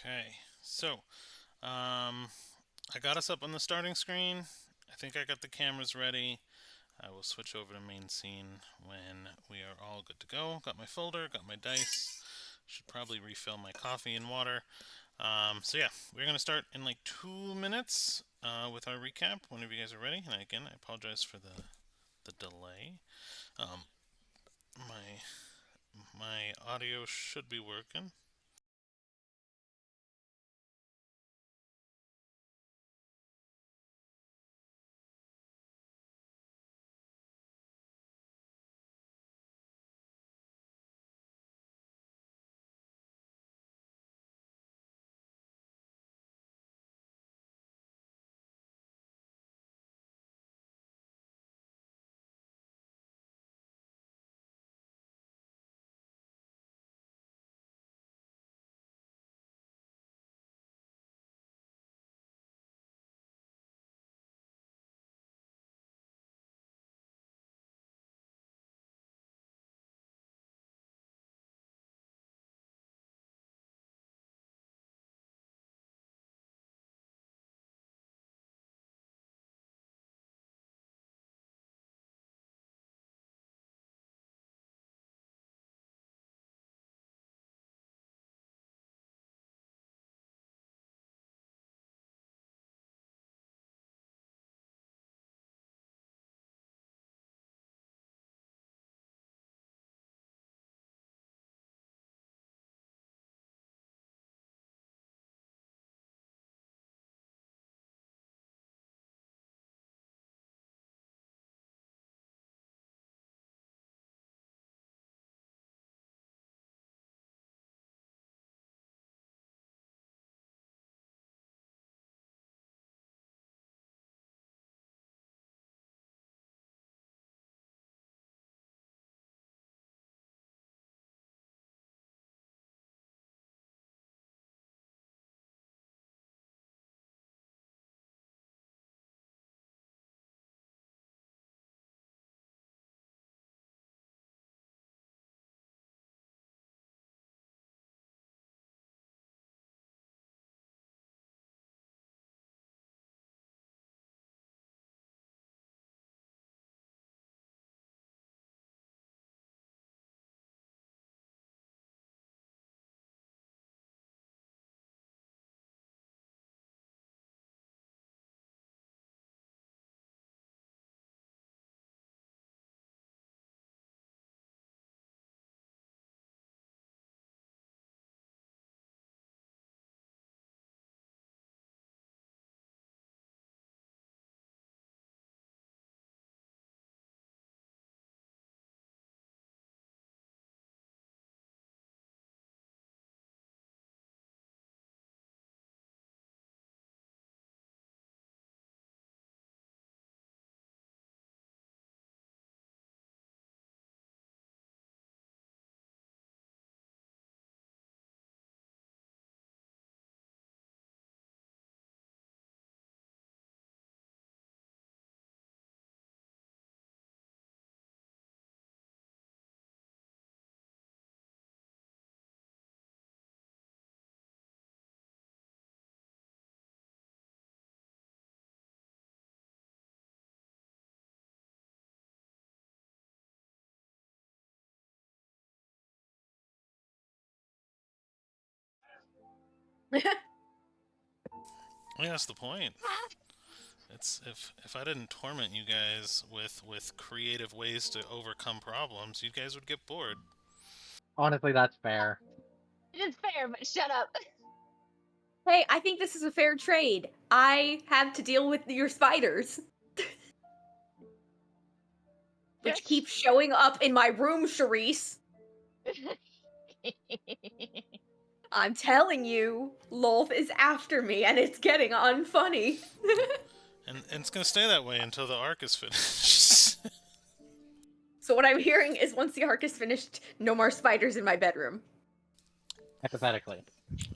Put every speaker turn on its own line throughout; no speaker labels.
Okay, so I got us up on the starting screen. I think I got the cameras ready. I will switch over to main scene when we are all good to go. Got my folder, got my dice. Should probably refill my coffee and water. So yeah, we're gonna start in like 2 minutes with our recap. Whenever you guys are ready. And again, I apologize for the delay. Um, my audio should be working. Yeah, that's the point. It's if I didn't torment you guys with creative ways to overcome problems, you guys would get bored.
Honestly, that's fair.
It is fair, but shut up.
Hey, I think this is a fair trade. I have to deal with your spiders, which keep showing up in my room, Charisse. I'm telling you, Lolf is after me, and it's getting unfunny.
And it's gonna stay that way until the arc is finished.
So what I'm hearing is once the arc is finished, no more spiders in my bedroom.
Hypothetically.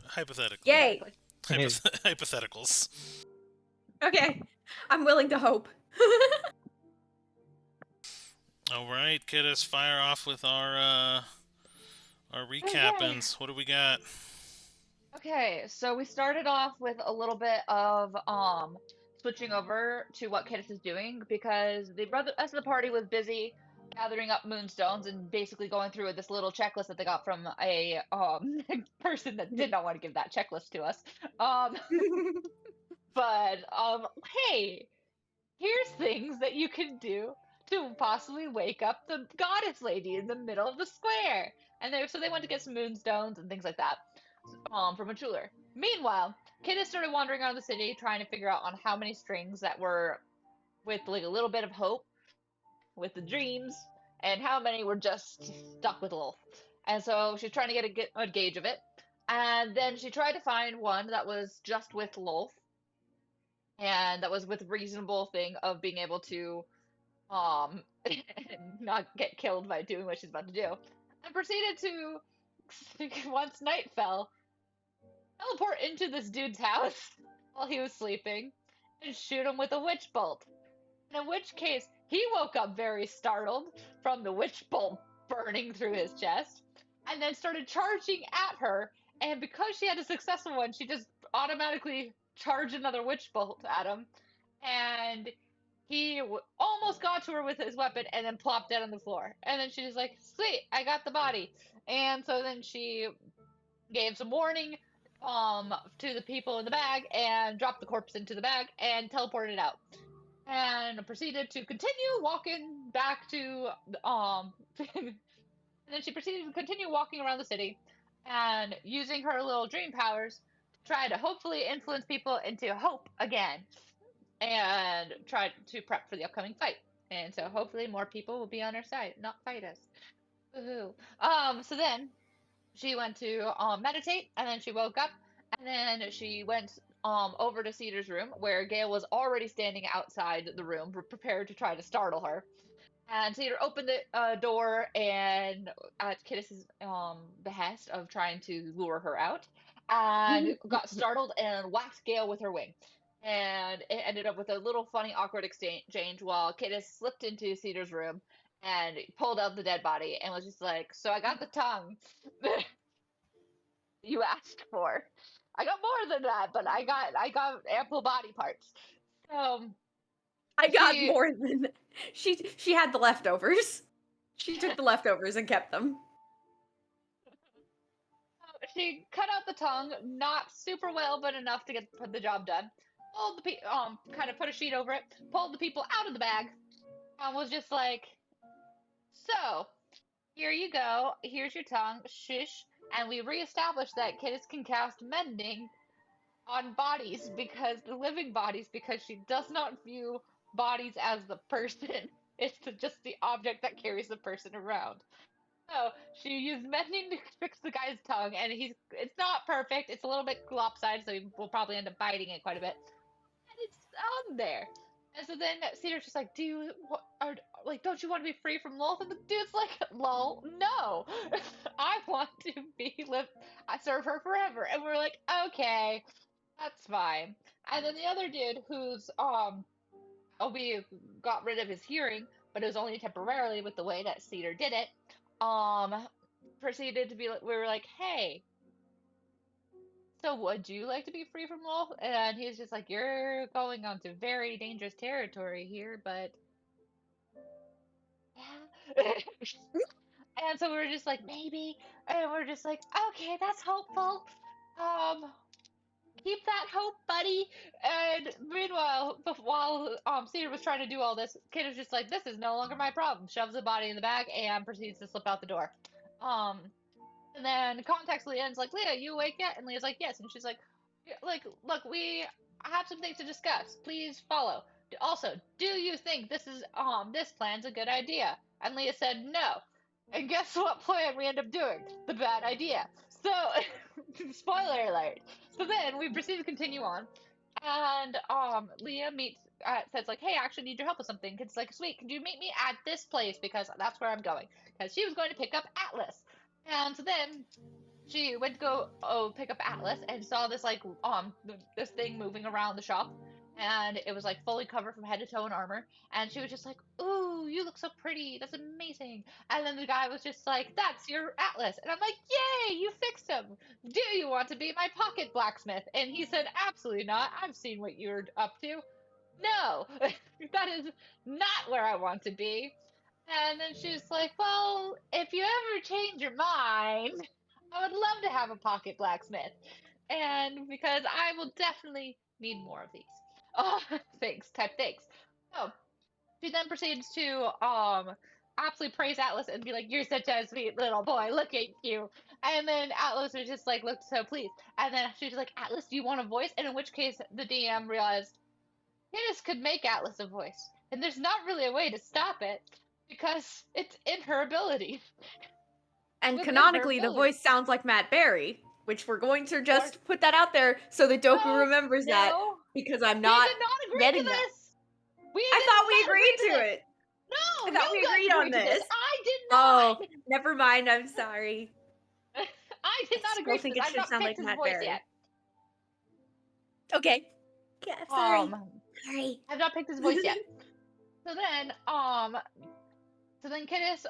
Hypothetically.
Yay!
Hypotheticals.
Okay, I'm willing to hope.
Alright, kiddos, fire off with our recappings. What do we got?
Okay, so we started off with a little bit of switching over to what Kidis is doing because the rest of the party was busy gathering up moonstones and basically going through this little checklist that they got from a person that did not want to give that checklist to us. Um, but hey, here's things that you can do to possibly wake up the goddess lady in the middle of the square. And so they went to get some moonstones and things like that from a jeweler. Meanwhile, Kid has started wandering around the city trying to figure out on how many strings that were with like a little bit of hope with the dreams and how many were just stuck with Lolth. And so she's trying to get a gauge of it. And then she tried to find one that was just with Lolth and that was with reasonable thing of being able to um not get killed by doing what she's about to do. And proceeded to once night fell, teleport into this dude's house while he was sleeping and shoot him with a witch bolt. In which case, he woke up very startled from the witch bolt burning through his chest and then started charging at her. And because she had a successful one, she just automatically charged another witch bolt at him. And he almost got to her with his weapon and then plopped dead on the floor. And then she was like, sweet, I got the body. And so then she gave some warning to the people in the bag and dropped the corpse into the bag and teleported out and proceeded to continue walking back to and then she proceeded to continue walking around the city and using her little dream powers to try to hopefully influence people into hope again and try to prep for the upcoming fight. And so hopefully more people will be on our side, not fight us. Woohoo. So then she went to meditate and then she woke up and then she went over to Cedar's room where Gale was already standing outside the room prepared to try to startle her. And Cedar opened the door and at Kittis's behest of trying to lure her out and got startled and whacked Gale with her wing. And it ended up with a little funny awkward exchange while Kittis slipped into Cedar's room and pulled out the dead body and was just like, so I got the tongue you asked for. I got more than that, but I got ample body parts. So
I got
she
more than she had the leftovers. She took the leftovers and kept them.
she cut out the tongue, not super well, but enough to get the job done. Pulled the kind of put a sheet over it, pulled the people out of the bag, and was just like, "So here you go. Here's your tongue. Shush." And we reestablished that Kittis can cast mending on bodies because the living bodies because she does not view bodies as the person. It's just the object that carries the person around. So she used mending to fix the guy's tongue, and it's not perfect. It's a little bit lopsided, so he will probably end up biting it quite a bit. And it's on there. And so then Cedar's just like, like, don't you want to be free from Lolth? And the dude's like, lol, no, I want to I serve her forever. And we're like, okay, that's fine. And then the other dude who's we got rid of his hearing, but it was only temporarily with the way that Cedar did it. Um proceeded to be like we were like, "Hey, so would you like to be free from law?" And he's just like, "You're going onto very dangerous territory here, but yeah." And so we were just like, "Maybe." And we're just like, "Okay, that's hopeful. Um keep that hope, buddy." And meanwhile, while Cedar was trying to do all this, Kid was just like, "This is no longer my problem." Shoves the body in the bag and proceeds to slip out the door. Um, and then contacts Leah and's like, "Leah, you awake yet?" And Leah's like, "Yes." And she's like, look, we have some things to discuss. Please follow. Also, do you think this plan's a good idea?" And Leah said no. And guess what plan we end up doing? The bad idea. So, spoiler alert. So then we proceed to continue on, and Leah says like, "Hey, I actually need your help with something." It's like, "Sweet, could you meet me at this place because that's where I'm going?" Because she was going to pick up Atlas, and so then she went to go pick up Atlas and saw this like this thing moving around the shop, and it was like fully covered from head to toe in armor, and she was just like, "Ooh, you look so pretty, that's amazing." And then the guy was just like, "That's your Atlas," and I'm like, "Yay, you fixed So, do you want to be my pocket blacksmith? And he said, absolutely not. I've seen what you're up to. No, that is not where I want to be. And then she was like, well, if you ever change your mind, I would love to have a pocket blacksmith. And because I will definitely need more of these. Oh, thanks, type thanks. So she then proceeds to absolutely praise Atlas and be like, "You're such a sweet little boy. Look at you." And then Atlas was just like, looked so pleased. And then she was like, "Atlas, do you want a voice?" And in which case the DM realized Candace could make Atlas a voice, and there's not really a way to stop it because it's in her ability.
And
Within her
canonically, the
ability.
voice sounds like Matt Berry, which we're going to
Or
just put that out there so that Doku
no,
remembers that,
no,
because I'm
we
not
did not agree to
getting that.
this. We
I
did
thought we
not agree
agreed
to
to
this.
it.
No,
I thought we
you guys
agreed on
agreed to this.
this.
I did
Oh,
not.
never mind. I'm sorry.
I
I
did not
still
agree to
think
this.
it
I've
should
not
sound
picked
like
his
Matt
voice yet.
Berry. Okay. Yeah, sorry.
Um,
Sorry.
I've not picked his voice yet. So then, Kidis,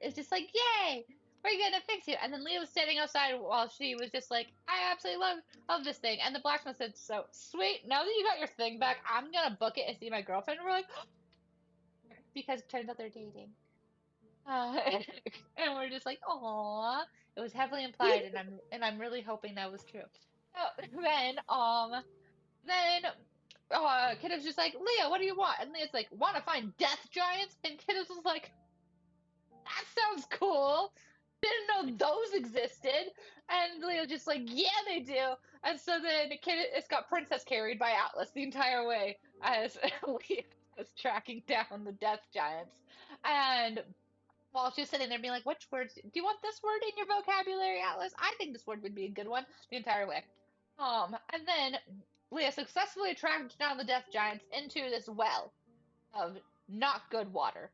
is just like, yay, we're gonna fix you. And then Leah was standing outside while she was just like, I absolutely love this thing. And the blacksmith said, so sweet. Now that you got your thing back, I'm gonna book it and see my girlfriend. And we're like, because it turns out they're dating. And we're just like, aw. It was heavily implied, and I'm really hoping that was true. So then Kid was just like, Leah, what do you want? And Leah's like, want to find death giants? And Kid was like, that sounds cool. Didn't know those existed. And Leo's just like, yeah, they do. And so then it's got Princess carried by Atlas the entire way as Leo was tracking down the death giants. And while she's sitting there being like, which words do you want this word in your vocabulary, Atlas? I think this word would be a good one the entire way. And then Leah successfully tracked down the death giants into this well of not good water.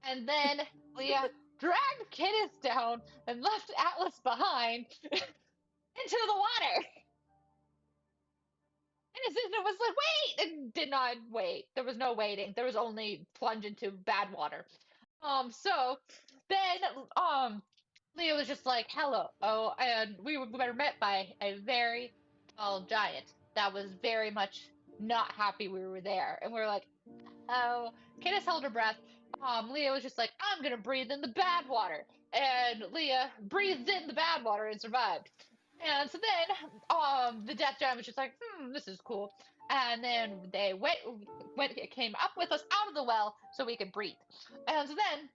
And then Leah dragged Kidis down and left Atlas behind into the water. And his sister was like, wait! And did not wait. There was no waiting. There was only plunge into bad water. So then, Leah was just like, hello. Oh, and we were met by a very tall giant that was very much not happy we were there. And we were like, oh, Candace held her breath. Leah was just like, I'm gonna breathe in the bad water. And Leah breathed in the bad water and survived. And so then, the death giant was just like, this is cool. And then they came up with us out of the well so we could breathe. And so then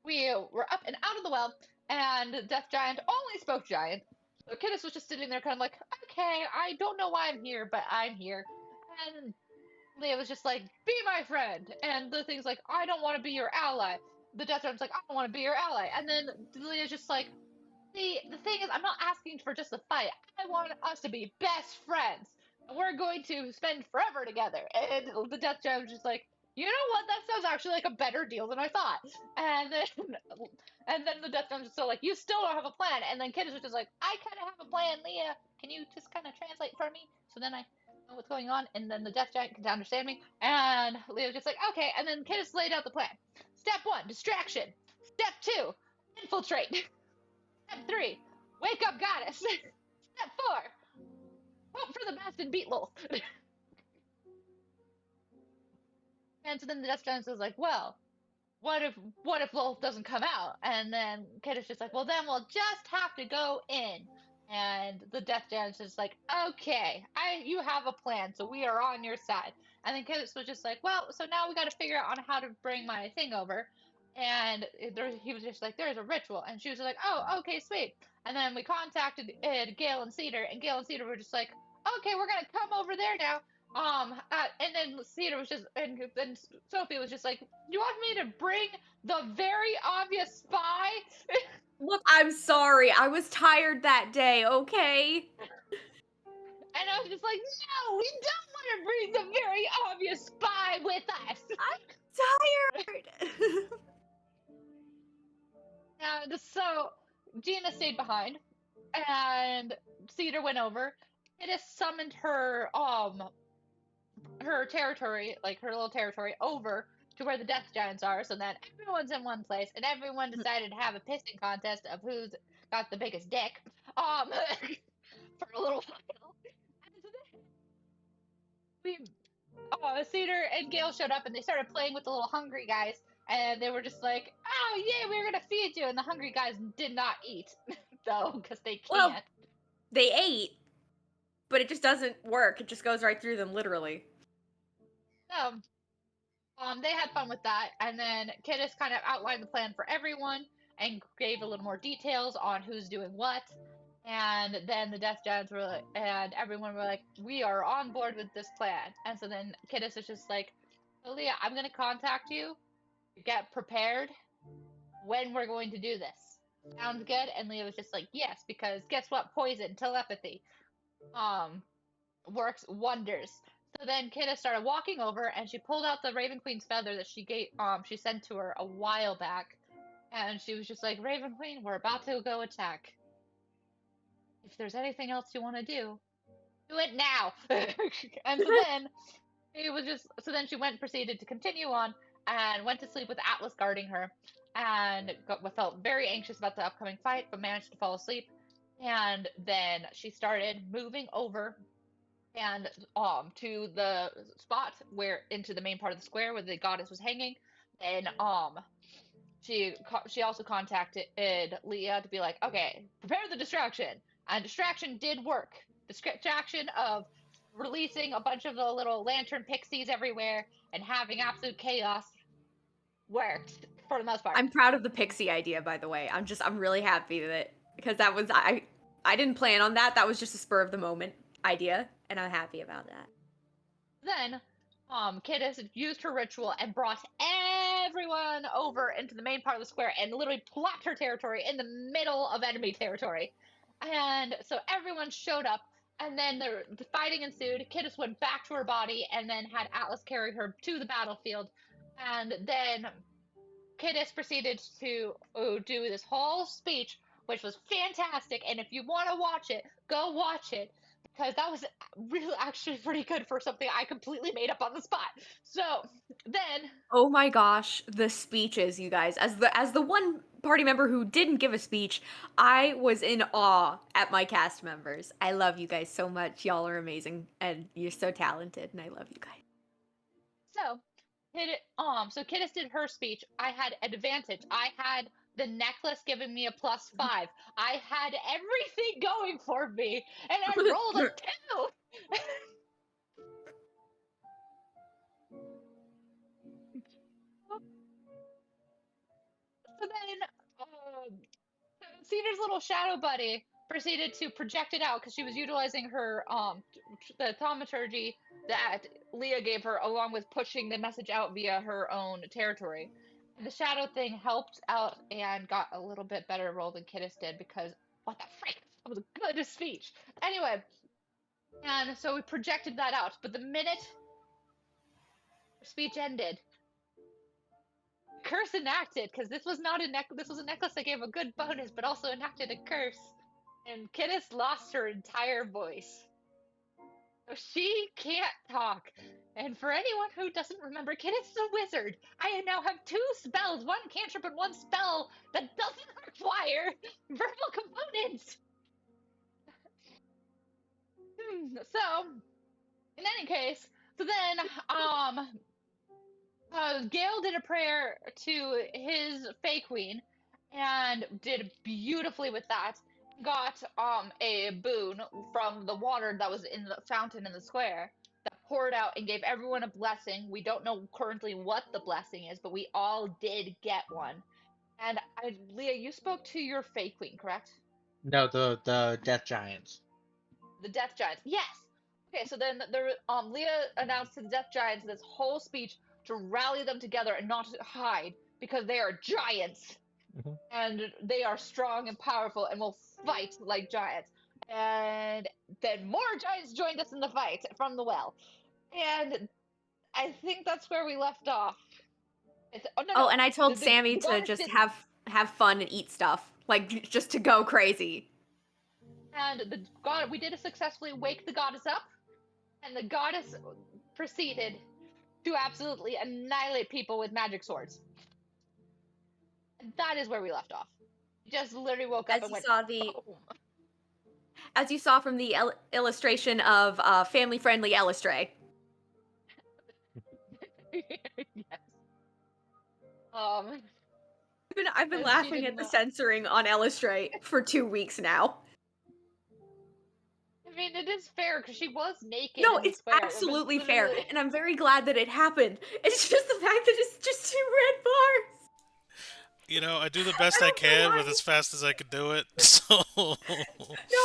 we were up and out of the well, and Death Giant only spoke giant. So Kidis was just sitting there, kind of like, okay, I don't know why I'm here, but I'm here. And Leah was just like, be my friend. And the thing's like, I don't want to be your ally. The Death Giant's like, I don't want to be your ally. And then Leah's just like, see, the thing is, I'm not asking for just a fight. I want us to be best friends. We're going to spend forever together. And the Death Giant was just like, you know what? That sounds actually like a better deal than I thought. And then the Death Giant was still like, you still don't have a plan. And then Kid was just like, I kind of have a plan, Leah. Can you just kind of translate for me? So then I know what's going on. And then the Death Giant can understand me. And Leah was just like, okay. And then Kid laid out the plan. Step 1, distraction. Step 2, infiltrate. Step 3, wake up goddess. Step 4, hope for the best and beat Lolth. And so then the Death Giant was like, well, what if Lolth doesn't come out? And then Kid's just like, well, then we'll just have to go in. And the Death Giant's just like, okay, you have a plan, so we are on your side. And then Kidis was just like, well, so now we got to figure out on how to bring my thing over. And he was just like, there's a ritual. And she was like, oh, okay, sweet. And then we contacted Gale and Cedar, and Gale and Cedar were just like, okay, we're going to come over there now. And then Cedar was just, and then Sophie was just like, you want me to bring the very obvious spy?
Look, I'm sorry. I was tired that day, okay?
And I was just like, no, we don't want to bring the very obvious spy with us.
I'm tired.
And so Gina stayed behind, and Cedar went over. It has summoned her territory, like her little territory, over to where the Death Giants are, so that everyone's in one place, and everyone decided to have a pissing contest of who's got the biggest dick. for a little while. And so then we, Cedar and Gail showed up and they started playing with the little hungry guys. And they were just like, oh, yeah, we're going to feed you. And the hungry guys did not eat, though, because they
Well,
can't.
they ate, but it just doesn't work. It just goes right through them, literally.
So, they had fun with that. And then Kittis kind of outlined the plan for everyone and gave a little more details on who's doing what. And then the Death Giants were like, and everyone were like, we are on board with this plan. And so then Kittis was just like, so Leah, I'm going to contact you. Get prepared when we're going to do this. Sounds good? And Leah was just like, yes, because guess what? Poison, telepathy, works wonders. So then Kittis started walking over and she pulled out the Raven Queen's feather that she sent to her a while back. And she was just like, Raven Queen, we're about to go attack. If there's anything else you want to do it now. And so then she went and proceeded to continue on and went to sleep with Atlas guarding her and felt very anxious about the upcoming fight, but managed to fall asleep. And then she started moving over and to the spot where into the main part of the square where the goddess was hanging. And she also contacted Leah to be like, okay, prepare the distraction. And distraction did work. Distraction of releasing a bunch of the little lantern pixies everywhere and having absolute chaos worked for the most part.
I'm proud of the pixie idea, by the way. I'm really happy with it because that was I didn't plan on that. That was just a spur of the moment idea, and I'm happy about that.
Then, Kittis used her ritual and brought everyone over into the main part of the square and literally plopped her territory in the middle of enemy territory. And so everyone showed up, and then the fighting ensued. Kittis went back to her body and then had Atlas carry her to the battlefield. And then Kittis proceeded to do this whole speech, which was fantastic. And if you want to watch it, go watch it because that was really actually pretty good for something I completely made up on the spot. So then,
Oh my gosh, the speeches, you guys. As the one party member who didn't give a speech, I was in awe at my cast members. I love you guys so much. Y'all are amazing and you're so talented and I love you guys.
so so Kittis did her speech. I had advantage. I had the necklace giving me a +5. I had everything going for me, and I rolled a 2. So then, Cedar's little shadow buddy proceeded to project it out because she was utilizing her the thaumaturgy that Leah gave her, along with pushing the message out via her own territory. And the shadow thing helped out and got a little bit better roll than Kittis did because what the freak? That was a good speech. Anyway, and so we projected that out, but the minute her speech ended, curse enacted because this was not a this was a necklace that gave a good bonus but also enacted a curse, and Kittis lost her entire voice, so she can't talk. And for anyone who doesn't remember, Kittis is a wizard. I now have 2 spells, 1 cantrip and 1 spell that doesn't require verbal components. So in any case, so then Gale did a prayer to his Fey Queen and did beautifully with that. Got a boon from the water that was in the fountain in the square that poured out and gave everyone a blessing. We don't know currently what the blessing is, but we all did get one. And Leah, you spoke to your Fey Queen, correct?
No, the Death Giants.
The Death Giants. Yes. Okay, so then Leah announced to the Death Giants this whole speech to rally them together and not to hide because they are giants.
Mm-hmm.
And they are strong and powerful and will fight like giants. And then more giants joined us in the fight from the well. And I think that's where we left off. No.
And I told
The
Sammy to just have fun and eat stuff, like just to go crazy.
And we did successfully wake the goddess up, and the goddess proceeded to absolutely annihilate people with magic swords. And that is where we left off. Just literally woke up and went,
Saw the
boom.
as you saw from the illustration of family-friendly Elistray.
Yes. Um,
I've been
and she
laughing
did
at the
not.
censoring on Elistray for 2 weeks now.
I mean, it is fair because she was naked
No,
in the
it's
square. It was
absolutely fair,
literally.
and I'm very glad that it happened. It's just the fact that it's just 2 red bars.
You know, I do the
I
best I
don't know
can
why.
with as fast as I could do it. So
No,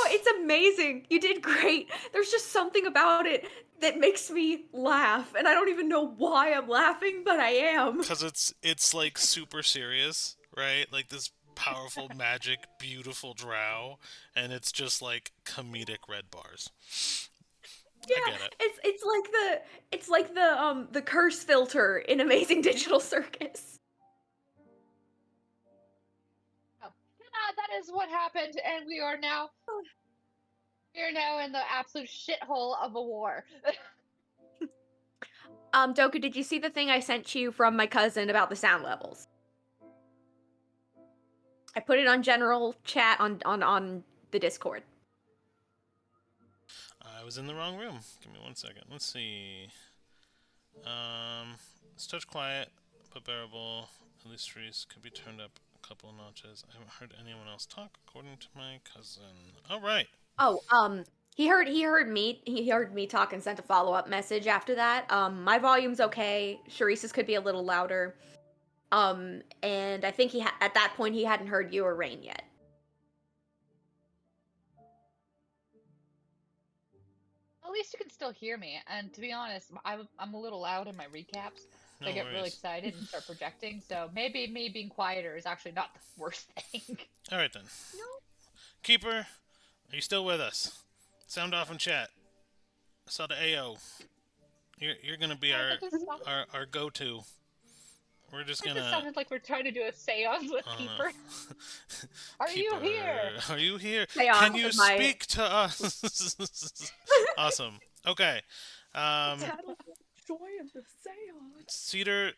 it's amazing. You did great. There's just something about it that makes me laugh, and I don't even know why I'm laughing, but I am.
because it's like super serious, right? Like this powerful magic beautiful drow, and it's just like comedic red bars. I
Yeah,
get it.
it's like the curse filter in Amazing Digital Circus.
Oh, yeah, that is what happened, and we are now in the absolute shithole of a war.
Doku, did you see the thing I sent you from my cousin about the sound levels? I put it on general chat on the Discord.
I was in the wrong room. Give me 1 second. Let's see. It's touch quiet but bearable. At least trees could be turned up a couple of notches. I haven't heard anyone else talk, according to my cousin. All right.
Oh, he heard me talk and sent a follow-up message after that. My volume's okay. Sharice's could be a little louder. And I think at that point he hadn't heard you or Rain yet.
At least you can still hear me. And to be honest, I'm a little loud in my recaps. So I
No
get really
worries.
excited and start projecting. So maybe me being quieter is actually not the worst thing.
All right then.
No.
Keeper, are you still with us? Sound off in chat. I saw the AO. You're gonna be
Oh,
our go-to. We're just
that just
gonna.
sounded like we're trying to do a seance with
Oh no.
Keeper. Are you
Keeper,
here?
are you here? Can
Seance
you
of my
speak to us? Awesome. Okay. Um,
joy of the seance.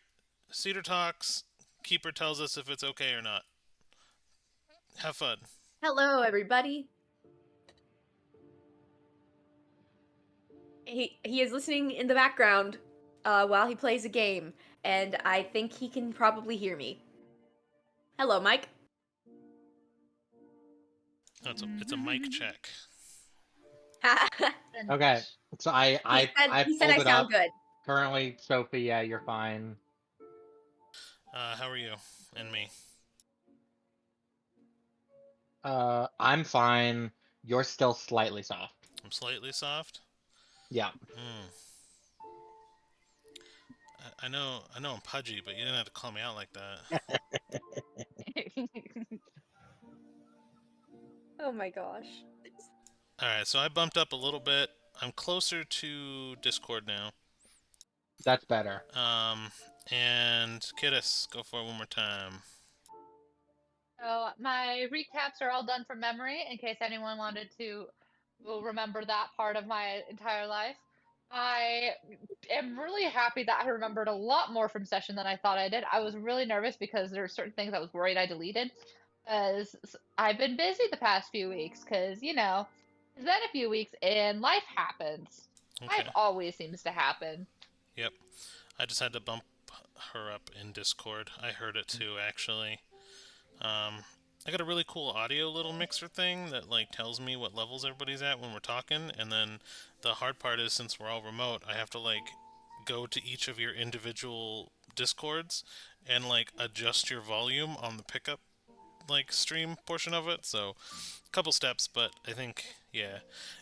Cedar talks. Keeper tells us if it's okay or not. Have fun.
Hello, everybody. He is listening in the background while he plays a game, and I think he can probably hear me. Hello, Mike.
No, it's a mic check.
Okay, so I
he said
pulled
I
it
sound
up.
good.
Currently, Sophie, yeah, you're fine.
How are you and me?
I'm fine. You're still slightly soft.
I'm slightly soft.
Yeah.
Hmm. I know I'm pudgy, but you didn't have to call me out like that.
Oh my gosh.
Alright, so I bumped up a little bit. I'm closer to Discord now.
That's better.
And Kidus, go for it one more time.
So my recaps are all done from memory in case anyone wanted to will remember that part of my entire life. I am really happy that I remembered a lot more from session than I thought I did. I was really nervous because there are certain things I was worried I deleted because I've been busy the past few weeks because, it's been a few weeks and life happens. Life
Okay.
always seems to happen.
Yep. I just had to bump her up in Discord. I heard it too, actually. I got a really cool audio little mixer thing that like tells me what levels everybody's at when we're talking, and then the hard part is since we're all remote, I have to like go to each of your individual Discords and like adjust your volume on the pickup like stream portion of it. So a couple steps, but I think yeah,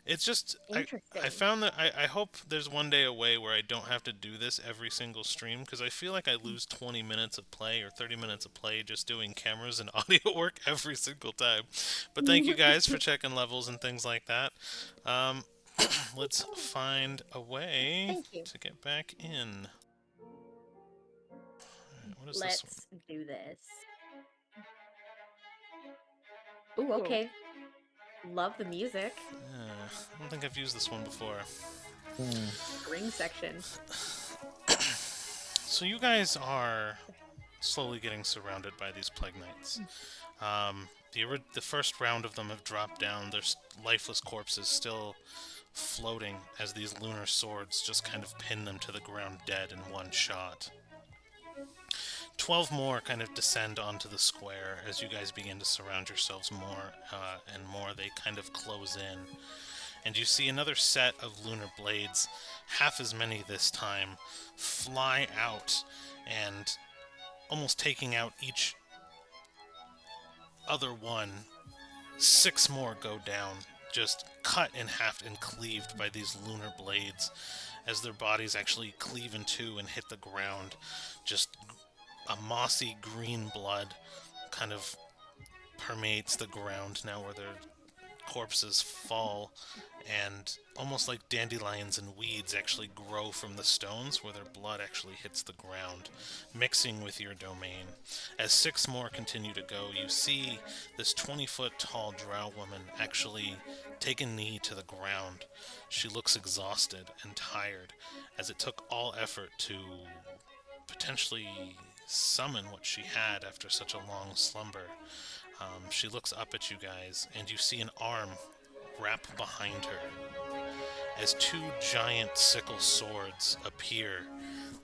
it's just I found that I hope there's one day a way where I don't have to do this every single stream because I feel like I lose 20 minutes of play or 30 minutes of play just doing cameras and audio work every single time. But thank you guys for checking levels and things like that. Let's find a way
Thank you.
to get back in. Alright, what is this one?
Let's do this. Ooh, okay. Love the music.
Yeah, I don't think I've used this one before.
Ring section.
So you guys are slowly getting surrounded by these plague knights. The first round of them have dropped down. Their lifeless corpses still floating as these lunar swords just kind of pin them to the ground dead in one shot. 12 more kind of descend onto the square as you guys begin to surround yourselves more and more. They kind of close in. And you see another set of lunar blades, half as many this time, fly out and almost taking out each other one. 6 more go down, just cut in half and cleaved by these lunar blades as their bodies actually cleave in two and hit the ground. Just a mossy green blood kind of permeates the ground now where their corpses fall, and almost like dandelions and weeds actually grow from the stones where their blood actually hits the ground, mixing with your domain. As 6 more continue to go, you see this 20-foot tall drow woman actually take a knee to the ground. She looks exhausted and tired, as it took all effort to potentially summon what she had after such a long slumber. She looks up at you guys, and you see an arm wrap behind her as 2 giant sickle swords appear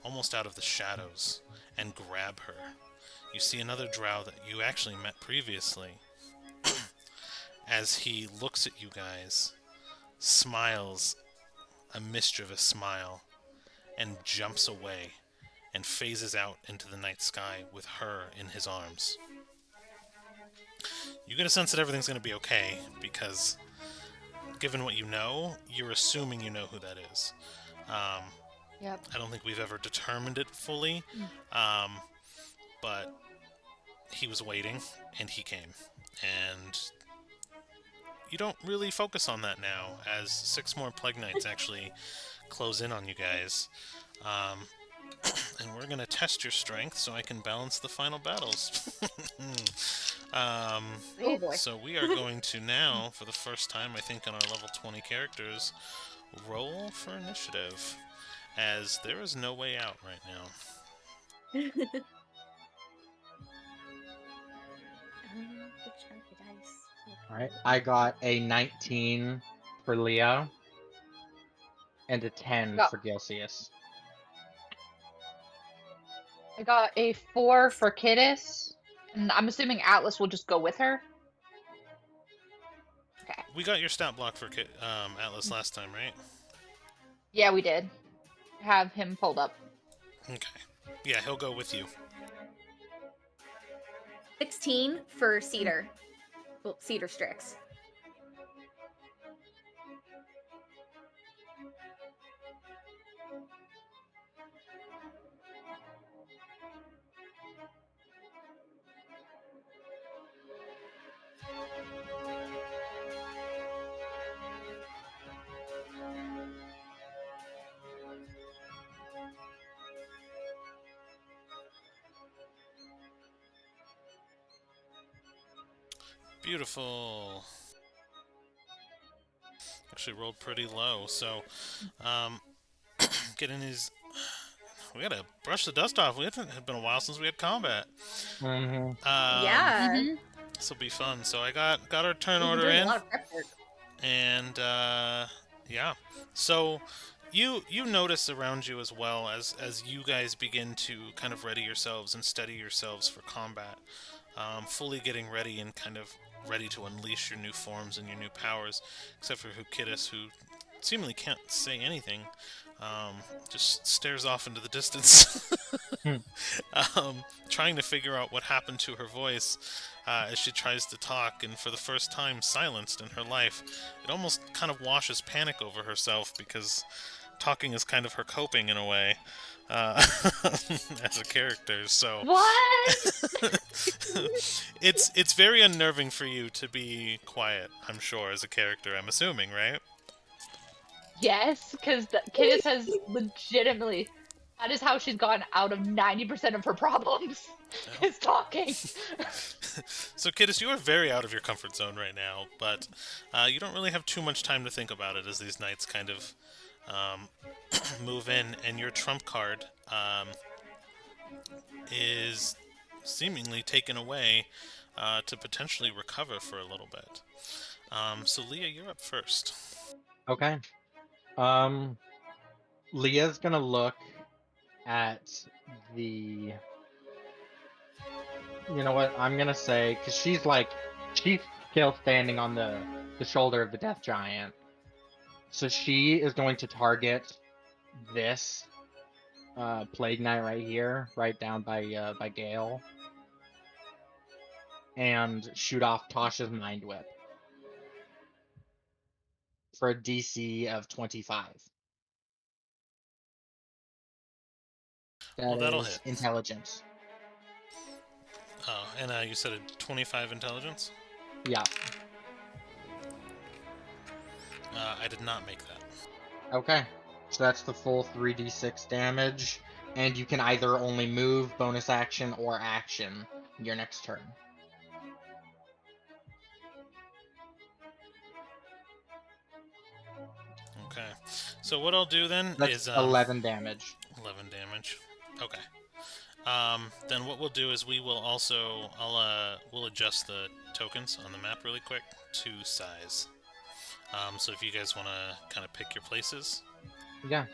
almost out of the shadows and grab her. You see another drow that you actually met previously as he looks at you guys, smiles a mischievous smile, and jumps away and phases out into the night sky with her in his arms. You get a sense that everything's going to be okay, because given what you know, you're assuming you know who that is.
Yep.
I don't think we've ever determined it fully, but he was waiting, and he came. And you don't really focus on that now, as 6 more Plague Knights actually close in on you guys. And we're going to test your strength so I can balance the final battles.
Oh boy.
So we are going to now, for the first time, I think, on our level 20 characters, roll for initiative, as there is no way out right now.
Alright, I got a 19 for Leo and a 10
Got-
for Gilcius.
I got a 4 for Kiddis, and I'm assuming Atlas will just go with her. Okay.
We got your stat block for Atlas last time, right?
Yeah, we did. Have him pulled up.
Okay. Yeah, he'll go with you.
16 for Cedar. Well, Cedar Strix.
Beautiful. Actually rolled pretty low, so getting his... We gotta brush the dust off. It's been a while since we had combat.
Mm-hmm.
Yeah.
This will be fun. So I got our turn
We've been
order
doing
in,
a lot of prep work.
and yeah. So you notice around you as well as you guys begin to kind of ready yourselves and steady yourselves for combat, fully getting ready and kind of ready to unleash your new forms and your new powers, except for Hukidis, who seemingly can't say anything. Just stares off into the distance, trying to figure out what happened to her voice as she tries to talk, and for the first time silenced in her life. It almost kind of washes panic over herself, because talking is kind of her coping in a way as a character. So
What?
it's very unnerving for you to be quiet, I'm sure, as a character, I'm assuming, right?
Yes, because Kiddis has legitimately. That is how she's gotten out of 90% of her problems.
Yeah.
Is talking.
So, Kiddis, you are very out of your comfort zone right now, but you don't really have too much time to think about it as these knights kind of move in, and your trump card is seemingly taken away to potentially recover for a little bit. So Leah, you're up first.
Okay. Leah's gonna look at the. You know what? I'm gonna say because she's still standing on the shoulder of the death giant, so she is going to target this plague knight right here, right down by Gale, and shoot off Tasha's mind whip for a DC of 25.
Well,
That
that'll
is
hit.
intelligence.
Oh, and you said a 25 intelligence?
Yeah.
I did not make that.
Okay. So that's the full 3d6 damage, and you can either only move, bonus action, or action your next turn.
Okay. So what I'll do then
That's
is
11 damage.
11 damage. Okay. Then what we'll do is we'll adjust the tokens on the map really quick to size. So if you guys want to kind of pick your places.
Yeah.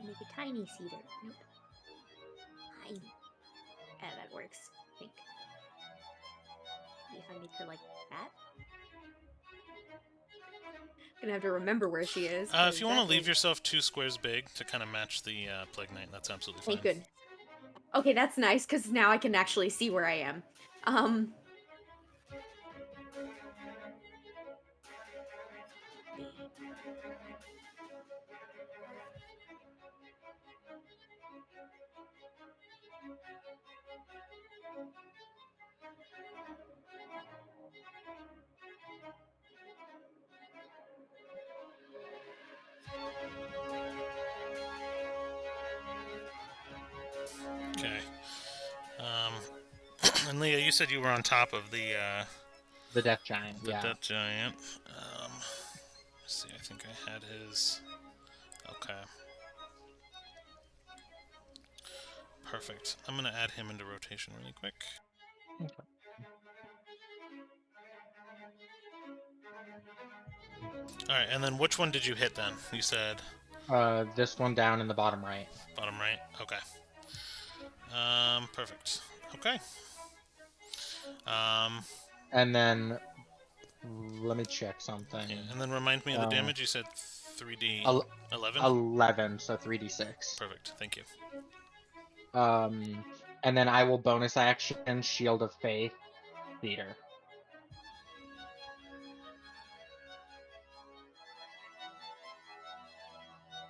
Make a tiny cedar. Nope. Tiny. That works. I think. Maybe if I make her like that. Gonna have to remember where she is.
If you want to leave yourself 2 squares big to kind of match the Plague Knight, that's absolutely fine.
Okay, good. Okay, that's nice because now I can actually see where I am.
Okay. And Leah, you said you were on top of the
Death Giant, yeah.
Death Giant. Let's see, I think I had his. Okay. Perfect. I'm gonna add him into rotation really quick.
Okay.
Alright, and then which one did you hit then? You said...
This one down in the bottom right.
Bottom right? Okay. Perfect. Okay.
And then, let me check something.
Yeah, and then remind me of the damage. You said 3d 11?
11, so 3d6.
Perfect, thank you.
And then I will bonus action Shield of Faith Theater.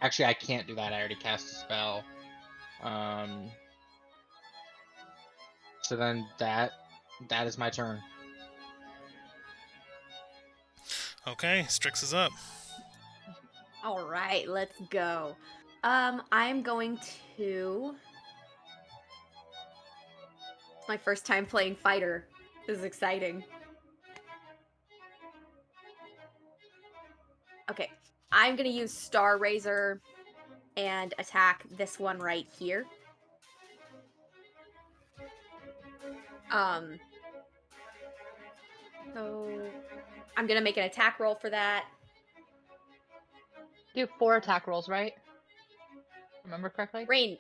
Actually, I can't do that. I already cast a spell. So then that is my turn.
Okay, Strix is up.
All right, let's go. I'm going to. It's my first time playing fighter. This is exciting. Okay, I'm gonna use Star Razor and attack this one right here. So I'm gonna make an attack roll for that.
Do 4 attack rolls, right? Remember correctly?
Rain,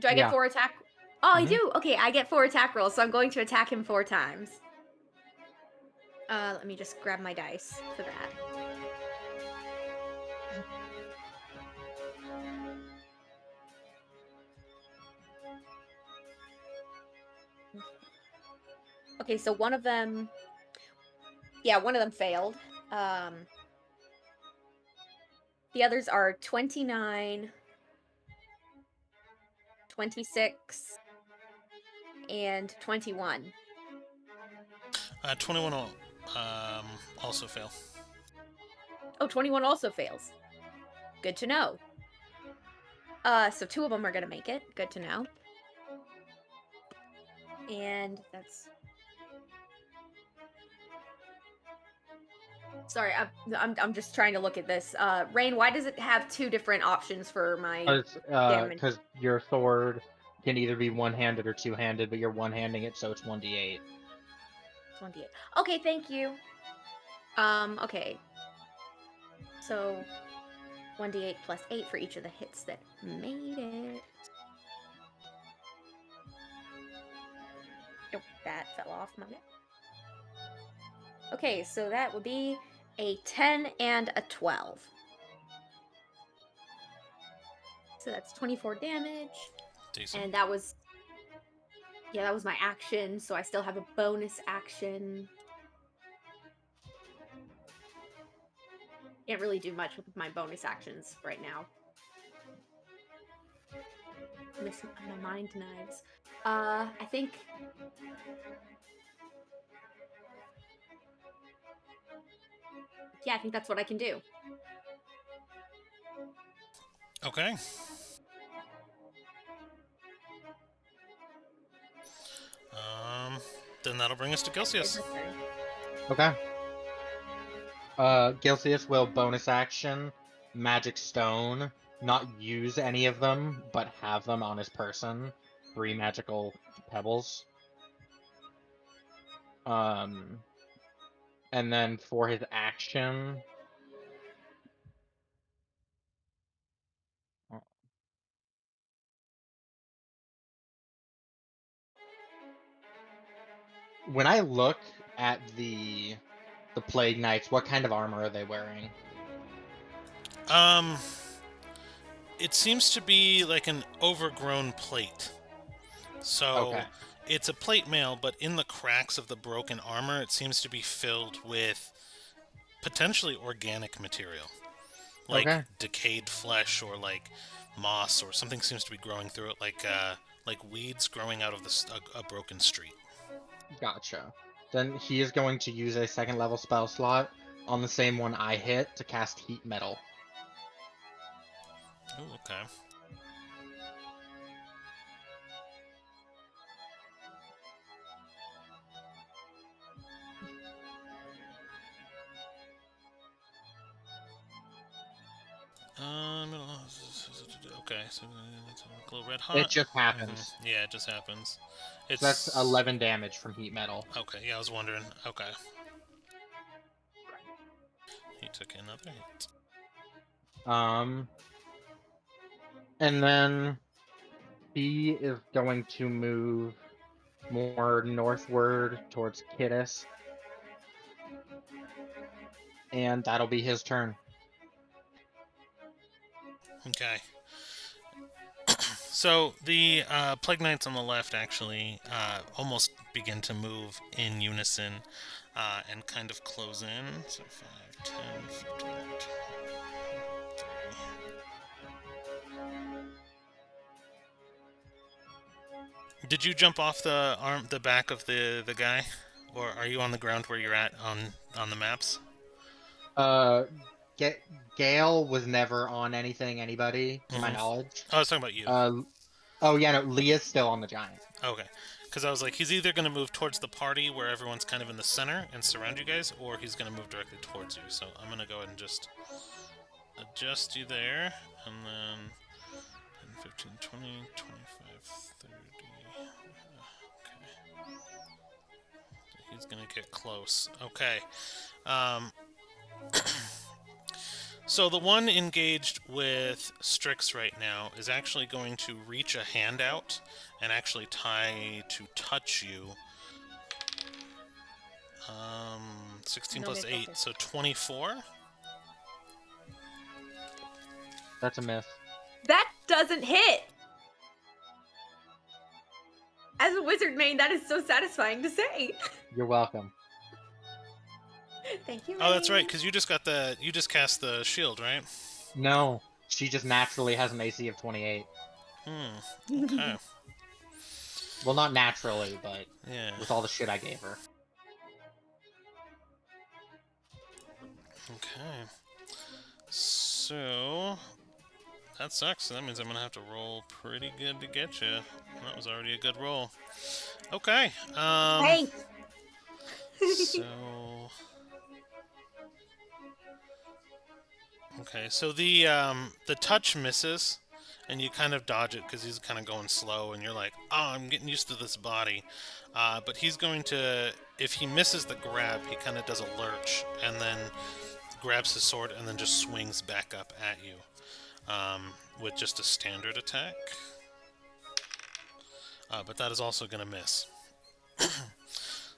do I get 4 attack? Oh, I do. Okay, I get 4 attack rolls, so I'm going to attack him 4 times. Let me just grab my dice for that. Okay, so one of them failed. The others are 29, 26, and 21.
21 will also fail.
Oh, 21 also fails. Good to know. So 2 of them are gonna make it. Good to know. And that's... Sorry, I'm just trying to look at this. Rain, why does it have two different options for my damage?
Because your sword can either be one-handed or two-handed, but you're one-handing it, so it's 1d8.
28. Okay, thank you. Okay. So 1d8 plus 8 for each of the hits that made it. Nope, that fell off my map. Okay, so that would be a 10 and a 12. So that's 24 damage.
Decent.
And that was, yeah, that was my action. So I still have a bonus action. Can't really do much with my bonus actions right now. Missing my mind knives. I think. Yeah, I think that's what I can do.
Okay. Then that'll bring us to Gelsius.
Okay. Gilcius will bonus action, magic stone, not use any of them, but have them on his person. 3 magical pebbles. And then for his action, when I look at the Plague Knights, what kind of armor are they wearing?
It seems to be like an overgrown plate. So
Okay.
it's a plate mail, but in the cracks of the broken armor, it seems to be filled with potentially organic material, like
Okay.
decayed flesh or like moss or something seems to be growing through it, like weeds growing out of a broken street.
Gotcha. Then he is going to use a second level spell slot on the same one I hit to cast Heat Metal.
Ooh, okay. Okay, so it's a little red
It
hot.
just happens.
Yeah, it just happens.
So that's
It's
11 damage from Heat Metal.
okay. Yeah, I was wondering. Okay, he took another hit.
Um, and then he is going to move more northward towards Kittis, and that'll be his turn.
Okay. So the Plague Knights on the left actually almost begin to move in unison and kind of close in. So 5, 10, 15, 3. Did you jump off the back of the guy, or are you on the ground where you're at on the maps?
Uh, Gale was never on anybody, to my
Mm-hmm.
knowledge.
Oh, I was talking about you.
Oh yeah, no, Leah's still on the giant.
Okay. Because I was like, he's either going to move towards the party where everyone's kind of in the center and surround you guys, or he's going to move directly towards you. So I'm going to go ahead and just adjust you there, and then 10, 15, 20, 25, 30. Okay. He's going to get close. Okay. Um, so the one engaged with Strix right now is actually going to reach a hand out and actually try to touch you. 16
No
plus
miss,
8,
okay.
so 24.
That's a miss.
That doesn't hit! As a wizard main, that is so satisfying to say.
You're welcome.
Thank you,
Oh, that's right,
Rain.
because you just cast the shield, right?
No, she just naturally has an AC of 28.
Okay.
Well, not naturally, but
Yeah.
with all the shit I gave her.
Okay. So that sucks. That means I'm gonna have to roll pretty good to get you. That was already a good roll. Okay.
Thanks!
So Okay, so the touch misses, and you kind of dodge it because he's kind of going slow, and you're like, oh, I'm getting used to this body. But he's going to, if he misses the grab, he kind of does a lurch, and then grabs his sword, and then just swings back up at you with just a standard attack. But that is also going to miss.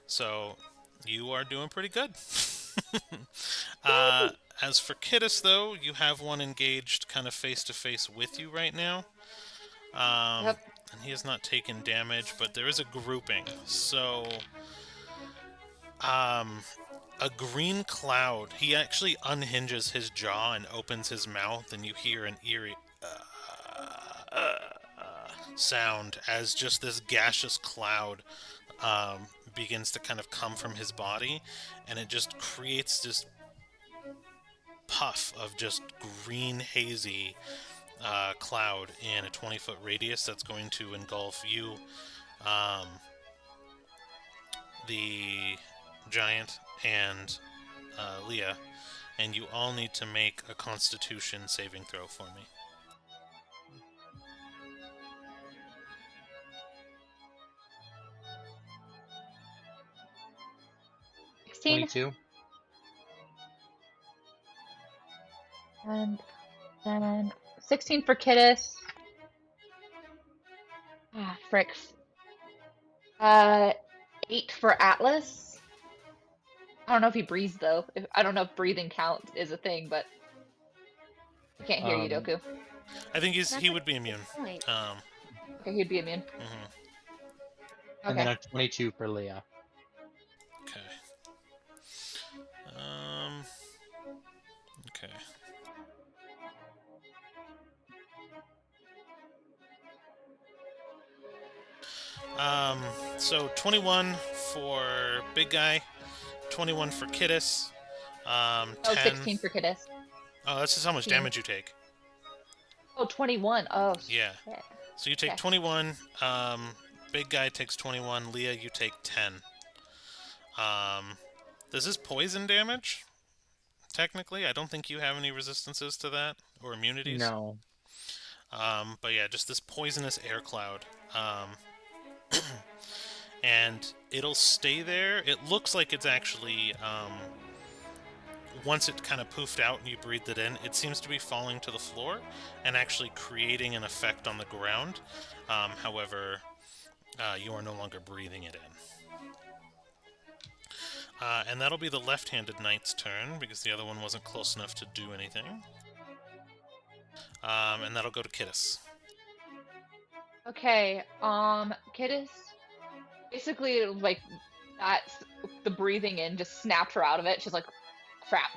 So you are doing pretty good. As for Kittis, though, you have one engaged kind of face-to-face with you right now.
Yep.
And he has not taken damage, but there is a grouping. So, a green cloud, he actually unhinges his jaw and opens his mouth, and you hear an eerie sound as just this gaseous cloud begins to kind of come from his body, and it just creates this puff of just green hazy cloud in a 20-foot radius that's going to engulf you, um, the giant, and Leah, and you all need to make a Constitution saving throw for me.
Sixteen
22.
and then 16 for Kittis. Ah, fricks. 8 for Atlas. I don't know if he breathes though. I don't know if breathing counts is a thing, but I can't hear you, Doku.
I think
That's
he
a
would be immune.
point.
Okay, he'd be immune.
And then
Okay.
a 22 for Leah.
Okay. Okay. So 21 for big guy, 21 for Kittis, 10.
16 for Kittis.
Oh, that's just how much
16.
damage you take.
Oh, 21. Oh,
Yeah.
shit.
So you take
Okay.
21. Big guy takes 21. Leah, you take 10. This is poison damage. Technically, I don't think you have any resistances to that or immunities.
No.
But yeah, just this poisonous air cloud. And it'll stay there. It looks like it's actually, once it kind of poofed out and you breathed it in, it seems to be falling to the floor and actually creating an effect on the ground. However, you are no longer breathing it in. And that'll be the left-handed knight's turn, because the other one wasn't close enough to do anything. And that'll go to Kittis.
Okay, Kittis, basically, like, that's the breathing in just snapped her out of it. She's like, crap.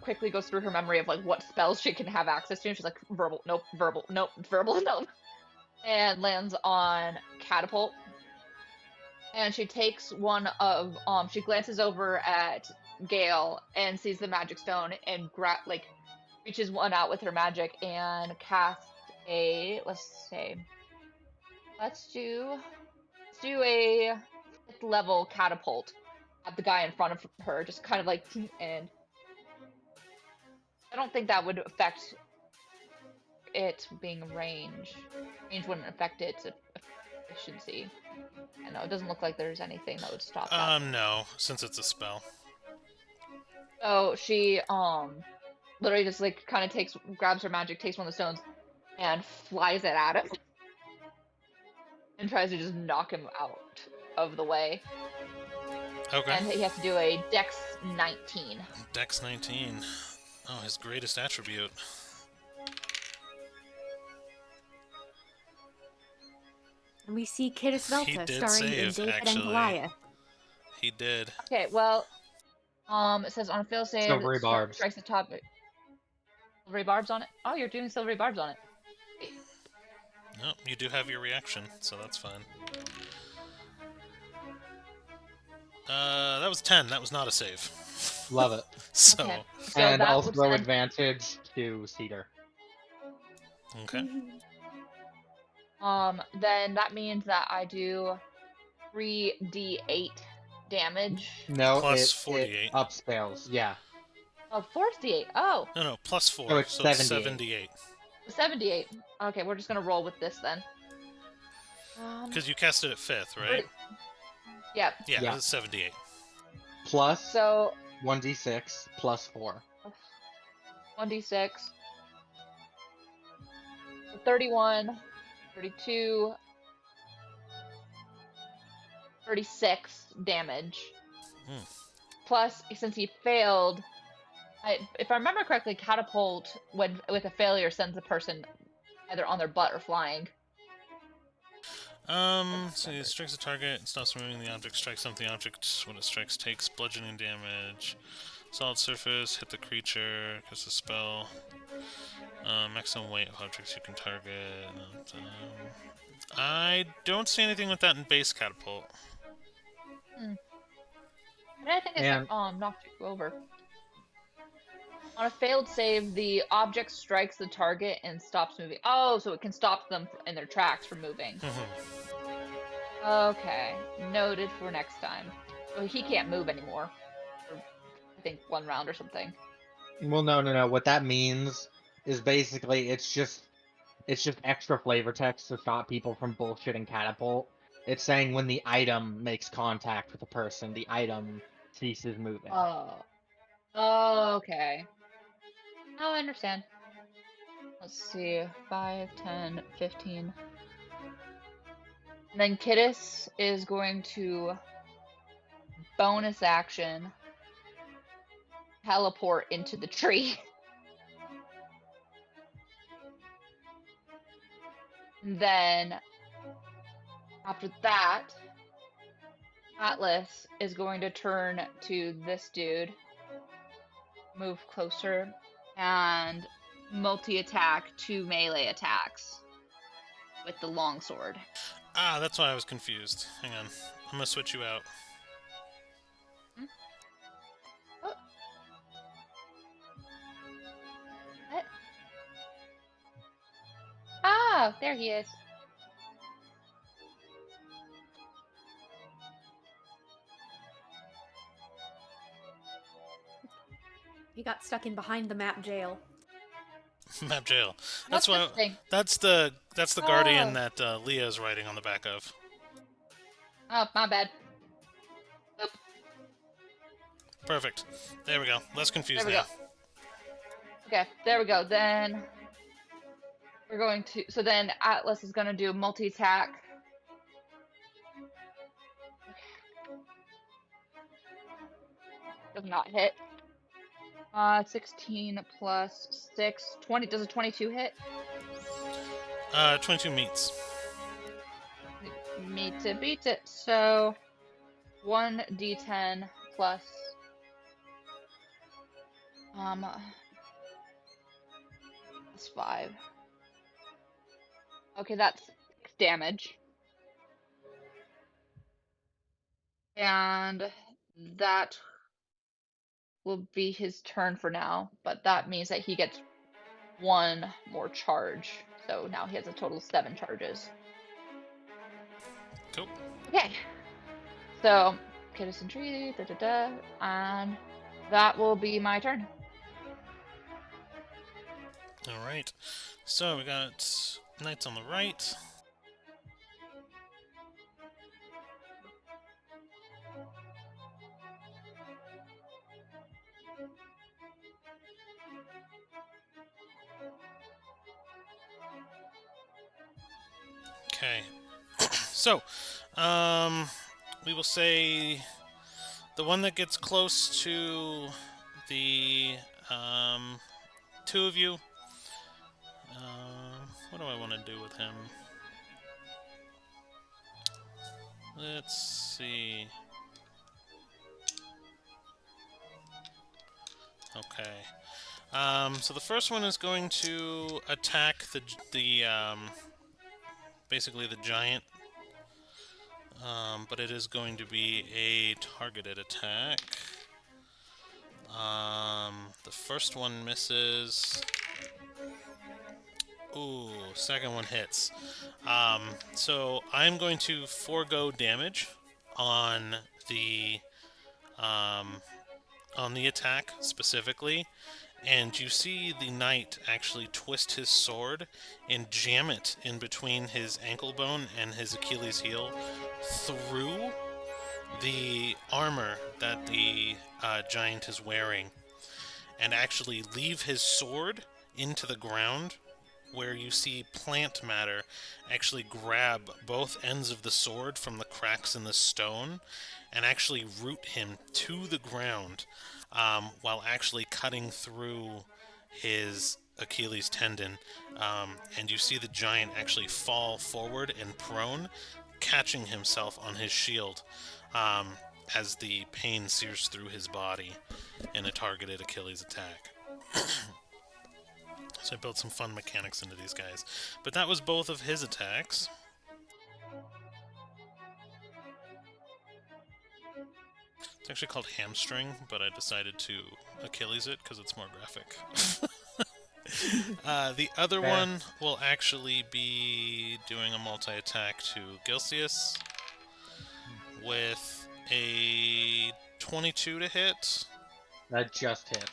Quickly goes through her memory of, like, what spells she can have access to. And she's like, verbal, nope, verbal, nope, verbal, nope. And lands on Catapult. And she takes she glances over at Gale and sees the magic stone and reaches one out with her magic and casts let's do a 5th level catapult at the guy in front of her, just kind of like, and I don't think that would affect it being range. Range wouldn't affect its efficiency. I know it doesn't look like there's anything that would stop that.
No, since it's a spell.
So she literally just like kind of grabs her magic, takes one of the stones, and flies it at him, and tries to just knock him out of the way.
Okay.
And he has to do a Dex 19.
Dex 19. Oh, his greatest attribute.
And we see Kittis
He
Velta
did
starring in
save,
David
actually.
and Goliath.
He did.
Okay, well, it says on a fail save,
Silvery barbs.
strikes the top. Silvery barbs on it. Oh, you're doing silvery barbs on it.
No, you do have your reaction, so that's fine. That was 10. That was not a save.
Love it.
So,
Okay. So
And
that
also
would send-
advantage to Cedar.
okay.
Then that means that I do 3d8 damage.
No,
Plus
it
48.
upscales. Yeah.
Oh, 48. Oh,
No, plus
So
4,
it's
so it's
78.
78.
78. Okay, we're just gonna roll with this then.
Because you cast it at 5th, right?
30. Yep.
Yeah,
Yeah.
it's 78.
Plus
So
1d6 plus 4.
1d6. 31, 32, 36 damage.
Hmm.
Plus, since he failed, if I remember correctly, catapult with a failure sends a person either on their butt or flying.
So it strikes a target and stops moving. The object strikes something. The object, when it strikes, takes bludgeoning damage. Solid surface, hit the creature, cast a spell. Maximum weight of objects you can target. I don't see anything with that in base catapult.
I think it's
And
knocked you over. On a failed save, the object strikes the target and stops moving. Oh, so it can stop them in their tracks from moving. Okay, noted for next time. So he can't move anymore. For, I think 1 round or something.
well, no. What that means is basically it's just extra flavor text to stop people from bullshitting catapult. It's saying when the item makes contact with a person, the item ceases moving.
Oh. Oh, okay. Oh, I understand. Let's see. 5, 10, 15. And then Kittis is going to bonus action teleport into the tree. And then after that, Atlas is going to turn to this dude, move closer, and multi-attack 2 melee attacks with the longsword.
Ah, that's why I was confused. Hang on. I'm gonna switch you out.
Hmm? Oh. What? Ah, there he is.
He got stuck in behind the map jail.
Map jail.
What's
That's why.
this thing?
That's the guardian
Oh.
that Leah's riding on the back of.
Oh, my bad. Oop,
Perfect. There we go. Less
there
confused
we
now.
go. Okay, there we go. Then we're going to. So then Atlas is going to do multi-attack. Does not hit. 16 plus 6, 20. Does a 22 hit?
22 meets.
Me to beat it. So 1d10 plus plus 5. Okay, that's 6 damage. And that will be his turn for now, but that means that he gets 1 more charge. So now he has a total of 7 charges.
Cool.
Okay. So, Kittis and Tree, and that will be my turn.
Alright. So we got knights on the right. Okay. So, we will say the one that gets close to the two of you. What do I want to do with him? Let's see. Okay. So the first one is going to attack the basically the giant. But it is going to be a targeted attack. The first one misses. Ooh, second one hits. So I'm going to forego damage on the on the attack specifically, and you see the knight actually twist his sword and jam it in between his ankle bone and his Achilles heel through the armor that the giant is wearing, and actually leave his sword into the ground, where you see plant matter actually grab both ends of the sword from the cracks in the stone and actually root him to the ground, while actually cutting through his Achilles tendon. And you see the giant actually fall forward and prone, catching himself on his shield, um, as the pain sears through his body in a targeted Achilles attack. So I built some fun mechanics into these guys. But that was both of his attacks. It's actually called hamstring, but I decided to Achilles it because it's more graphic. The other
Fair.
one will actually be doing a multi-attack to Gilcius with a 22 to hit
That just hit.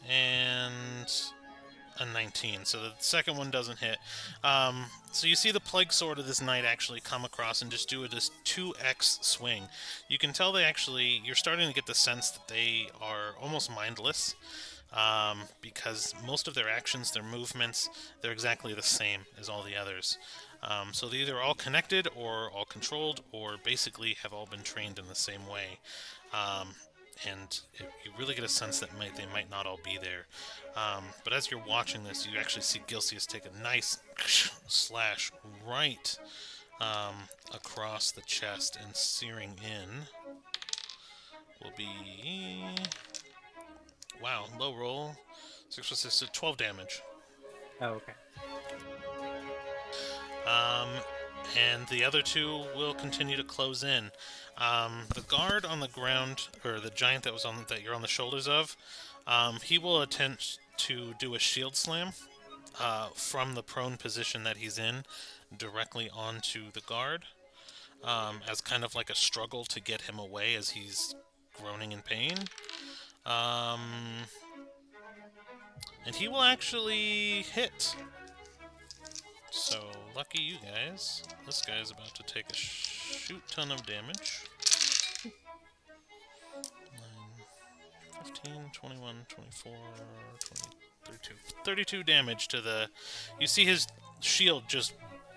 and a 19. So the second one doesn't hit. So you see the Plague Sword of this knight actually come across and just do this 2x swing. You can tell you're starting to get the sense that they are almost mindless. Because most of their actions, their movements, they're exactly the same as all the others. So they're either all connected or all controlled, or basically have all been trained in the same way. You really get a sense that they might not all be there. But as you're watching this, you actually see Gilcius take a nice slash right across the chest, and searing in will be... Wow, low roll. 6 plus 6, so 12 damage.
Oh, okay.
And the other two will continue to close in. The guard on the ground, or the giant that you're on the shoulders of, he will attempt to do a shield slam from the prone position that he's in directly onto the guard, as kind of like a struggle to get him away as he's groaning in pain. And he will actually hit. So, lucky you guys. This guy's about to take a shoot ton of damage. 9, 15, 21, 24, 20, 32. 32 damage to the... You see his shield just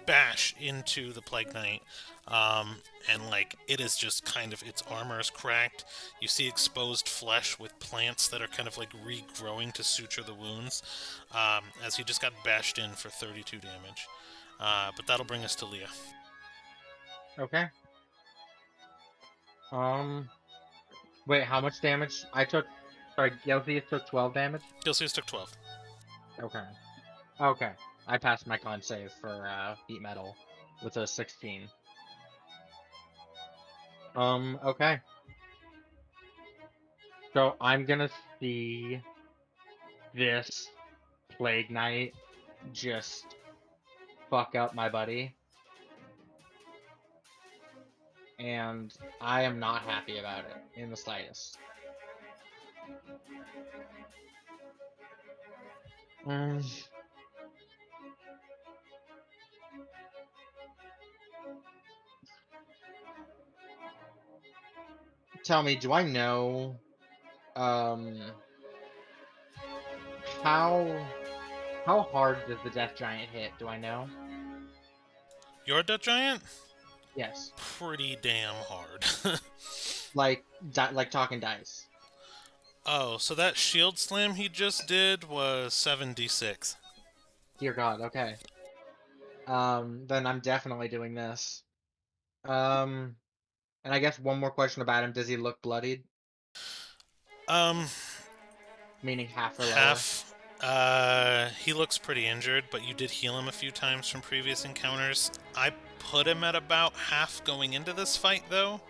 bash into the Plague Knight. And, it is just kind of... Its armor is cracked. You see exposed flesh with plants that are kind of, regrowing to suture the wounds. As he just got bashed in for 32 damage. But that'll bring us to Leah.
Okay. Wait, how much damage? Sorry, Gilcius took 12 damage?
Gilcius took 12.
Okay. Okay. I passed my con save for Heat Metal with a 16. Okay. So I'm gonna see this Plague Knight just fuck up my buddy. And I am not happy about it in the slightest. Tell me, do I know how hard does the Death Giant hit? Do I know?
Your Death Giant?
Yes.
Pretty damn hard.
Like talking dice.
Oh, so that shield slam he just did was 7d6.
Dear God, okay. Then I'm definitely doing this. And I guess one more question about him. Does he look bloodied?
Um,
Meaning half or lower?
half. He looks pretty injured, but you did heal him a few times from previous encounters. I put him at about half going into this fight, though.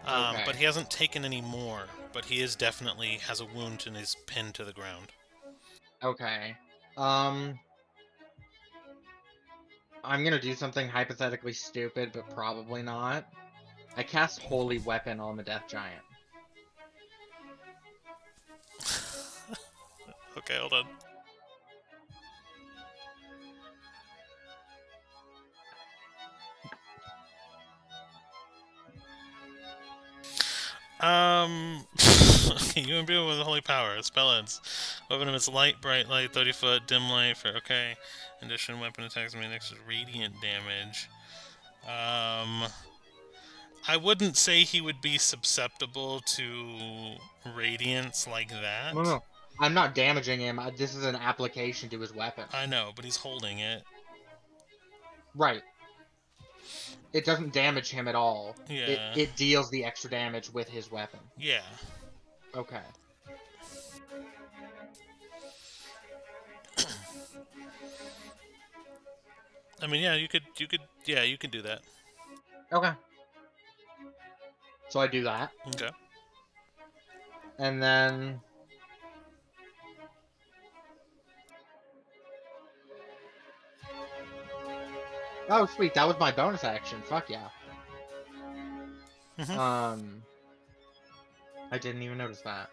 Okay.
But he hasn't taken any more. But he is definitely has a wound and is pinned to the ground.
Okay. I'm gonna do something hypothetically stupid, but probably not. I cast Holy Weapon on the Death Giant.
Okay, hold on. Okay, you imbue with holy power. Spell ends. Weapon of its light, bright light, 30 foot, dim light for okay. In addition, weapon attacks made next to radiant damage. I wouldn't say he would be susceptible to radiance like that.
No. I'm not damaging him. This is an application to his weapon.
I know, but he's holding it.
Right. It doesn't damage him at all.
Yeah.
It deals the extra damage with his weapon.
Yeah.
Okay.
I mean, yeah, you could do that.
Okay. So I do that.
Okay.
And then... Oh, sweet. That was my bonus action. Fuck yeah.
Mhm.
I didn't even notice that.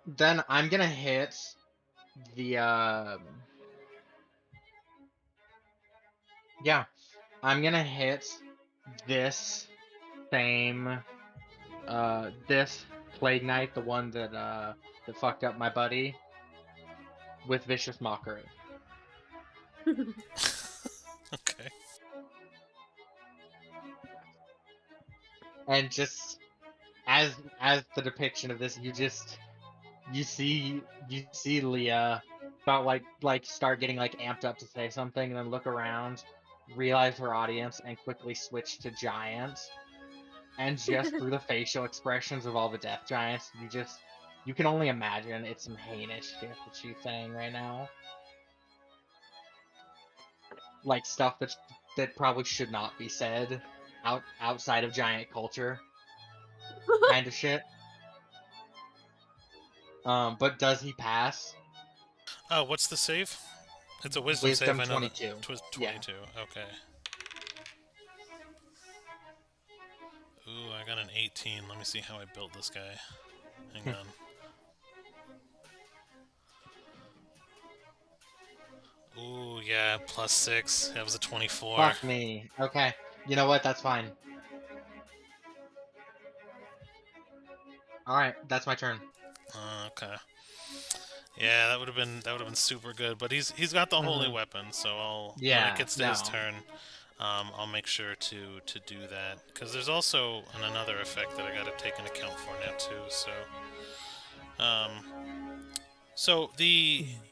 Then I'm gonna hit the, yeah. I'm gonna hit this same, this Plague Knight, the one that, that fucked up my buddy, with Vicious Mockery.
Okay.
And just, as the depiction of this, you see Leah about like start getting like amped up to say something, and then look around, realize her audience, and quickly switch to giant. And just through the facial expressions of all the death giants, you can only imagine it's some heinous shit that she's saying right now. Like stuff that probably should not be said outside of giant culture. Kind of shit. But does he pass?
Oh, what's the save? It's a wisdom save.
Wisdom
I know that.
22.
22. Yeah. Okay. Ooh, I got an 18. Let me see how I built this guy. Hang on. Ooh, yeah, +6. That was a 24.
Fuck me. Okay. You know what? That's fine. Alright, that's my turn.
Okay. Yeah, that would have been super good. But he's got the holy weapon, so when it gets to his turn, I'll make sure to do that. Because there's also another effect that I got to take into account for now too. So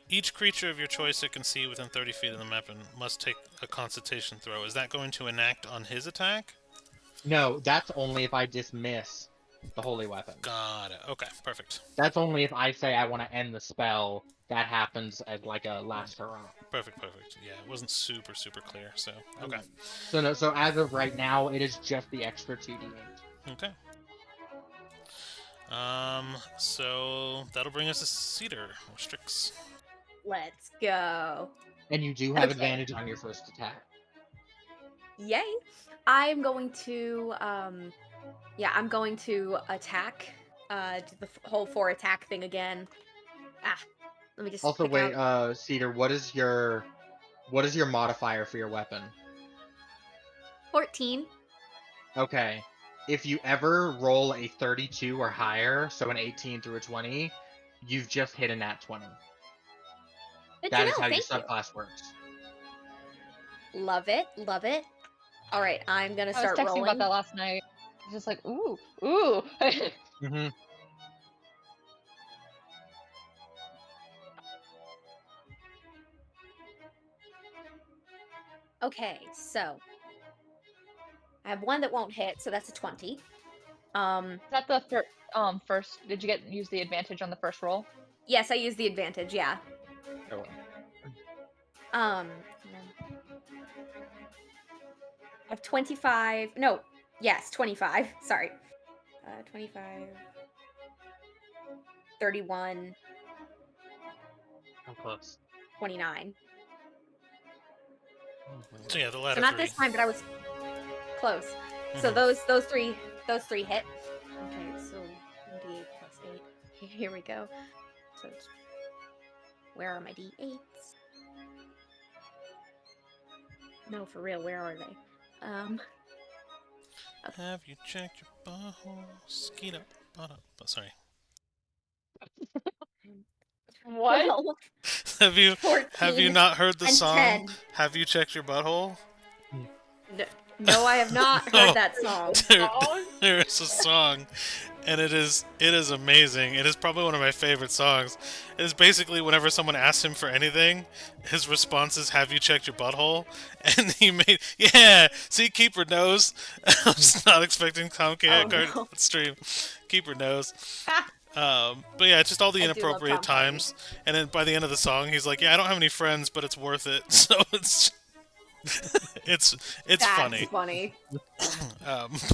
each creature of your choice that can see within 30 feet of the map and must take a Constitution throw. Is that going to enact on his attack?
No, that's only if I dismiss the holy weapon.
Got it. Okay, perfect.
That's only if I say I want to end the spell. That happens as like a last hurrah.
Perfect. Yeah, it wasn't super clear. So okay.
So as of right now, it is just the extra 2d8.
Okay. So that'll bring us to Cedar or Strix.
Let's go.
And you do have
Okay.
advantage on your first attack.
Yay. I'm going to, I'm going to attack, do the whole 4 attack thing again. Let me just
Also,
pick
wait,
out...
Cedar, what is your modifier for your weapon?
14.
Okay. If you ever roll a 32 or higher, so an 18 through a 20, you've just hit a nat 20.
Good
That
to
is
know,
how your
thank you.
subclass works.
Love it. All right, I'm gonna start
I was texting
rolling.
about that last night. I was just like, ooh.
Mm-hmm.
Okay, so I have one that won't hit, so that's a 20.
Is that the first? Did you use the advantage on the first roll?
Yes, I use the advantage. Yeah.
Oh, well.
I have 25. No, yes, 25. Sorry. 25. 31.
I'm close.
29.
So yeah, the latter
So not
three.
this time, but I was close. So
Mhm.
those 3 Those 3 hit. Okay, so d8 plus 8. Here we go. So it's... Where are my d8s? No, for real, where are they?
Have you checked your butthole? Skeet up, butt up. Oh, sorry.
What?
12,
Have you
14,
not heard the
and
song?
10.
Have you checked your butthole?
No, I have not
No.
heard that song.
There, there is a song, and it is amazing. It is probably one of my favorite songs. It is basically whenever someone asks him for anything, his response is, "Have you checked your butthole?" And he made, yeah. See, Keeper knows. I was not expecting Tom K.
Oh,
Card
no.
stream. Keeper knows. But yeah, just all the
I do love
inappropriate
Tom Petty.
times, and then by the end of the song, he's like, "Yeah, I don't have any friends, but it's worth it." So it's
That's
funny.
funny.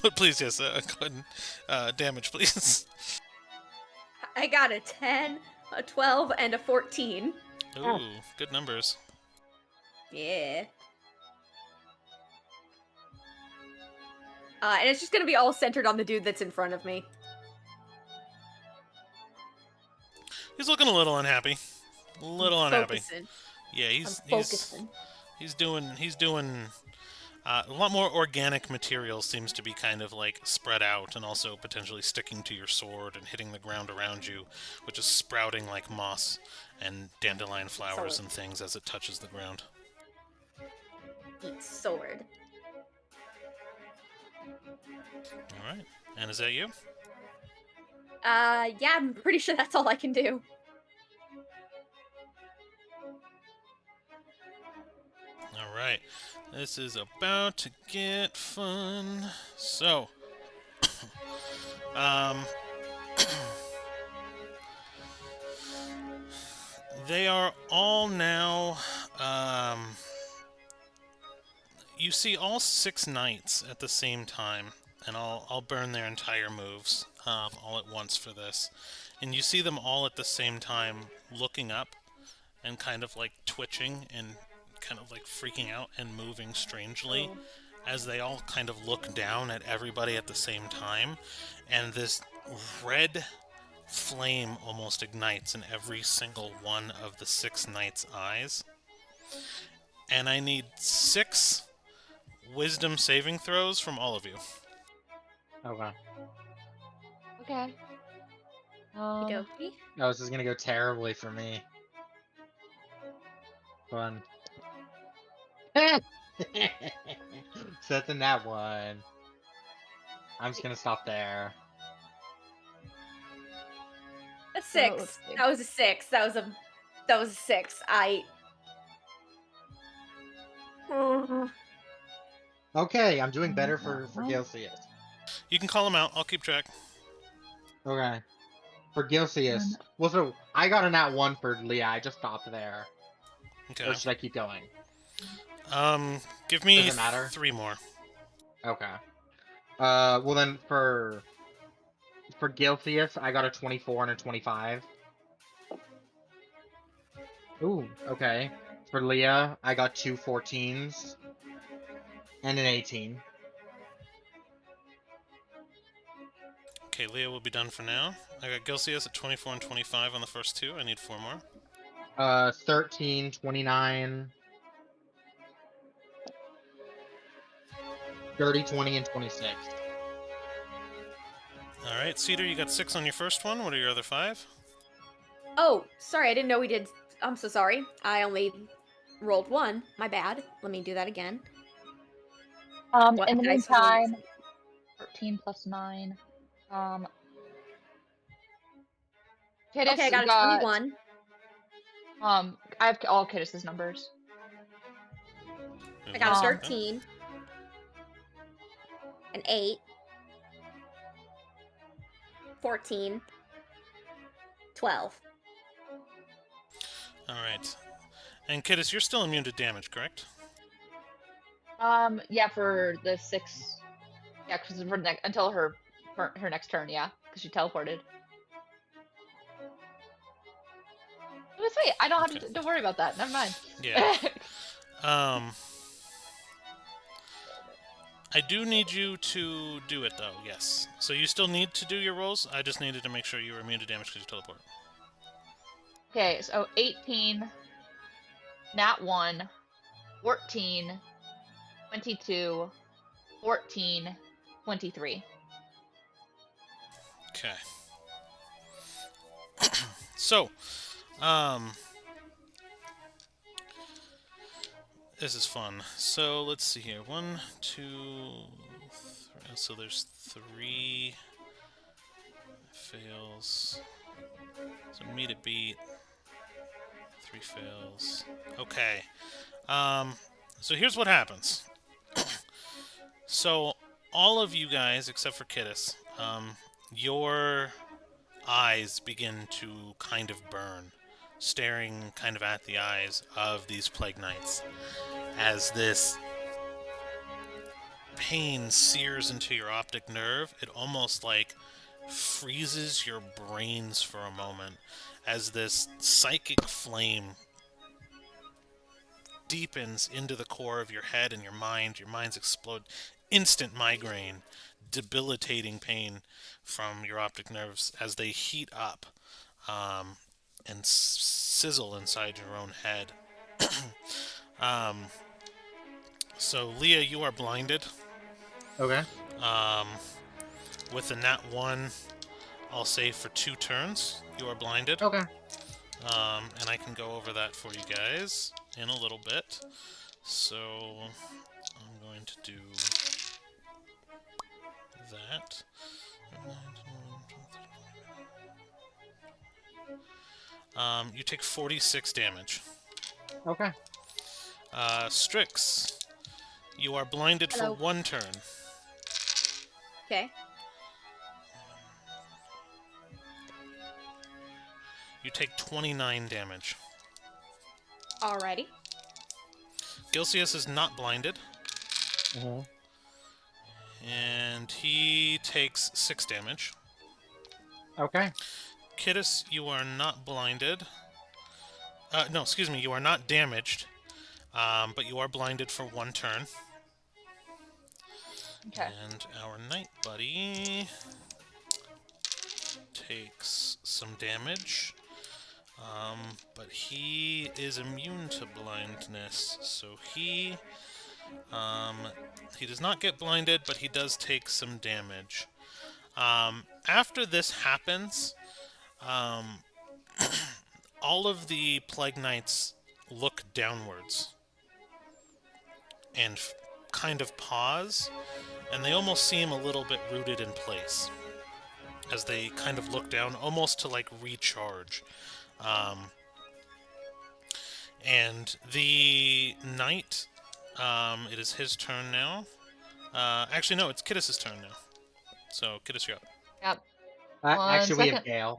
But please, yes, go ahead and damage, please.
I got a 10, a 12, and a 14.
Ooh, good numbers.
Yeah. And it's just gonna be all centered on the dude that's in front of me.
He's looking a little unhappy. A little unhappy.
Focusing.
Yeah,
I'm
he's
focusing.
doing a lot more organic material seems to be kind of like spread out and also potentially sticking to your sword and hitting the ground around you, which is sprouting like moss and dandelion flowers
Sword.
and things as it touches the ground.
Eat sword.
All right, and is that you?
Yeah, I'm pretty sure that's all I can do.
All right, this is about to get fun. So, they are all now. You see all 6 knights at the same time, and I'll burn their entire moves all at once for this. And you see them all at the same time looking up and kind of like twitching and kind of like freaking out and moving strangely as they all kind of look down at everybody at the same time. And this red flame almost ignites in every single one of the 6 knights' eyes. And I need 6 wisdom saving throws from all of you.
Okay.
Okay.
Okey-dokey.
Oh, this is gonna go terribly for me. Fun. Set in that one. I'm just gonna stop there.
A
So,
6.
let's see.
That was a 6. That was a 6.
Okay, I'm doing better for Gilcius.
You can call them out. I'll keep track.
Okay. For Gilcius. Well, so I got a nat 1 for Leah. I just stopped there.
Okay.
Or should I keep going?
Give me
Does it matter?
3 more.
Okay. Well then for Gilcius, I got a 24 and a 25. Ooh, okay. For Leah, I got 2 14s and an 18.
Okay, Leah will be done for now. I got Gilcius at 24 and 25 on the first 2. I need 4 more.
13, 29, 30, 20, and 26.
Alright, Cedar, you got 6 on your first one. What are your other 5?
Oh, sorry, I didn't know we did. I'm so sorry. I only rolled 1. My bad. Let me do that again. What
In the
dice was I
meantime,
using?
13 plus 9. Kidis
Okay, I got a 21.
I have all Kidis's numbers.
I got a
Um,
13. An 8. 14. 12.
Alright. And Kidis, you're still immune to damage, correct?
Yeah, for the 6. Yeah, because until her next turn, yeah, because she teleported. It was sweet. I don't have to. Don't worry about that. Never mind.
Yeah. I do need you to do it though. Yes. So you still need to do your rolls. I just needed to make sure you were immune to damage because you teleport.
Okay, so 18, nat 1, 14, 22, 14, 23.
Okay. So, um, this is fun. So let's see here. 1, 2, 3. So there's 3 fails. So me to beat. 3 fails. Okay. So here's what happens. So all of you guys, except for Kittis, your eyes begin to kind of burn, staring kind of at the eyes of these Plague Knights as this pain sears into your optic nerve. It almost like freezes your brains for a moment as this psychic flame deepens into the core of your head and your mind. Your minds explode. Instant migraine, debilitating pain from your optic nerves as they heat up and sizzle inside your own head. um, so, Leah, you are blinded.
Okay.
Um, with a nat 1, I'll say for 2 turns, you are blinded.
Okay.
And I can go over that for you guys in a little bit. So, I'm going to do that. You take 46 damage.
Okay.
Strix, you are blinded for
Hello.
1 turn.
Okay.
You take 29 damage.
Alrighty.
Gilcius is not blinded,
Mhm.
and he takes 6 damage.
Okay.
Kittis, you are not blinded. No, excuse me, you are not damaged, but you are blinded for 1 turn.
Okay.
And our Knight Buddy takes some damage, but he is immune to blindness, so he does not get blinded, but he does take some damage. After this happens, all of the Plague Knights look downwards and kind of pause, and they almost seem a little bit rooted in place as they kind of look down, almost to like recharge. And the knight, it is his turn now. Actually, no, it's Kittis' turn now. So, Kittis, you're up.
Yep.
Actually, we have
second.
Gale.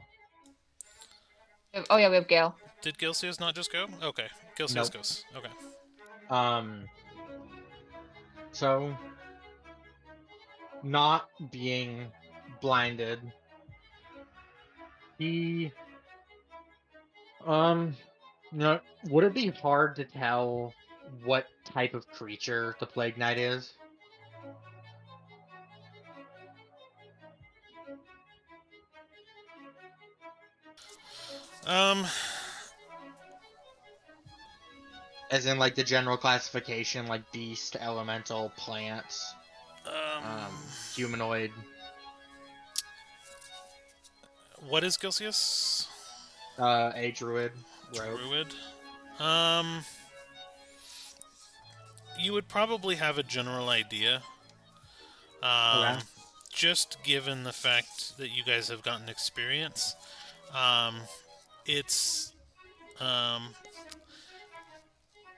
Oh yeah, we have Gale.
Did Gilcias not just go? Okay, Gilcias
Nope.
goes. Okay.
So, not being blinded, he, would it be hard to tell what type of creature the Plague Knight is?
Um,
As in, like, the general classification, like beast, elemental, plants, humanoid.
What is Gilcias?
A druid, rogue.
Druid. You would probably have a general idea.
Okay.
Just given the fact that you guys have gotten experience. It's,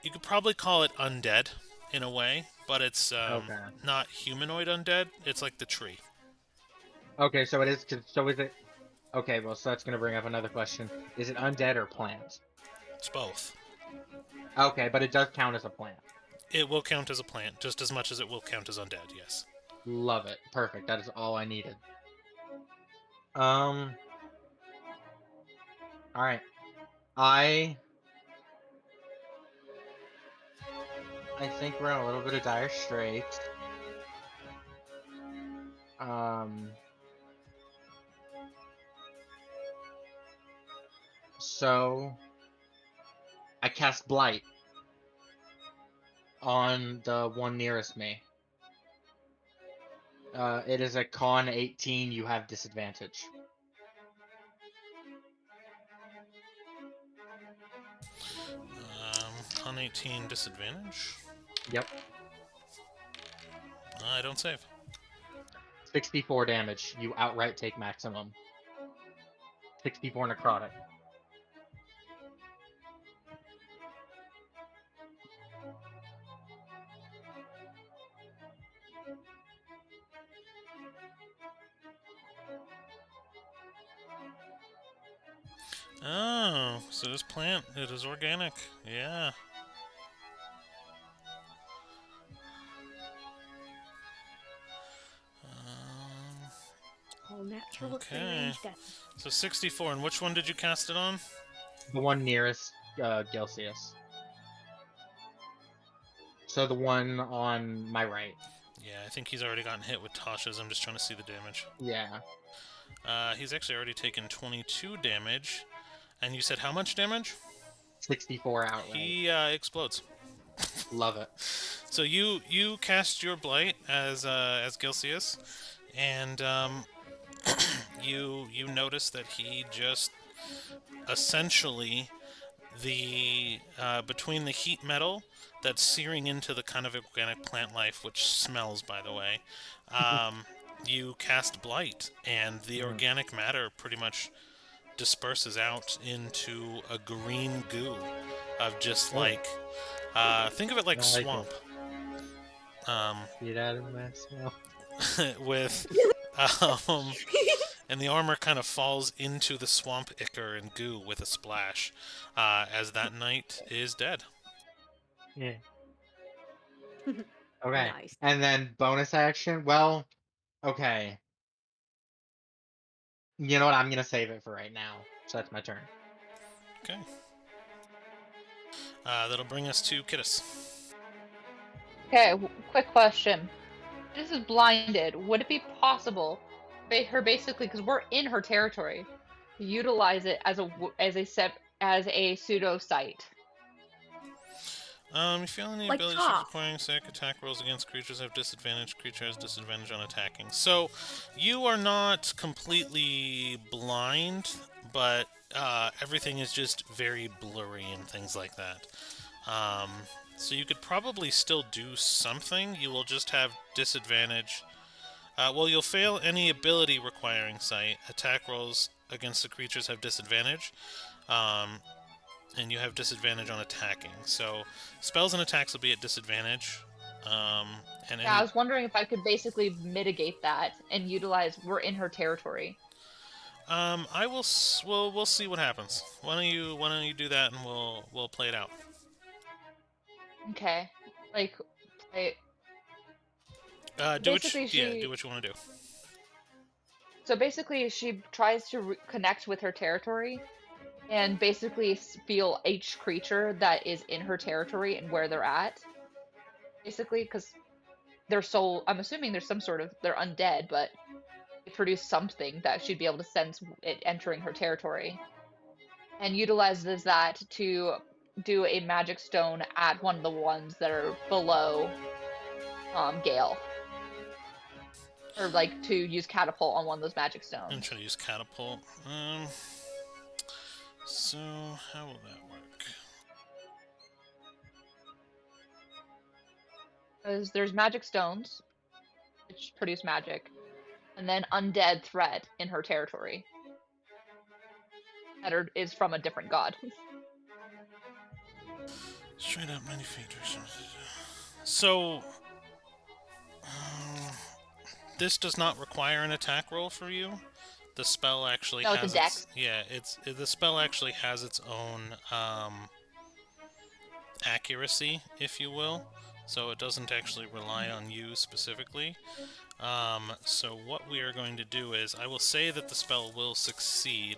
you could probably call it undead in a way, but it's
Okay.
not humanoid undead. It's like the tree.
Okay, so it is. So is it? Okay, well, so that's gonna bring up another question. Is it undead or plant?
It's both.
Okay, but it does count as a plant.
It will count as a plant just as much as it will count as undead. Yes.
Love it. Perfect. That is all I needed. All right. I think we're in a little bit of dire straits. So I cast Blight on the one nearest me. It is a con 18. You have disadvantage.
Con 18 disadvantage.
Yep.
I don't save.
64 damage. You outright take maximum. 64 necrotic.
Oh, so this plant, it is organic. Yeah.
All natural free
Okay.
range death.
So 64, and which one did you cast it on?
The one nearest Gelsius. So the one on my right.
Yeah, I think he's already gotten hit with Tasha's. I'm just trying to see the damage.
Yeah.
He's actually already taken 22 damage. And you said how much damage?
64 outright.
He explodes.
Love it.
So you cast your blight as Gelsius, and you notice that he just essentially the between the heat metal that's searing into the kind of organic plant life, which smells, by the way, you cast blight, and the organic matter pretty much disperses out into a green goo of just like think of it like
I like
swamp.
Get out of my smell.
With and the armor kind of falls into the swamp ichor and goo with a splash as that knight is dead.
Yeah. Okay.
Nice.
And then bonus action. Well, okay. You know what? I'm gonna save it for right now. So that's my turn.
Okay. That'll bring us to Kittis.
Okay, quick question. This is blinded. Would it be possible for her basically, because we're in her territory, to utilize it as a pseudo site?
You feel any
Like
ability
Toph.
requiring psychic attack rolls against creatures have disadvantage. Creature has disadvantage on attacking. So you are not completely blind, but everything is just very blurry and things like that. So you could probably still do something. You will just have disadvantage. Well, you'll fail any ability requiring sight. Attack rolls against the creatures have disadvantage. And you have disadvantage on attacking. So spells and attacks will be at disadvantage. And
Yeah, I was wondering if I could basically mitigate that and utilize we're in her territory.
I will. We'll see what happens. Why don't you do that and we'll play it out.
Okay. Like,
Do what
basically
do what you want to do.
so basically she tries to connect with her territory and basically feel each creature that is in her territory and where they're at. Basically, because their soul, I'm assuming there's some sort of, they're undead, but they produce something that she'd be able to sense it entering her territory. And utilizes that to do a magic stone at one of the ones that are below Gale. Or like to use catapult on one of those magic stones.
I'm trying to use catapult. So how will that work?
Because there's magic stones, which produce magic, and then undead thread in her territory that is from a different god.
Straight up 90 feet or something. So this does not require an attack roll for you. The spell actually
No,
has
it's a dex.
the spell actually has its own accuracy, if you will. So it doesn't actually rely on you specifically. So what we are going to do is I will say that the spell will succeed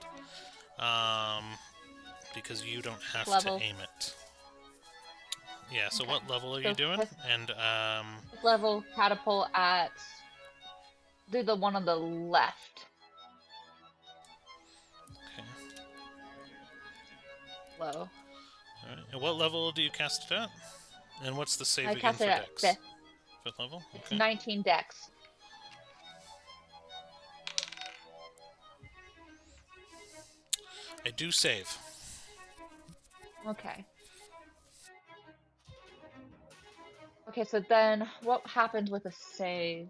because you don't have to aim it. Yeah, so
Okay.
what level are you doing? And
level catapult at do the one on the left.
Okay.
Low.
Alright. At what level do you cast it at? And what's the save
I
again
cast it
for
at
Dex?
5th.
5th level?
It's
Okay.
19 dex.
I do save.
Okay. Okay, so then what happens with a save?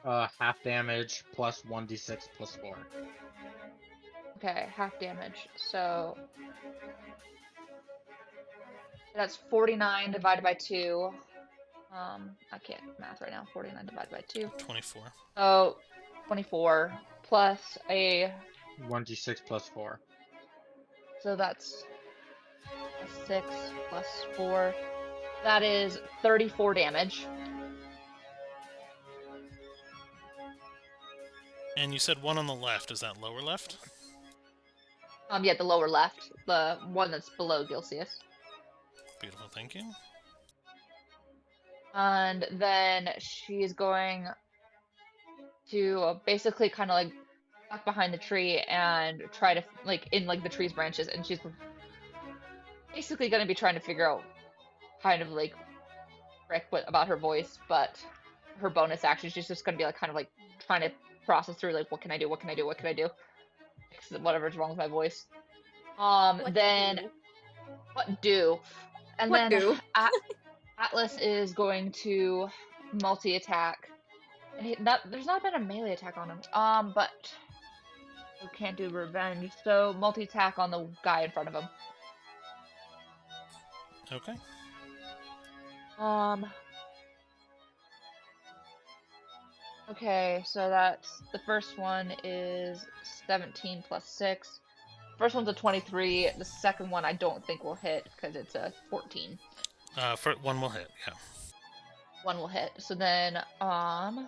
Half damage plus 1d6 plus 4.
Okay, half damage. So that's 49 divided by 2. I can't math right now. 49 divided by 2.
24.
So 24 plus a
1d6 plus 4.
so that's 6 plus 4. That is 34 damage.
And you said one on the left. Is that lower left?
Yeah, the lower left, the one that's below Gilseus.
Beautiful, thank you.
And then she's going to basically kind of like duck behind the tree and try to like in like the tree's branches, and she's basically going to be trying to figure out kind of like frick about her voice, but her bonus action, she's just going to be like kind of like trying to process through like what can I do, what can I do, what can I do, fix whatever's wrong with my voice. Then
do?
what do? And
What
then
do?
Atlas is going to multi-attack. And there's not been a melee attack on him. But you can't do revenge, so multi-attack on the guy in front of him.
Okay.
Okay, so that's the first one is 17 plus 6. First one's a 23. The second one I don't think will hit because it's a 14.
For one will hit, yeah.
One will hit. So then 1d10.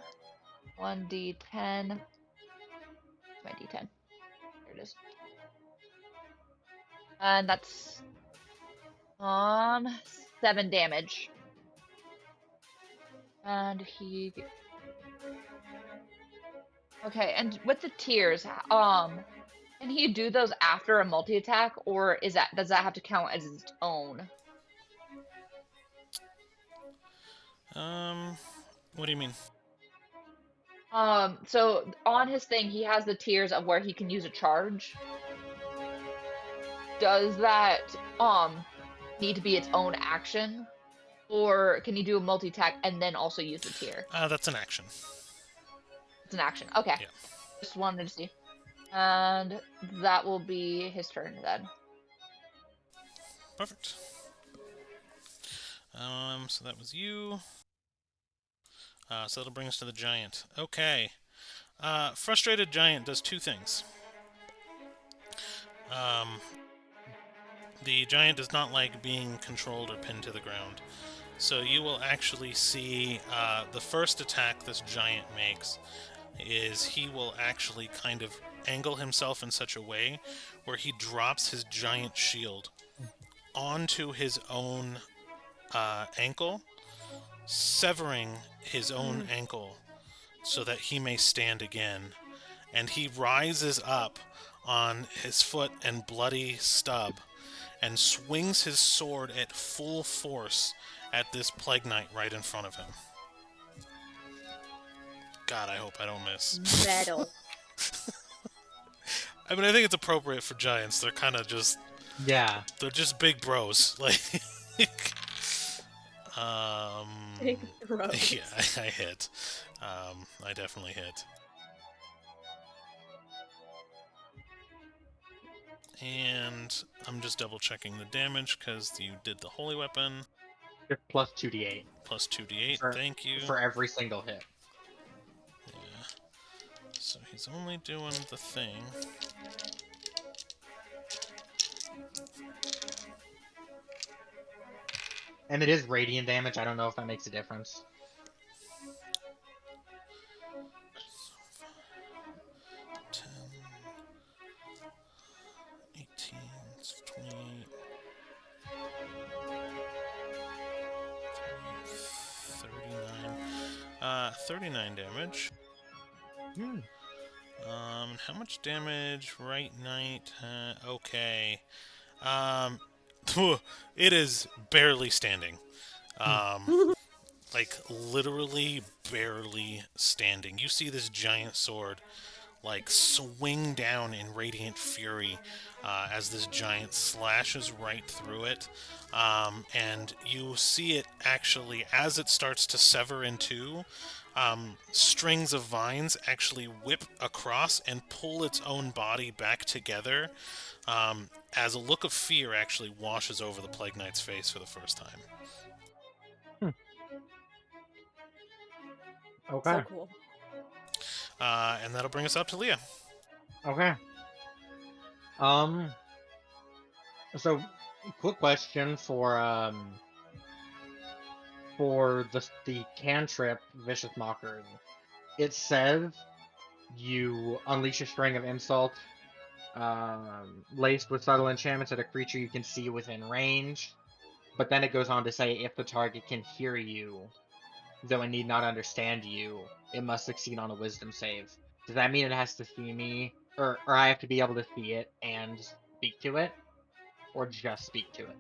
My d10. There it is. And that's 7 damage. And he Okay, and with the tears, can he do those after a multi-attack, or does that have to count as its own?
What do you mean?
So on his thing, he has the tiers of where he can use a charge. Does that need to be its own action, or can he do a multi-attack and then also use the tier?
That's an action.
It's an action. Okay.
Yeah.
Just wanted to see. And that will be his turn then.
Perfect. So that was you. So that'll bring us to the giant. Okay. Frustrated giant does two things. The giant does not like being controlled or pinned to the ground. So you will actually see the first attack this giant makes is he will actually kind of angle himself in such a way where he drops his giant shield onto his own ankle, severing his own ankle so that he may stand again. And he rises up on his foot and bloody stub and swings his sword at full force at this Plague Knight right in front of him. God, I hope I don't miss.
Metal.
I mean, I think it's appropriate for giants. They're kind of just...
Yeah.
They're just big bros. Like...
Big throat.
Yeah, I hit. I definitely hit. And I'm just double checking the damage because you did the holy weapon.
Plus 2d8.
Plus 2d8, thank you.
For every single hit.
Yeah. So he's only doing the thing.
And it is radiant damage. I don't know if that makes a difference.
10, 18, 28, 39. 39 damage.
Hmm.
How much damage? Right Knight. Okay. It is barely standing. Um, like literally barely standing. You see this giant sword like swing down in radiant fury as this giant slashes right through it. And you see it actually, as it starts to sever in two, strings of vines actually whip across and pull its own body back together as a look of fear actually washes over the Plague Knight's face for the first time.
Hmm.
So
Okay.
cool.
And that'll bring us up to Leah.
Okay. Um. So, quick question for the cantrip Vicious Mockery. It says you unleash a string of insults, laced with subtle enchantments at a creature you can see within range. But then it goes on to say if the target can hear you, though it need not understand you, it must succeed on a wisdom save. Does that mean it has to see me, or I have to be able to see it and speak to it, or just speak to it?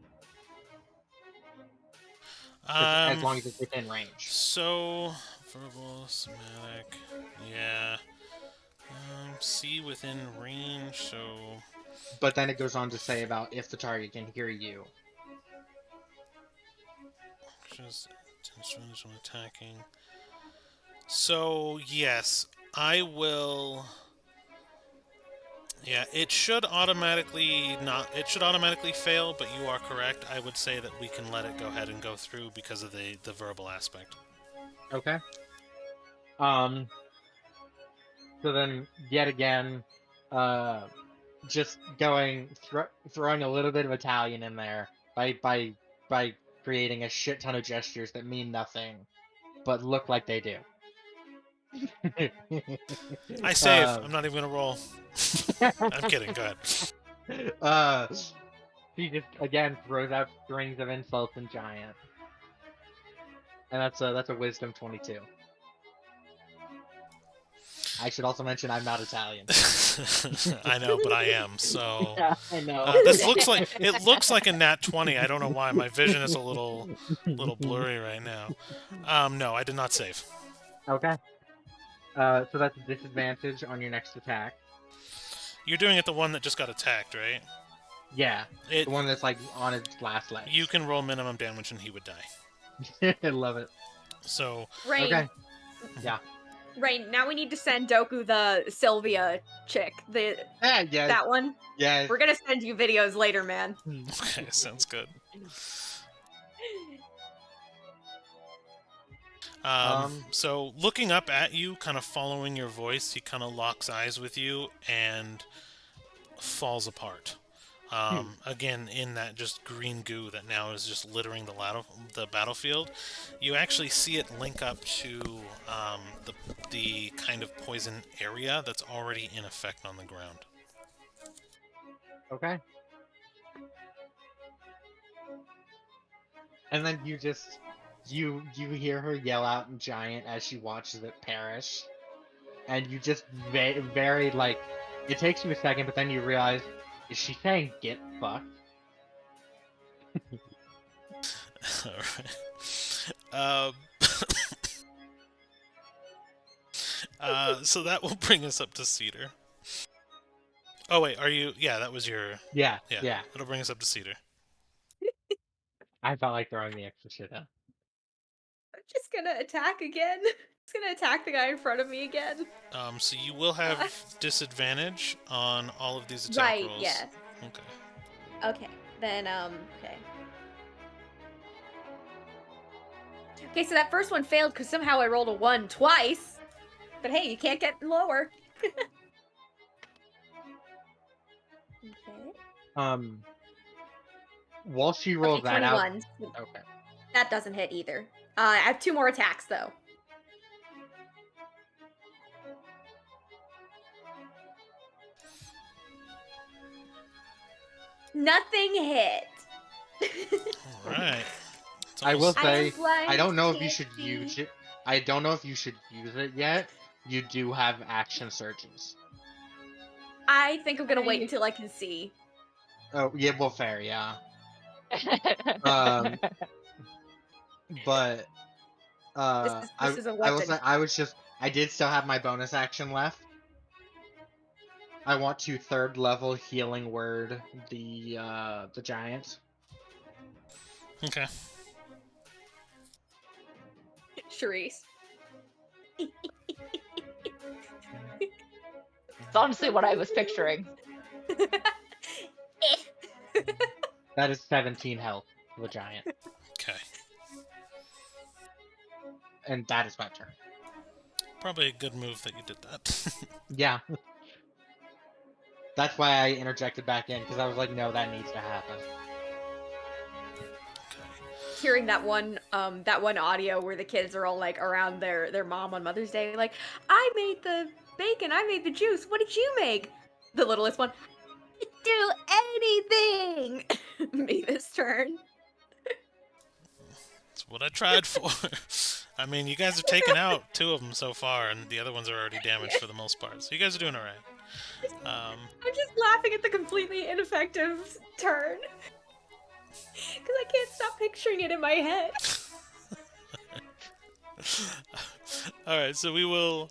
Because as
Um,
long as it's within range.
so, verbal, somatic, yeah. See within range, so
But then it goes on to say about if the target can hear you.
just intention when attacking. So yes, I will. Yeah, it should automatically not. It should automatically fail, but you are correct. I would say that we can let it go ahead and go through because of the verbal aspect.
Okay. Um. So then, yet again, uh, just throwing a little bit of Italian in there by creating a shit ton of gestures that mean nothing but look like they do.
I save.
um,
I'm not even gonna roll. I'm kidding. Go ahead.
uh, she just again throws out strings of insults and giant, and that's a wisdom 22. I should also mention I'm not Italian.
I know, but I am. So
Yeah, I know.
this looks like it looks like a nat 20. I don't know why. My vision is a little blurry right now. No, I did not save.
Okay. So that's a disadvantage on your next attack.
You're doing it the one that just got attacked, right?
Yeah,
It
the one that's like on its last
You
legs.
can roll minimum damage and he would die.
I love it.
So
Rain,
Okay. Yeah.
Rain. Now we need to send Doku the Sylvia chick.
Yes.
That one.
Yes.
We're gonna send you videos later, man.
okay, sounds good.
Um.
So looking up at you, kind of following your voice, he kind of locks eyes with you and falls apart. Again, in that just green goo that now is just littering the battlefield, you actually see it link up to the kind of poison area that's already in effect on the ground.
Okay. And then you hear her yell out in giant as she watches it perish, and you just very like it takes you a second, but then you realize, is she saying get fucked?
All right. So that will bring us up to Cedar. Oh wait, are you? Yeah, that was your.
Yeah.
Yeah,
Yeah.
it'll bring us up to Cedar.
I felt like throwing the extra shit out.
I'm just gonna attack again. Just gonna attack the guy in front of me again.
So you will have
Uh,
disadvantage on all of these attack
right.
rolls.
Yes.
Okay.
Okay. Then okay. Okay, so that first one failed because somehow I rolled a 1 twice. But hey, you can't get lower. Okay.
While she rolls
Okay,
that out.
21.
Okay.
That doesn't hit either. I have 2 more attacks though. Nothing hit.
All right. It's
I will
almost.
I
say
am blind.
I don't know if you
Can't
should
see.
use it. I don't know if you should use it yet you do have action surges.
I think I'm gonna wait until I can see.
Oh yeah, well, fair, yeah. Um, but
This is a
I will say
weapon.
I did still have my bonus action left. I want to third level healing word the giant.
Okay.
Charisse.
It's honestly what I was picturing.
That is 17 health for the giant,
Okay.
and that is my turn.
Probably a good move that you did that.
Yeah, that's why I interjected back in because I was like, no, that needs to happen.
Okay.
Hearing that one audio where the kids are all like around their mom on Mother's Day, like, I made the bacon, I made the juice. What did you make? The littlest one, do anything. Mavis' turn.
That's what I tried for. I mean, you guys have taken out 2 of them so far, and the other ones are already damaged for the most part. So you guys are doing all right.
I'm just laughing at the completely ineffective turn. Because I can't stop picturing it in my head.
All right, so we will.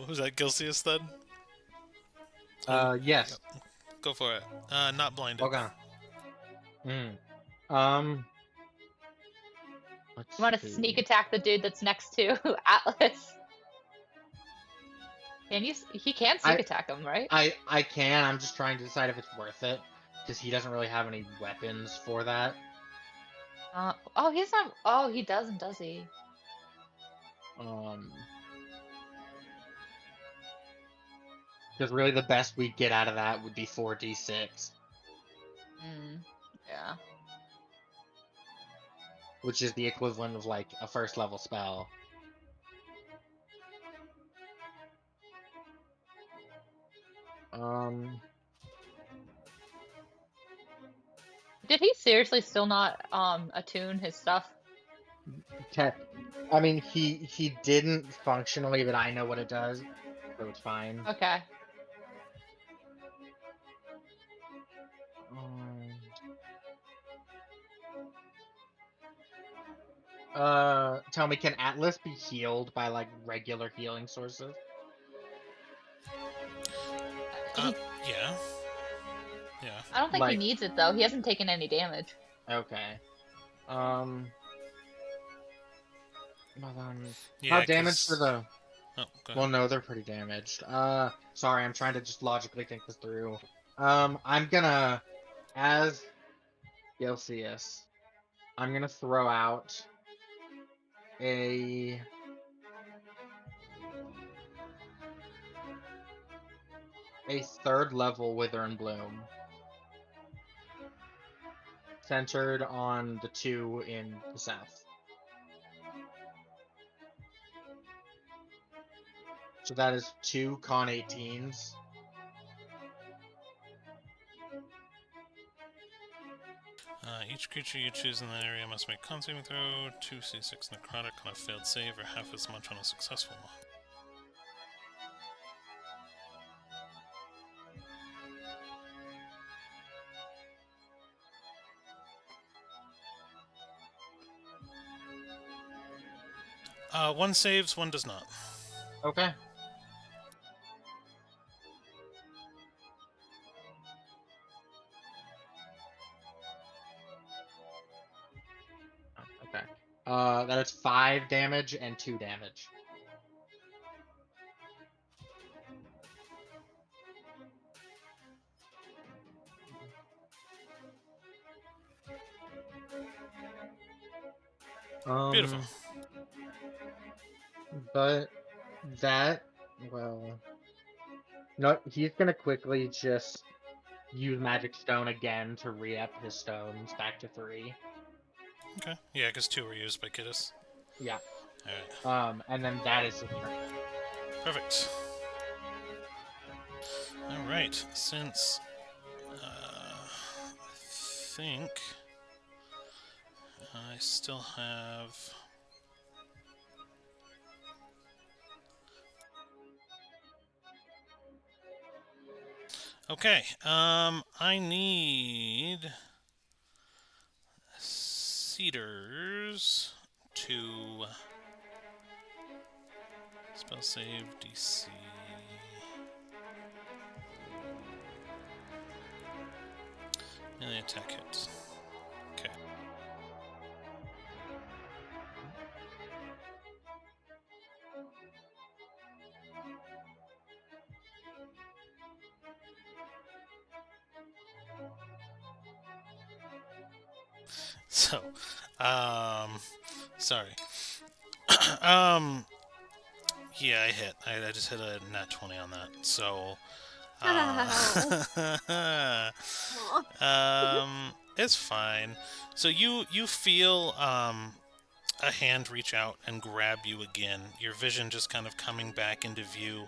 Who's that? Gilcius then?
Yes.
Yep, go for it. Not blinded.
Okay. Um. Let's
You want to
see.
sneak attack the dude that's next to Atlas? Can you? He can sneak attack him, right?
I can. I'm just trying to decide if it's worth it because he doesn't really have any weapons for that.
Oh, he's not. Oh, he doesn't, does he?
Because really the best we get out of that would be 4d6,
Yeah.
which is the equivalent of like a first level spell.
Did he seriously still not attune his stuff?
I mean, he didn't functionally, but I know what it does, so it's fine.
Okay.
Tell me, can Atlas be healed by like regular healing sources?
Yeah. Yeah.
I don't think he
Like,
needs it though. He hasn't taken any damage.
okay. Well,
Yeah,
how damaged for the?
Oh, go
Well,
ahead.
no, they're pretty damaged. Sorry, I'm trying to just logically think this through. I'm gonna, as Gilcius, I'm gonna throw out a third level Wither and Bloom, centered on the 2 in the south. So that is 2 con 18s.
Each creature you choose in that area must make con saving throw, 2c6 necrotic on a failed save, or half as much on a successful one. One saves, one does not.
Okay. Okay. That is 5 damage and 2 damage.
Beautiful.
But that, well, no, he's gonna quickly just use Magic Stone again to re-up his stones back to 3.
Okay. Yeah, because 2 were used by Kidus.
Yeah.
Alright.
And then that is his turn.
Perfect. Alright, since I think I still have Okay, I need Cedars to spell save DC. And the attack hits. Okay. So, sorry. Yeah, I hit. I just hit a nat 20 on that. So, it's fine. So you feel a hand reach out and grab you again. Your vision just kind of coming back into view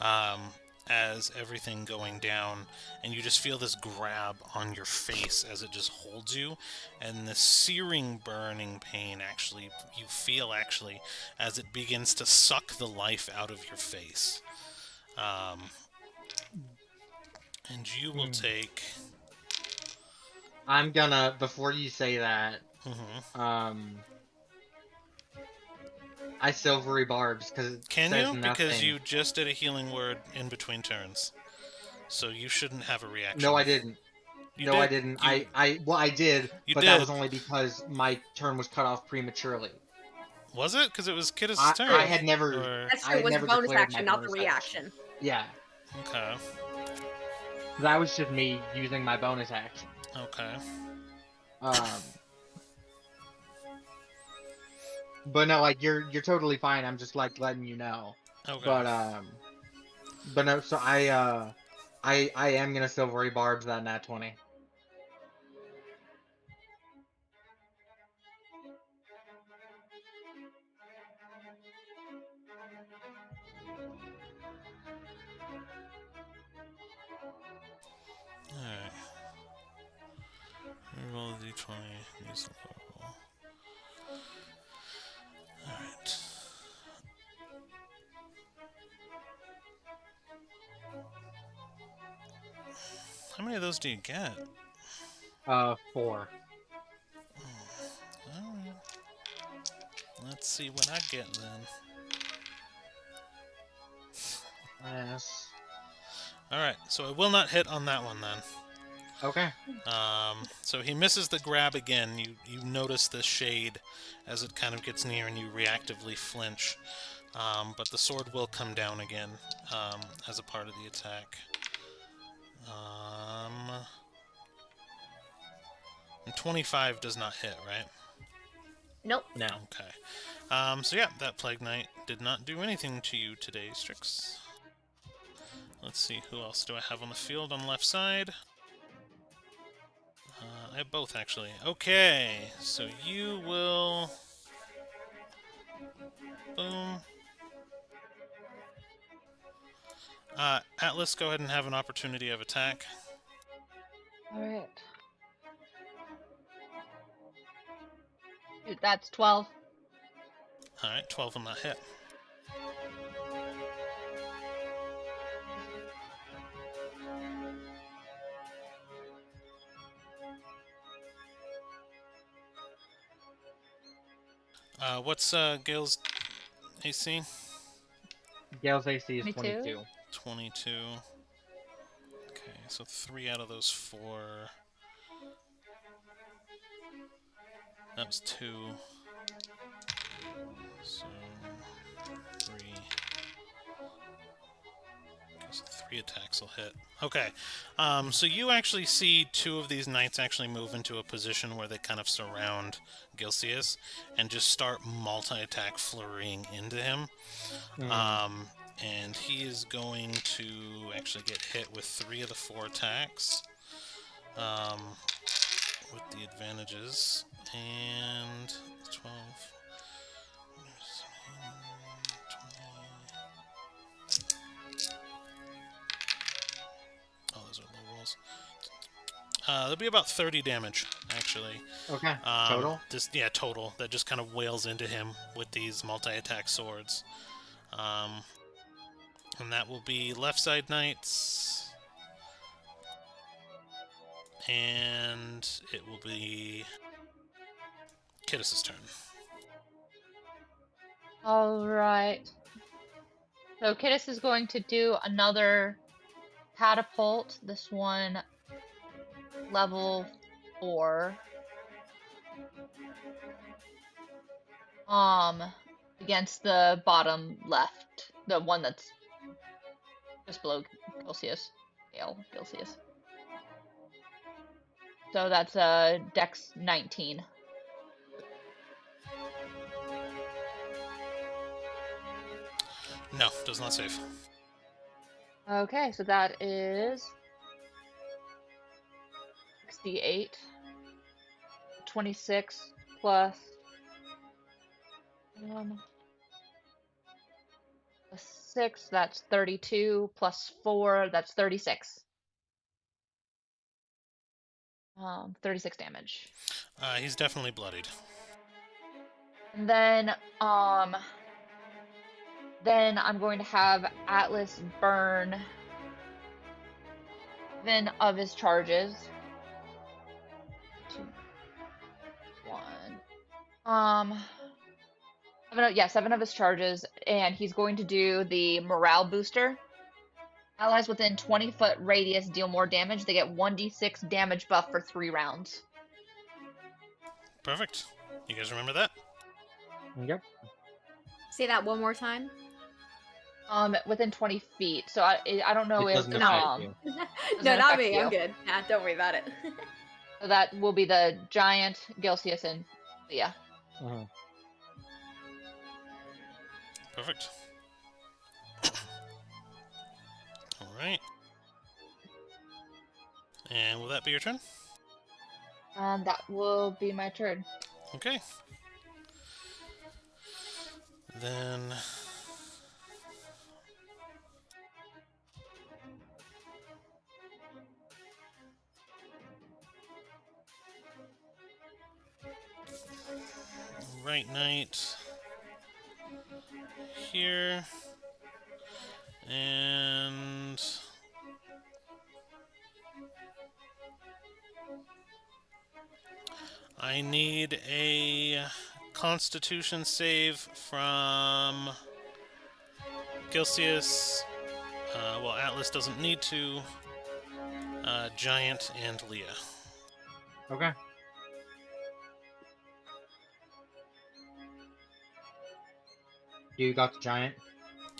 um, as everything going down, and you just feel this grab on your face as it just holds you, and this searing, burning pain actually you feel actually as it begins to suck the life out of your face. Um, and you will take.
I'm gonna, before you say that,
Mhm.
I silvery barbs because it
Can
says
you? Because
nothing.
you just did a healing word in between turns, so you shouldn't have a
No,
reaction.
I didn't.
You
No, I
did.
didn't.
You
Well, I did,
you
but that
did.
was only because my turn was cut off prematurely.
Was it? Because it was Kidda's
I
turn,
had never,
or
That's
I
true. It
had
was the
never
bonus
declared my
action, not the
bonus action.
reaction.
Yeah,
okay,
that was just me using my bonus action.
okay.
Um, but no, like you're totally fine. I'm just like letting you know.
Okay.
But but no. So I am gonna silvery barbs that nat 20.
Alright. Roll a d20. Use the roll. Alright. How many of those do you get?
4.
Alright. Let's see what I get then.
Yes.
Alright, so I will not hit on that one then.
Okay.
So he misses the grab again. You notice the shade as it kind of gets near and you reactively flinch. But the sword will come down again as a part of the attack. And 25 does not hit, right?
Nope.
No.
Okay. So yeah, that Plague Knight did not do anything to you today, Strix. Let's see, who else do I have on the field on the left side? I have both, actually. Okay, so you will... Boom. Atlas, go ahead and have an opportunity of attack.
Alright. That's 12.
Alright, 12 on that hit. What's Gale's AC?
Gale's AC is
22?
22.
22. Okay, so 3 out of those 4. That was 2. So 3. So 3 attacks will hit. Okay, so you actually see 2 of these knights actually move into a position where they kind of surround Gilcius and just start multi-attack flurrying into him. And he is going to actually get hit with 3 of the 4 attacks with the advantages. And 12, 20. Oh, those are low rolls. There'll be about 30 damage, actually.
Okay. Total?
Yeah, total. That just kind of wails into him with these multi-attack swords. And that will be left side knights. And it will be Kittis's turn.
All right. So Kittis is going to do another catapult. This one level 4. Against the bottom left, the one that's just below Gilcius. Gilcius. So that's Dex 19.
No, does not save.
Okay, so that is 68. 26 plus 6, that's 32, plus 4, that's 36. 36 damage.
He's definitely bloodied.
And then I'm going to have Atlas burn 7 of his charges. 2, 1. 7 of his charges, and he's going to do the morale booster. Allies within 20-foot radius deal more damage. They get 1d6 damage buff for 3 rounds.
Perfect. You guys remember that?
Yep.
Say that one more time.
Within 20 feet. So I don't know
It
if
doesn't affect you.
No, not
affect
me.
you.
I'm good. Nah, don't worry about it.
So that will be the giant, Gilcius, and Leah.
Perfect. Alright. And will that be your turn?
That will be my turn.
Okay. Then... Right Knight... Here... And... I need a Constitution save from Gilcius. Well, Atlas doesn't need to. Giant and Leah.
Okay. You got the giant?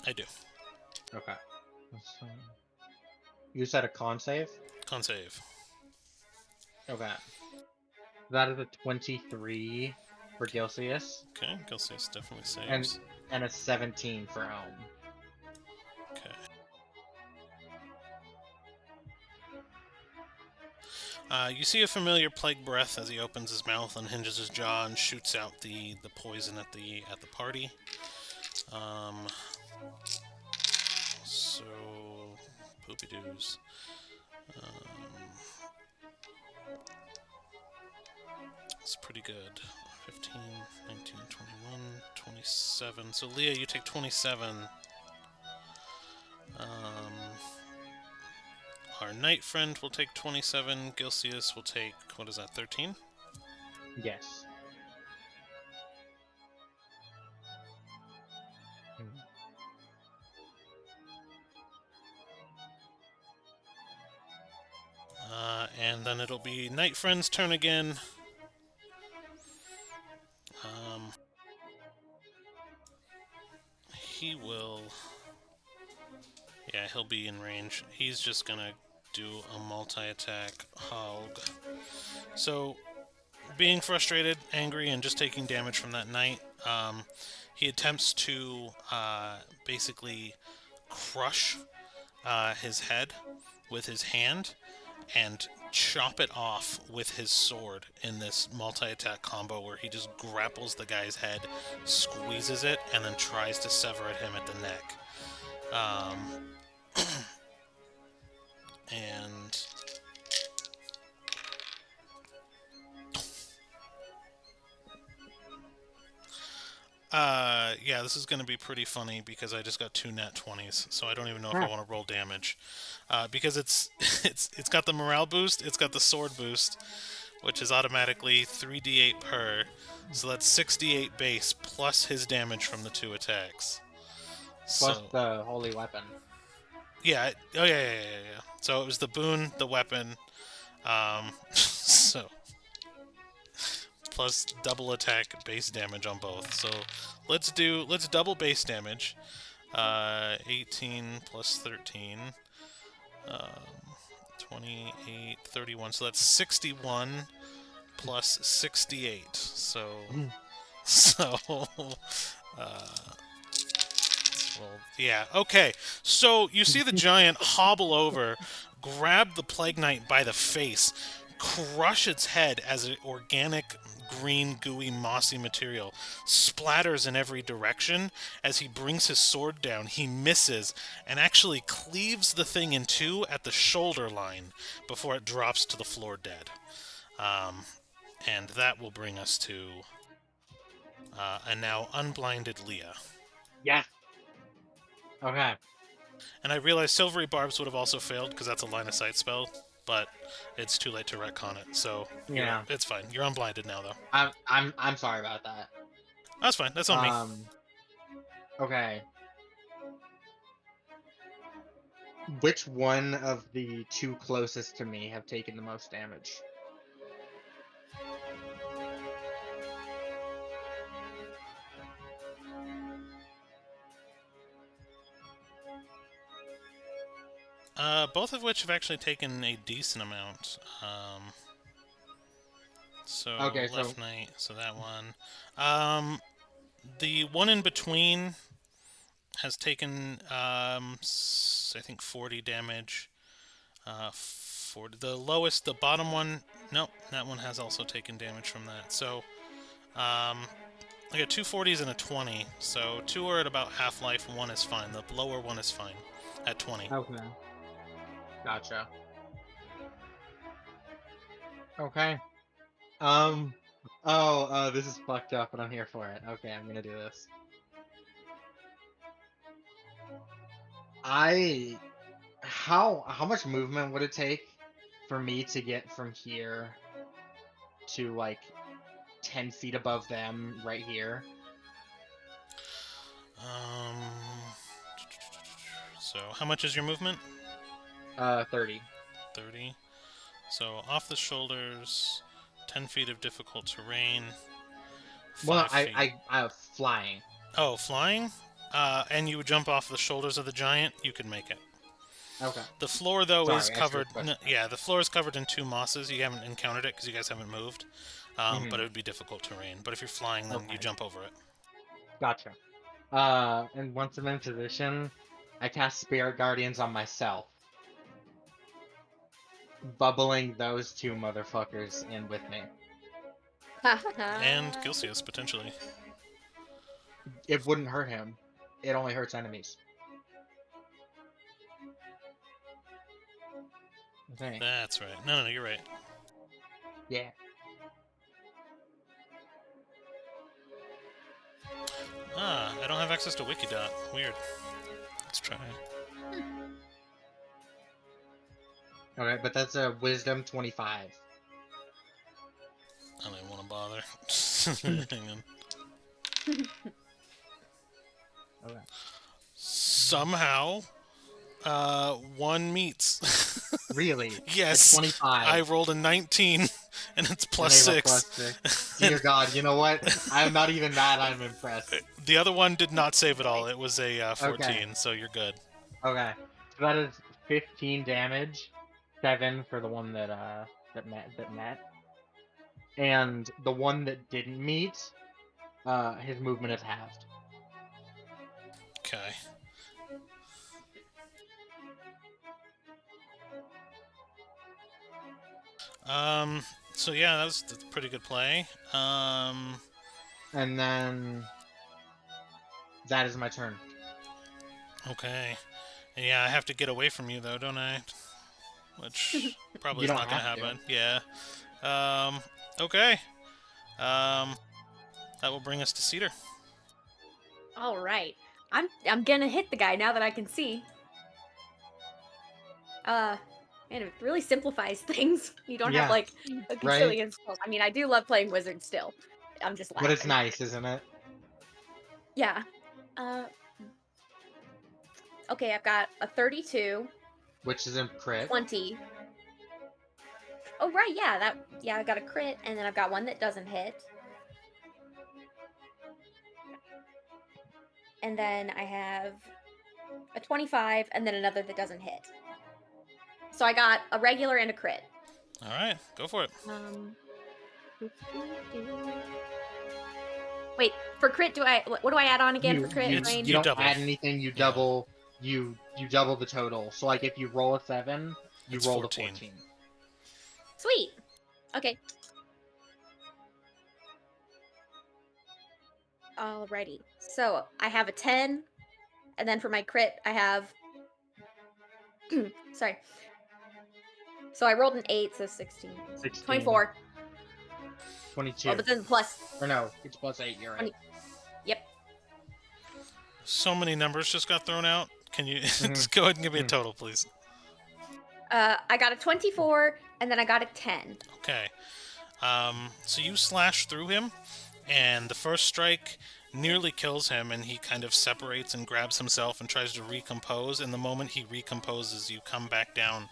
I do.
Okay. You said a con save?
Con save.
Okay. That is a 23 for Gilcius.
Okay, Gilcius definitely saves.
And a 17 for Elm.
Okay. You see a familiar plague breath as he opens his mouth, unhinges his jaw, and shoots out the poison at the party. So poopy doos. It's pretty good. 15, 19, 21, 27. So Leah, you take 27. Our knight friend will take 27. Gilcius will take, what is that, 13?
Yes.
And then it'll be knight friend's turn again. He will... Yeah, he'll be in range. He's just gonna do a multi-attack hog. So, being frustrated, angry, and just taking damage from that knight, he attempts to basically crush his head with his hand and chop it off with his sword in this multi-attack combo where he just grapples the guy's head, squeezes it, and then tries to sever at him at the neck. And Yeah, this is going to be pretty funny because I just got two nat 20s, so I don't even know if I
Ah,
want to roll damage. Because it's it's got the morale boost, it's got the sword boost, which is automatically 3d8 per. So that's 68 base plus his damage from the two attacks.
plus
So
the holy weapon.
yeah, oh yeah. So it was the boon, the weapon, so plus double attack base damage on both. So let's double base damage. 18 plus 13, um, 28, 31. So that's 61 plus 68. So
Mhm.
so well, yeah, okay. So you see the giant hobble over, grab the Plague Knight by the face, crush its head as an organic, green, gooey, mossy material splatters in every direction. As he brings his sword down, he misses and actually cleaves the thing in two at the shoulder line before it drops to the floor dead. Um, and that will bring us to a now unblinded Leah.
Yes. Okay.
And I realize Silvery Barbs would have also failed because that's a line of sight spell, but it's too late to retcon it. So
Yeah.
it's fine. You're unblinded now, though.
I'm sorry about that.
That's fine. That's on me.
Um. Okay. Which one of the two closest to me have taken the most damage?
Both of which have actually taken a decent amount. So
Okay, so
left knight. So that one. Um, the one in between has taken I think 40 damage. 40. The lowest, the bottom one. Nope, that one has also taken damage from that. So I got two 40s and a 20, so two are at about half life, one is fine. The lower one is fine at 20.
okay, gotcha. Okay. Um. Oh, this is fucked up, but I'm here for it. Okay, I'm gonna do this. I how much movement would it take for me to get from here to like 10 feet above them right here?
Um, so how much is your movement?
30.
30. So off the shoulders, 10 feet of difficult terrain,
Well, no,
5 feet.
I flying.
Oh, flying? And you would jump off the shoulders of the giant, you could make it.
Okay.
The floor, though, is
Sorry, I should
covered.
have specified.
Yeah, the floor is covered in two mosses. You haven't encountered it because you guys haven't moved. But it would be difficult terrain. But if you're flying, then you
Okay,
jump over it.
gotcha. And once I'm in position, I cast Spirit Guardians on myself, bubbling those two motherfuckers in with me.
And Gilcius, potentially.
It wouldn't hurt him. It only hurts enemies. Okay.
That's right. No, you're right.
Yeah.
I don't have access to Wikidot. Weird. Let's try.
Okay, but that's a Wisdom 25.
I don't even want to bother. Hang on.
Okay.
Somehow, one meets.
Really? At
Yes,
25.
I rolled a 19, and it's
And
plus
they have a
6.
+6. Dear God, you know what? I'm not even mad. I'm impressed.
The other one did not save at all. It was a 14,
Okay.
so you're good.
Okay. So that is 15 damage. 7 for the one that met. And the one that didn't meet, his movement is halved.
Okay. So yeah, that's a pretty good play.
And then that is my turn.
Okay. And yeah, I have to get away from you though, don't I? Which probably
You
is
don't
not gonna
have to.
happen. Yeah. Okay. That will bring us to Cedar.
All right. I'm gonna hit the guy now that I can see. Uh, and it really simplifies things. You don't have
Yeah,
like
Mm.
a
right?
gazillion spells. I mean, I do love playing wizard still. I'm just
But it's
laughing.
nice, isn't it?
Yeah. Uh, okay, I've got a 32,
Which is a crit.
20. Oh right, yeah, I got a crit, and then I've got one that doesn't hit. And then I have a 25, and then another that doesn't hit. So I got a regular and a crit.
All right, go for it.
Um, wait, for crit, what do I add on again for
You
crit
you
It's
you
range?
you
don't
double.
add anything. You
Yeah,
double. You double the total. So like if you roll a 7, you
it's
roll the
14.
14.
Sweet. Okay. Alrighty. So I have a 10, and then for my crit, I have. Sorry. So I rolled an 8, so 16.
16,
24. Oh,
22.
but then plus
Or no, it's plus 8. You're right.
20. Yep.
So many numbers just got thrown out. Can you
Hmm.
just go ahead and give me a total, please?
I got a 24, and then I got a 10.
Okay. So you slash through him, and the first strike nearly kills him, and he kind of separates and grabs himself and tries to recompose. And the moment he recomposes, you come back down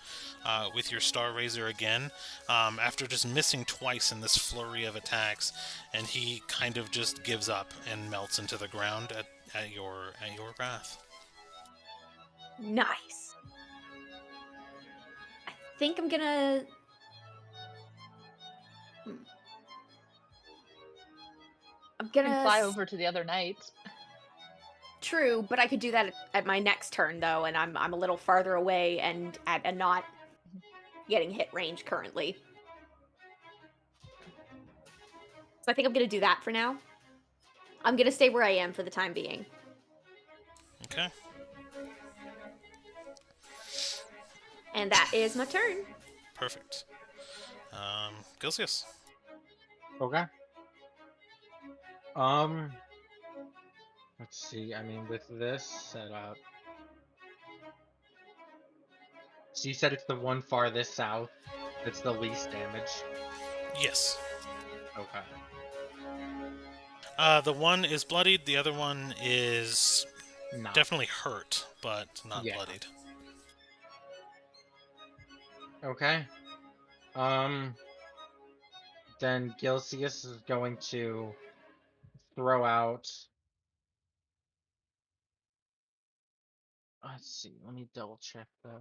with your Star Razor again, after just missing twice in this flurry of attacks, and he kind of just gives up and melts into the ground at your wrath.
Nice. I think I'm gonna. hmm, I'm
You can
gonna.
fly over to the other knights.
True, but I could do that at my next turn though, and I'm a little farther away and not getting hit range currently. So I think I'm gonna do that for now. I'm gonna stay where I am for the time being.
Okay.
And that is my turn.
Perfect. Gilsius.
Okay. Um. Let's see. I mean, with this setup, so you said it's the one farthest south. That's the least damage.
Yes.
Okay.
The one is bloodied. The other one is
Not.
definitely hurt, but not
Yeah.
bloodied.
Okay. Um. Then Gilcius is going to throw out. Let's see. Let me double check though.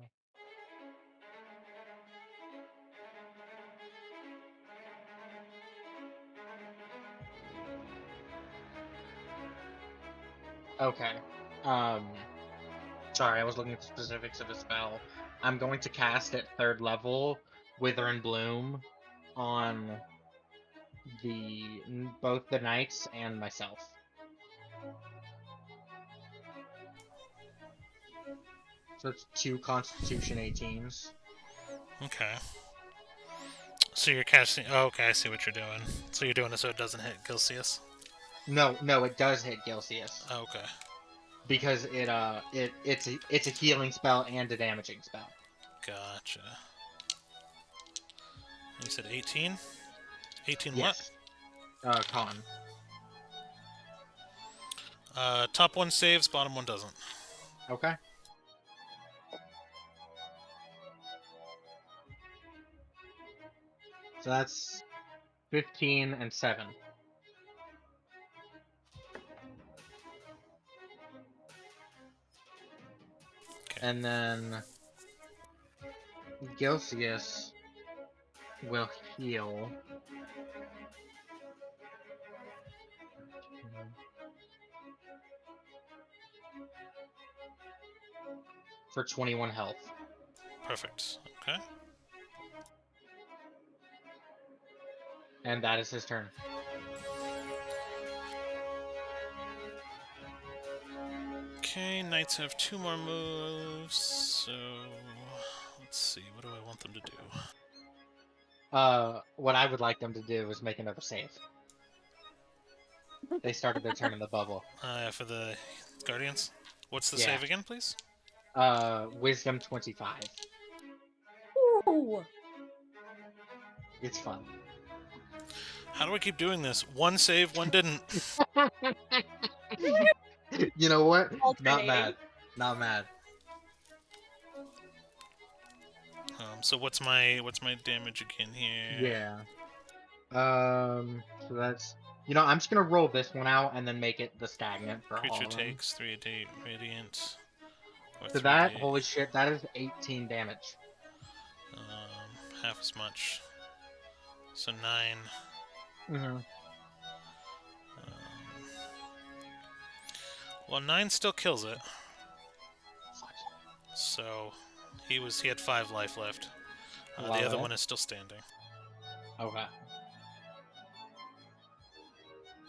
Okay. Um. Sorry, I was looking at the specifics of the spell. I'm going to cast at 3rd level Wither and Bloom on both the knights and myself. So it's 2 Constitution 18s.
Okay. So you're casting. Oh, okay, I see what you're doing. So you're doing it so it doesn't hit Gilcius.
No, no, it does hit Gilcius
Oh, okay.
because it's a healing spell and a damaging spell.
Gotcha. You said 18? 18 what?
Yes. Con.
Top one saves, bottom one doesn't.
Okay. So that's 15 and 7.
Okay.
And then Gilcius will heal for 21 health.
Perfect. Okay.
And that is his turn.
Okay, knights have 2 more moves, so let's see. What do I want them to do?
What I would like them to do is make another save. They started their turn in the bubble.
For the Guardians. What's the
Yeah.
save again, please?
Wisdom 25.
Ooh.
It's fun.
How do I keep doing this? One save, one didn't.
You know what? Not
Alternating.
mad. Not mad.
So what's my damage again here?
Yeah. So that's I'm just gonna roll this one out and then make it the stagnant for all
Creature
of them.
takes 3d radiant. Or
So
3d.
that, holy shit, that is 18 damage.
Half as much. So 9.
Mm-hmm.
Well, 9 still kills it. So he had 5 life left. The other one is still standing.
Okay.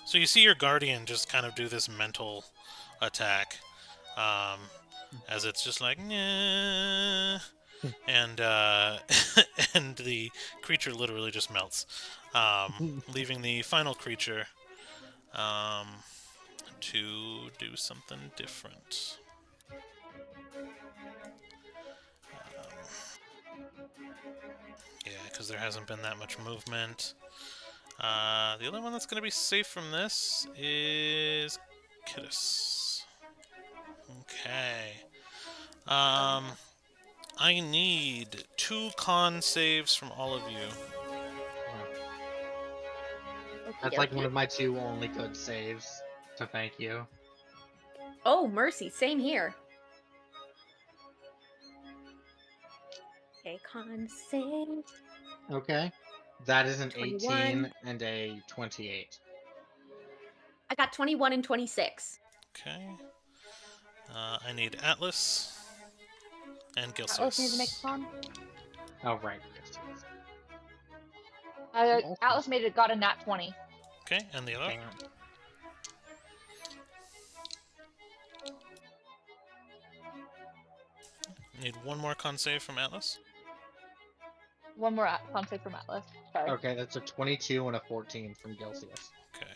So you see your guardian just kind of do this mental attack, as it's just like, nah, and and the creature literally just melts, leaving the final creature to do something different. Yeah, because there hasn't been that much movement. The only one that's going to be safe from this is Kittis. Okay. I need 2 con saves from all of you.
That's like one of my 2 only good saves. So thank you.
Oh, mercy. Same here. Okay, con save.
Okay. That is an
21.
18 and a 28.
I got 21 and 26.
Okay. I need Atlas and
Atlas needs to make a
Gilsius.
con.
Oh, right.
Atlas got a nat 20.
Okay, and the other?
Damn.
Need 1 more con save from Atlas.
One more con save from Atlas. Sorry.
Okay, that's a 22 and a 14 from Gilsius.
Okay.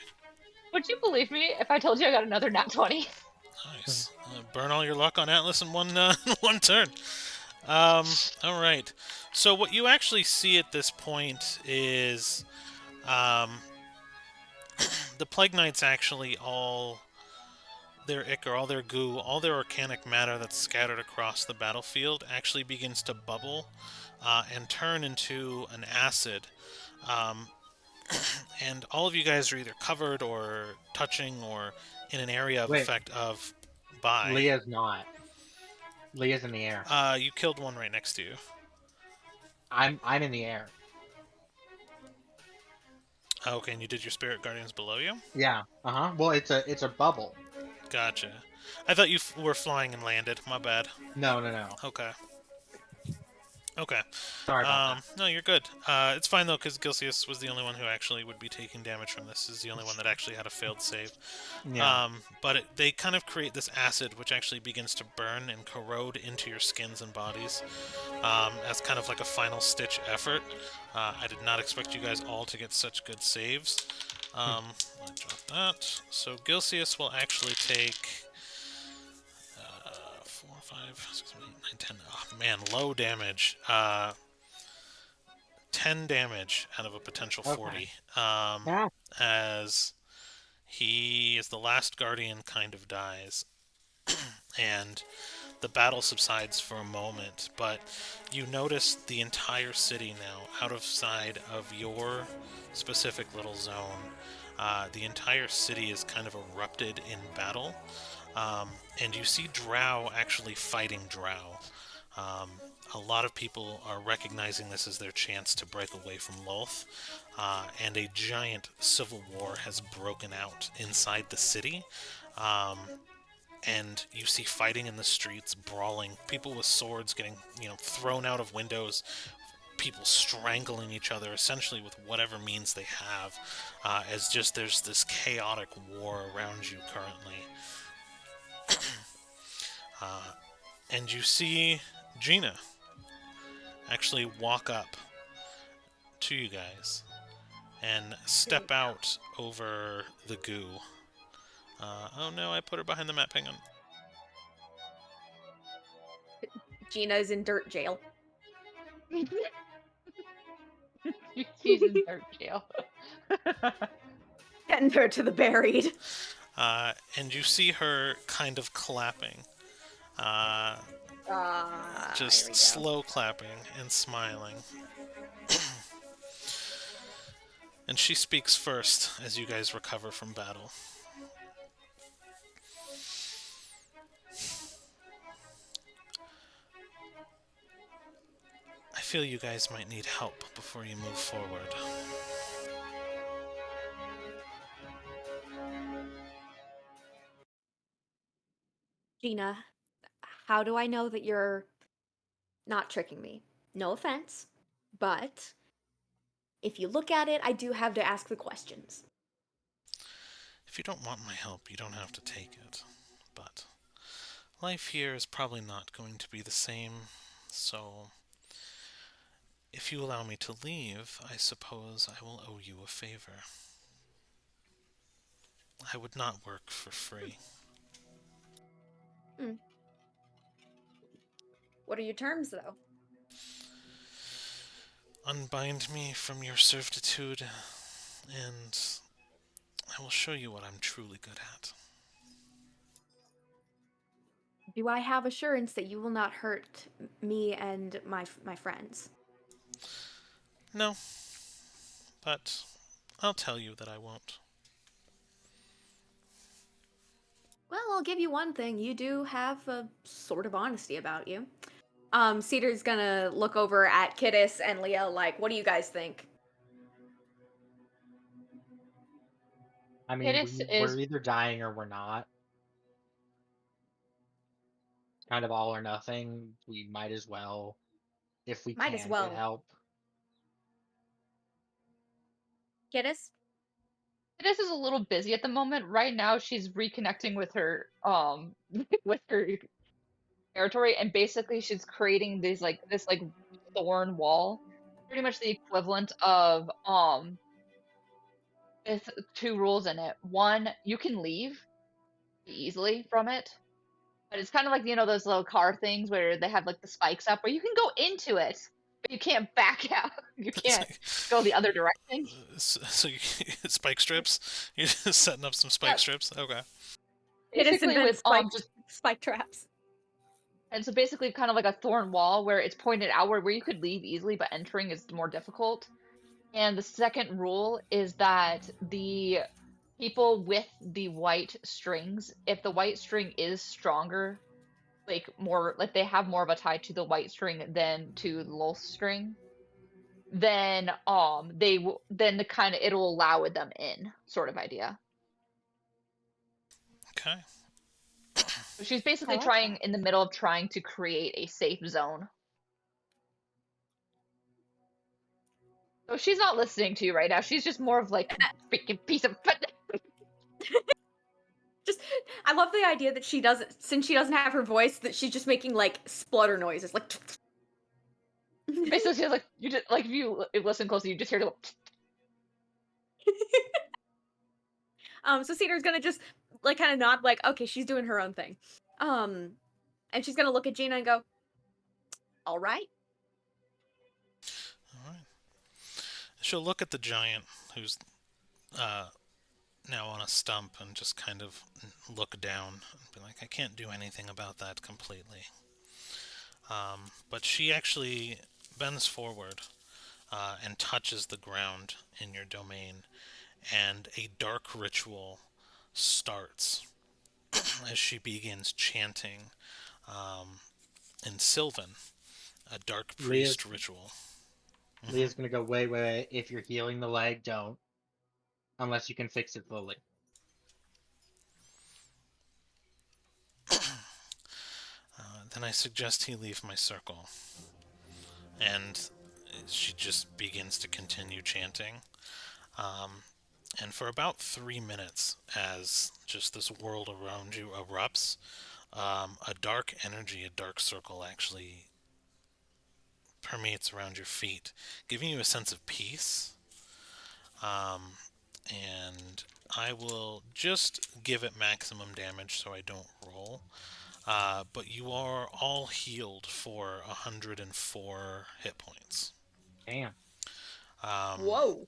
Would you believe me if I told you I got another nat 20?
Nice. Burn all your luck on Atlas in one one turn. All right. So what you actually see at this point is the Plague Knights actually all their ichor, all their goo, all their organic matter that's scattered across the battlefield actually begins to bubble and turn into an acid. And all of you guys are either covered or touching or in an area of effect of by.
Leah's not. Leah's in the air.
You killed one right next to you.
I'm in the air.
Okay, and you did your spirit guardians below you?
Yeah. Well, it's a bubble.
Gotcha. I thought you were flying and landed. My bad.
No.
Okay. Okay.
Sorry about that.
No, you're good. It's fine though, because Gilsius was the only one who actually would be taking damage from this. Is the only one that actually had a failed save.
Yeah.
But they kind of create this acid, which actually begins to burn and corrode into your skins and bodies, as kind of like a final stitch effort. I did not expect you guys all to get such good saves. I'll drop that. So Gilsius will actually take 4, 5, 6, 7, 8, 9, 10. Oh man, low damage. 10 damage out of a potential 40.
Yeah.
As he is the last guardian kind of dies. And the battle subsides for a moment, but you notice the entire city now, out of side of your specific little zone. The entire city is kind of erupted in battle, and you see Drow actually fighting Drow. A lot of people are recognizing this as their chance to break away from Lolth, and a giant civil war has broken out inside the city. And you see fighting in the streets, brawling, people with swords getting, thrown out of windows, people strangling each other, essentially with whatever means they have, as just there's this chaotic war around you currently. And you see Gina actually walk up to you guys, and step out over the goo. Oh no, I put her behind the map. Hang on.
Gina's in dirt jail.
She's in dirt jail.
Getting her to the buried.
And you see her kind of clapping. Uh,
Here
just
we go.
slow clapping and smiling. And she speaks first as you guys recover from battle. I feel you guys might need help before you move forward.
Gina, how do I know that you're not tricking me? No offense, but if you look at it, I do have to ask the questions.
If you don't want my help, you don't have to take it. But life here is probably not going to be the same, so if you allow me to leave, I suppose I will owe you a favor. I would not work for free.
Hmm. What are your terms, though?
Unbind me from your servitude, and I will show you what I'm truly good at.
Do I have assurance that you will not hurt me and my friends?
No, but I'll tell you that I won't.
Well, I'll give you one thing. You do have a sort of honesty about you. Cedar's gonna look over at Kittis and Leah like, what do you guys think?
I mean,
Kittis
we're
is
either dying or we're not. Kind of all or nothing. We might as well, if we
Might as
can, get
well.
help.
Kittis?
Kittis is a little busy at the moment. Right now, she's reconnecting with her with her territory, and basically she's creating these like this like thorn wall, pretty much the equivalent of with two rules in it. One, you can leave easily from it, but it's kind of like those little car things where they have like the spikes up where you can go into it, but you can't back out. You
It's
can't
like,
go the other direction.
so you, spike strips? You're just setting up some spike
Yeah,
strips? Okay.
Kittis
basically with
invents
just
spike traps.
and so basically kind of like a thorn wall where it's pointed outward where you could leave easily, but entering is more difficult. And the second rule is that the people with the white strings, if the white string is stronger, like more like they have more of a tie to the white string than to the little string, then they will then the kind of it'll allow them in sort of idea.
Okay.
So she's
I
basically
like
trying
that.
in the middle of trying to create a safe zone. So she's not listening to you right now. She's just more of like freaking piece of
Just, I love the idea that she doesn't, since she doesn't have her voice, that she's just making like splutter noises, like.
basically she's like you just like if you listen closely, you just hear the
So Cedar's gonna just like kind of nod, like, okay, she's doing her own thing. Um, and she's gonna look at Gina and go, "All right."
All right. She'll look at the giant who's uh, now on a stump and just kind of look down and be like, I can't do anything about that completely. But she actually bends forward and touches the ground in your domain, and a dark ritual starts as she begins chanting in Sylvan, a dark
Leah's
priest ritual.
Leah's gonna go, wait, wait, wait. If you're healing the leg, don't. Unless you can fix it fully.
Then I suggest he leave my circle. And she just begins to continue chanting. Um, and for about 3 minutes, as just this world around you erupts, a dark energy, a dark circle actually permeates around your feet, giving you a sense of peace. Um, and I will just give it maximum damage so I don't roll. But you are all healed for 104 hit points.
Damn.
Um,
Whoa.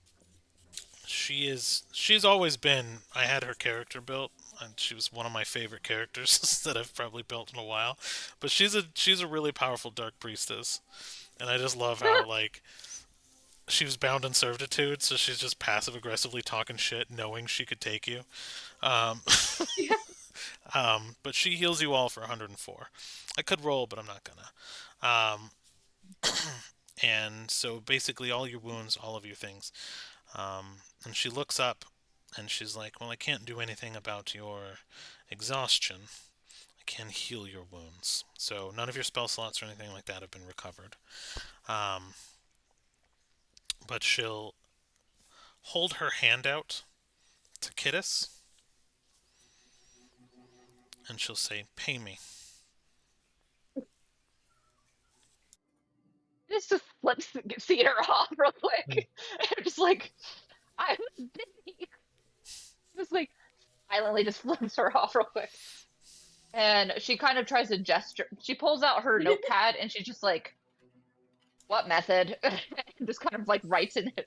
she's always been. I had her character built, and she was one of my favorite characters that I've probably built in a while. But she's a really powerful dark priestess, and I just love how like she was bound in servitude, so she's just passive aggressively talking shit, knowing she could take you. Um,
Yeah.
but she heals you all for 104. I could roll, but I'm not gonna. And so basically, all your wounds, all of your things. And she looks up and she's like, "Well, I can't do anything about your exhaustion. I can heal your wounds. So none of your spell slots or anything like that have been recovered." Um, but she'll hold her hand out to Kittis and she'll say, "Pay me."
This just flips Cedar off real
Mm.
quick. And just like, I'm busy. Just like silently just flips her off real quick. And she kind of tries to gesture. She pulls out her notepad and she's just like, "What method?" and just kind of like writes in it,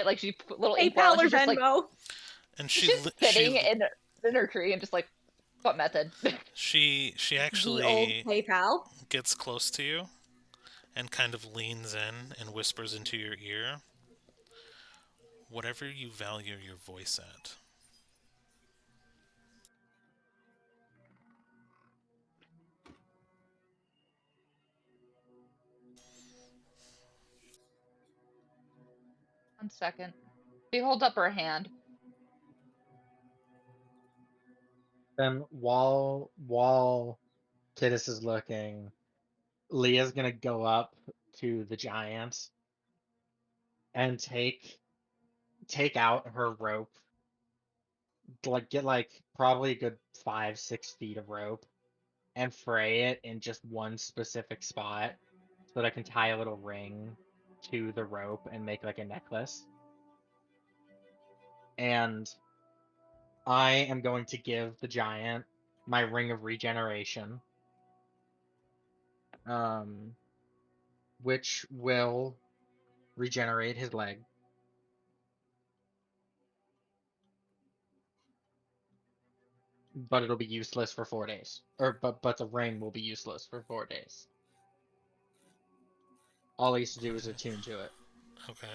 like she put little inkwell,
PayPal
and
or
she's just like,
Venmo.
And
she's sitting in her tree and just like, "What method?"
she
The old
actually
PayPal.
gets close to you and kind of leans in and whispers into your ear, "Whatever you value your voice at."
1 second. She holds up her hand.
Then while Titus is looking, Leah's gonna go up to the giant and take out her rope, like get like probably a good 5, 6 feet of rope, and fray it in just one specific spot so that I can tie a little ring to the rope and make like a necklace. And I am going to give the giant my ring of regeneration, um, which will regenerate his leg, but it'll be useless for 4 days. Or but the ring will be useless for 4 days. All he has to do is attune to it.
Okay.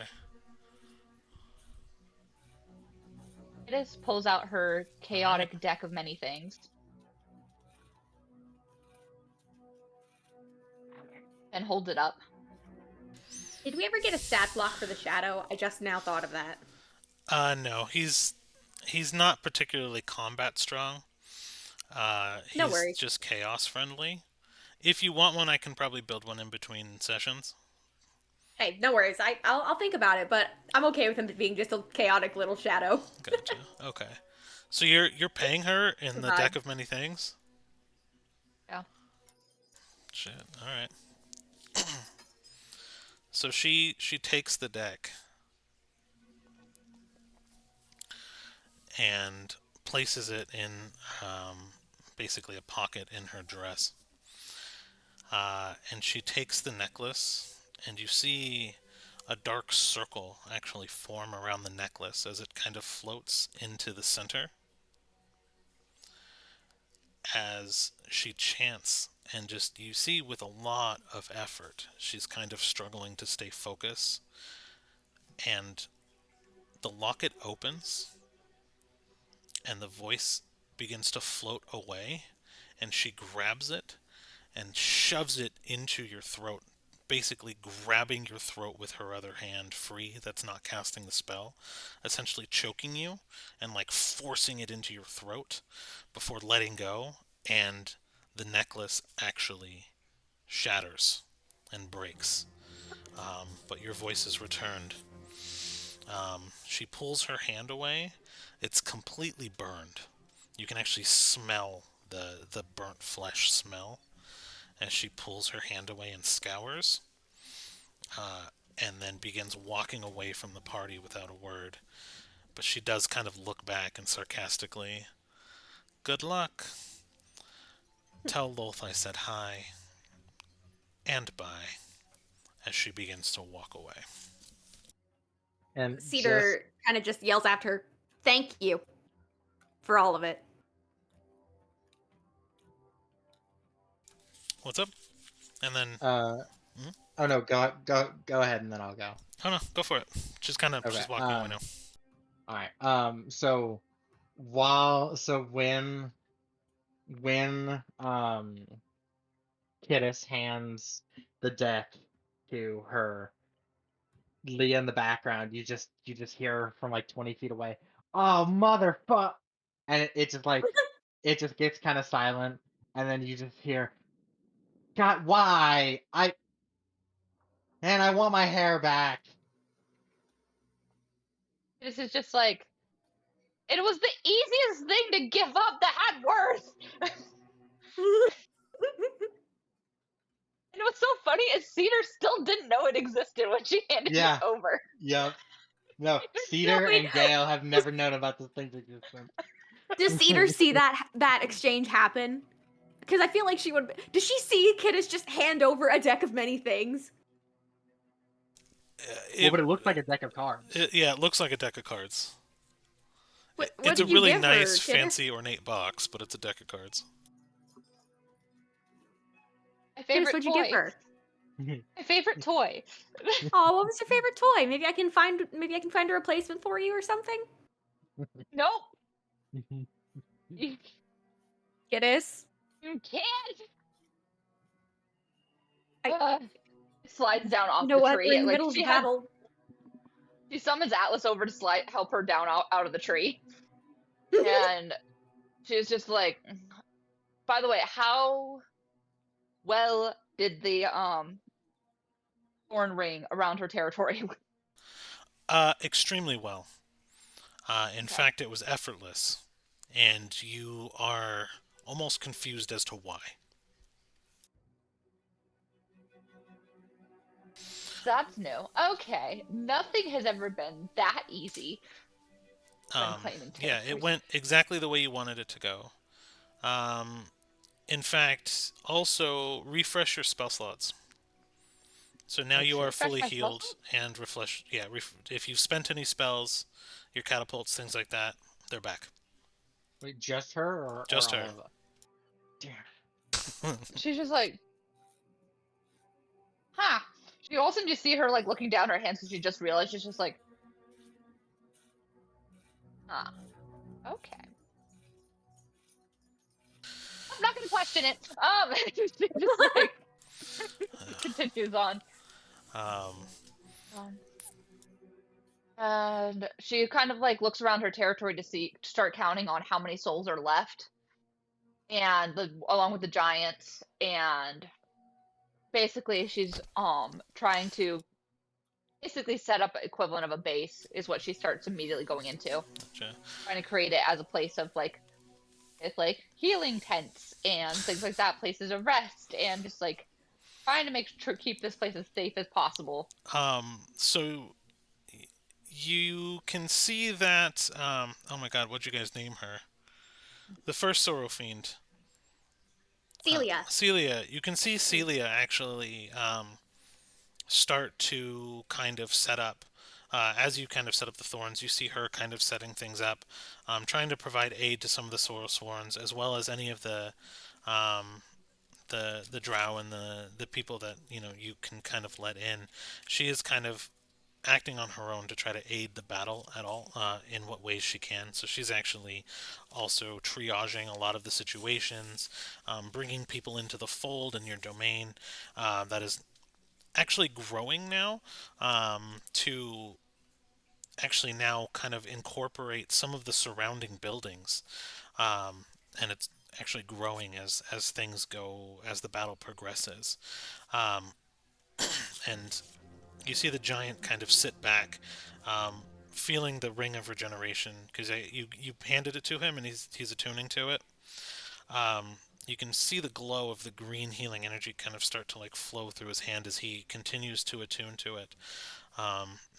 Edis pulls out her
All right.
chaotic deck of many things and holds it up.
Did we ever get a stat block for the shadow? I just now thought of that.
No, he's not particularly combat strong.
No
He's
worries.
just chaos friendly. If you want one, I can probably build one in between sessions.
Hey, no worries. I'll think about it, but I'm okay with him being just a chaotic little shadow.
Gotcha. Okay. So you're paying her
The
in the deck
vibe.
of many things?
Yeah.
Shit. All right. So she takes the deck and places it in basically a pocket in her dress. And she takes the necklace, and you see a dark circle actually form around the necklace as it kind of floats into the center as she chants. And just you see with a lot of effort, she's kind of struggling to stay focused. And the locket opens, and the voice begins to float away, and she grabs it and shoves it into your throat, basically grabbing your throat with her other hand free that's not casting the spell, essentially choking you and like forcing it into your throat before letting go, and the necklace actually shatters and breaks. But your voice is returned. She pulls her hand away. It's completely burned. You can actually smell the burnt flesh smell as she pulls her hand away and scours. and then begins walking away from the party without a word. But she does kind of look back and sarcastically, "Good luck. Tell Loth I said hi and bye," as she begins to walk away.
And just
Cedar kind of just yells after her, "Thank you for all of it."
What's up? And then, hmm?
oh no, go ahead and then I'll go.
Oh no, go for it.
Okay.
She's walking away now.
All right. So when Kittis hands the deck to her, Leah in the background, you just hear from like 20 feet away, "Oh motherfuck!" And it just like it just gets kind of silent, and then you just hear, "God, why? I want my hair back."
This is just like, it was the easiest thing to give up that had worth. And what's so funny is Cedar still didn't know it existed when she handed it
Yeah.
over.
Yep. No,
No,
Cedar
wait.
and Gale have never known about this thing's existence.
Does Cedar see that exchange happen? Because I feel like she would. Does she see Kittis just hand over a deck of many things?
Well,
It,
but it looks like a deck of cards.
yeah, it looks like a deck of cards.
What
It's a
did you
really
give her,
nice,
Kittis?
fancy, ornate box, but it's a deck of cards.
My
Kittis,
favorite
what'd you give
toy.
her?
My favorite toy.
Oh, what was your favorite toy? Maybe I can find a replacement for you or something.
Nope. You,
Kittis,
you can't.
I.
It slides down
You
off
know
the
what? We're
tree.
in the
Like
middle of the battle.
she summons Atlas over to help her down out of the tree. And she's just like, by the way, how well did the thorn ring around her territory?
Extremely well. In
Okay.
fact, it was effortless, and you are almost confused as to why.
That's new. Okay. Nothing has ever been that easy when claiming
Yeah, it
territory.
went exactly the way you wanted it to go. Um, in fact, also refresh your spell slots. So now
I
you
should
are
refresh
fully
my spell
healed and refresh. Yeah, if you've spent any spells, your catapults, things like that, they're back.
Wait, just her or
Just
all
her.
of us? Damn.
She's just like, huh. She also just see her like looking down her hands because she just realized she's just like, huh. Okay. I'm not gonna question it. She just like continues on.
um,
Um, and she kind of like looks around her territory to start counting on how many souls are left, and along with the giants, and basically she's trying to basically set up equivalent of a base is what she starts immediately going into,
gotcha.
trying to create it as a place of like with like healing tents and things like that, places of rest, and just like trying to make sure keep this place as safe as possible.
So you can see that. Oh my God, what'd you guys name her? The first Sorrow Fiend.
Celia.
Celia. You can see Celia actually start to kind of set up. As you kind of set up the thorns, you see her kind of setting things up, trying to provide aid to some of the Sorrow Sworns, as well as any of um, the drow and the people that you can kind of let in. She is kind of acting on her own to try to aid the battle at all in what ways she can. So she's actually also triaging a lot of the situations, bringing people into the fold in your domain. That is actually growing now to actually now kind of incorporate some of the surrounding buildings, um, and it's actually growing as things go as the battle progresses. Um, and you see the giant kind of sit back, feeling the ring of regeneration because you handed it to him and he's attuning to it. Um, you can see the glow of the green healing energy kind of start to like flow through his hand as he continues to attune to it.